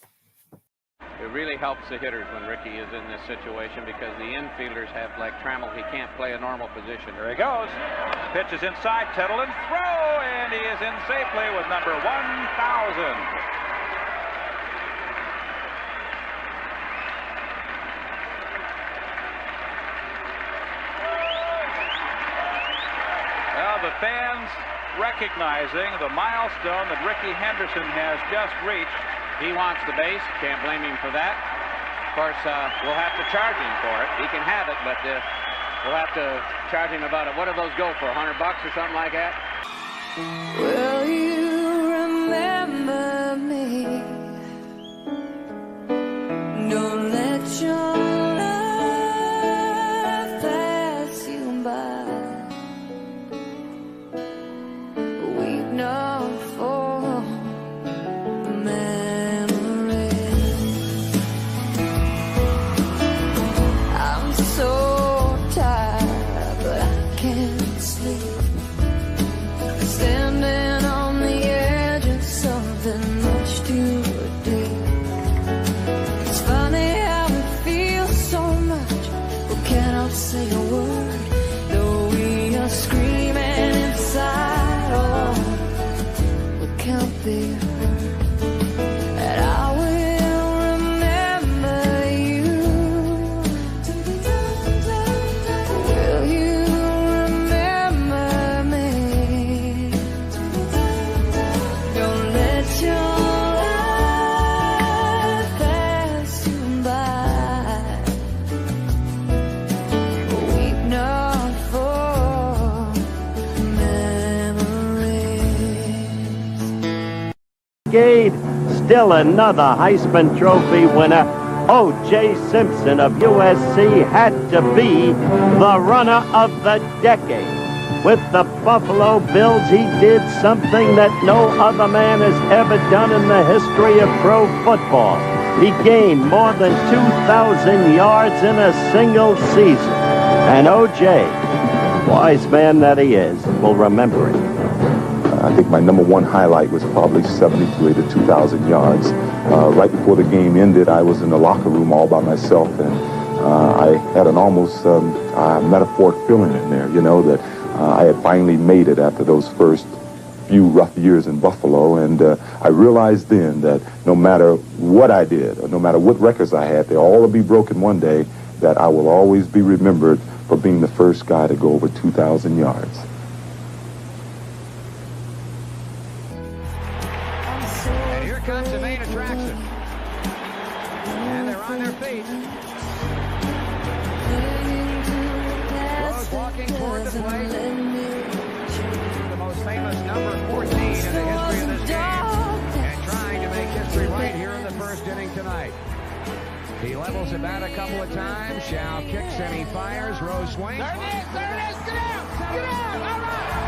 It really helps the hitters when Ricky is in this situation because the infielders have like Trammell. He can't play a normal position. There he goes. Pitch is inside. Tettleton throw, and he is in safely with number 1,000. Well, the fans recognizing the milestone that Ricky Henderson has just reached. He wants the base. Can't blame him for that. Of course, we'll have to charge him for it. He can have it, but we'll have to charge him about it. What do those go for? $100 or something like that? Will you remember me? Don't let your life pass you by. Weep not for the memory. I'm so tired, but I can't sleep. Standing on the edge of something much too deep. It's funny how we feel so much, but cannot say a word. Though we are screaming inside, oh, we can't be heard. And I will remember you. Will you remember me? Don't let your life pass you by. Weep not for memories. Decade, still another Heisman Trophy winner. O.J. Simpson of USC had to be the runner of the decade. With the Buffalo Bills, he did something that no other man has ever done in the history of pro football. He gained more than 2,000 yards in a single season. And O.J., wise man that he is, will remember it. I think my number one highlight was probably 73 to 2,000 yards. Right before the game ended, I was in the locker room all by myself, and I had an almost metaphoric feeling in there, that I had finally made it after those first few rough years in Buffalo, and I realized then that no matter what I did, or no matter what records I had, they'll all be broken one day, that I will always be remembered for being the first guy to go over 2,000 yards. And here comes the main attraction. And they're on their feet. Rose walking toward the plate. The most famous number 14 in the history of this game. And trying to make history right here in the first inning tonight. He levels the bat a couple of times. Shao kicks and he fires. Rose swings. There it is! Get out! Get out! All right!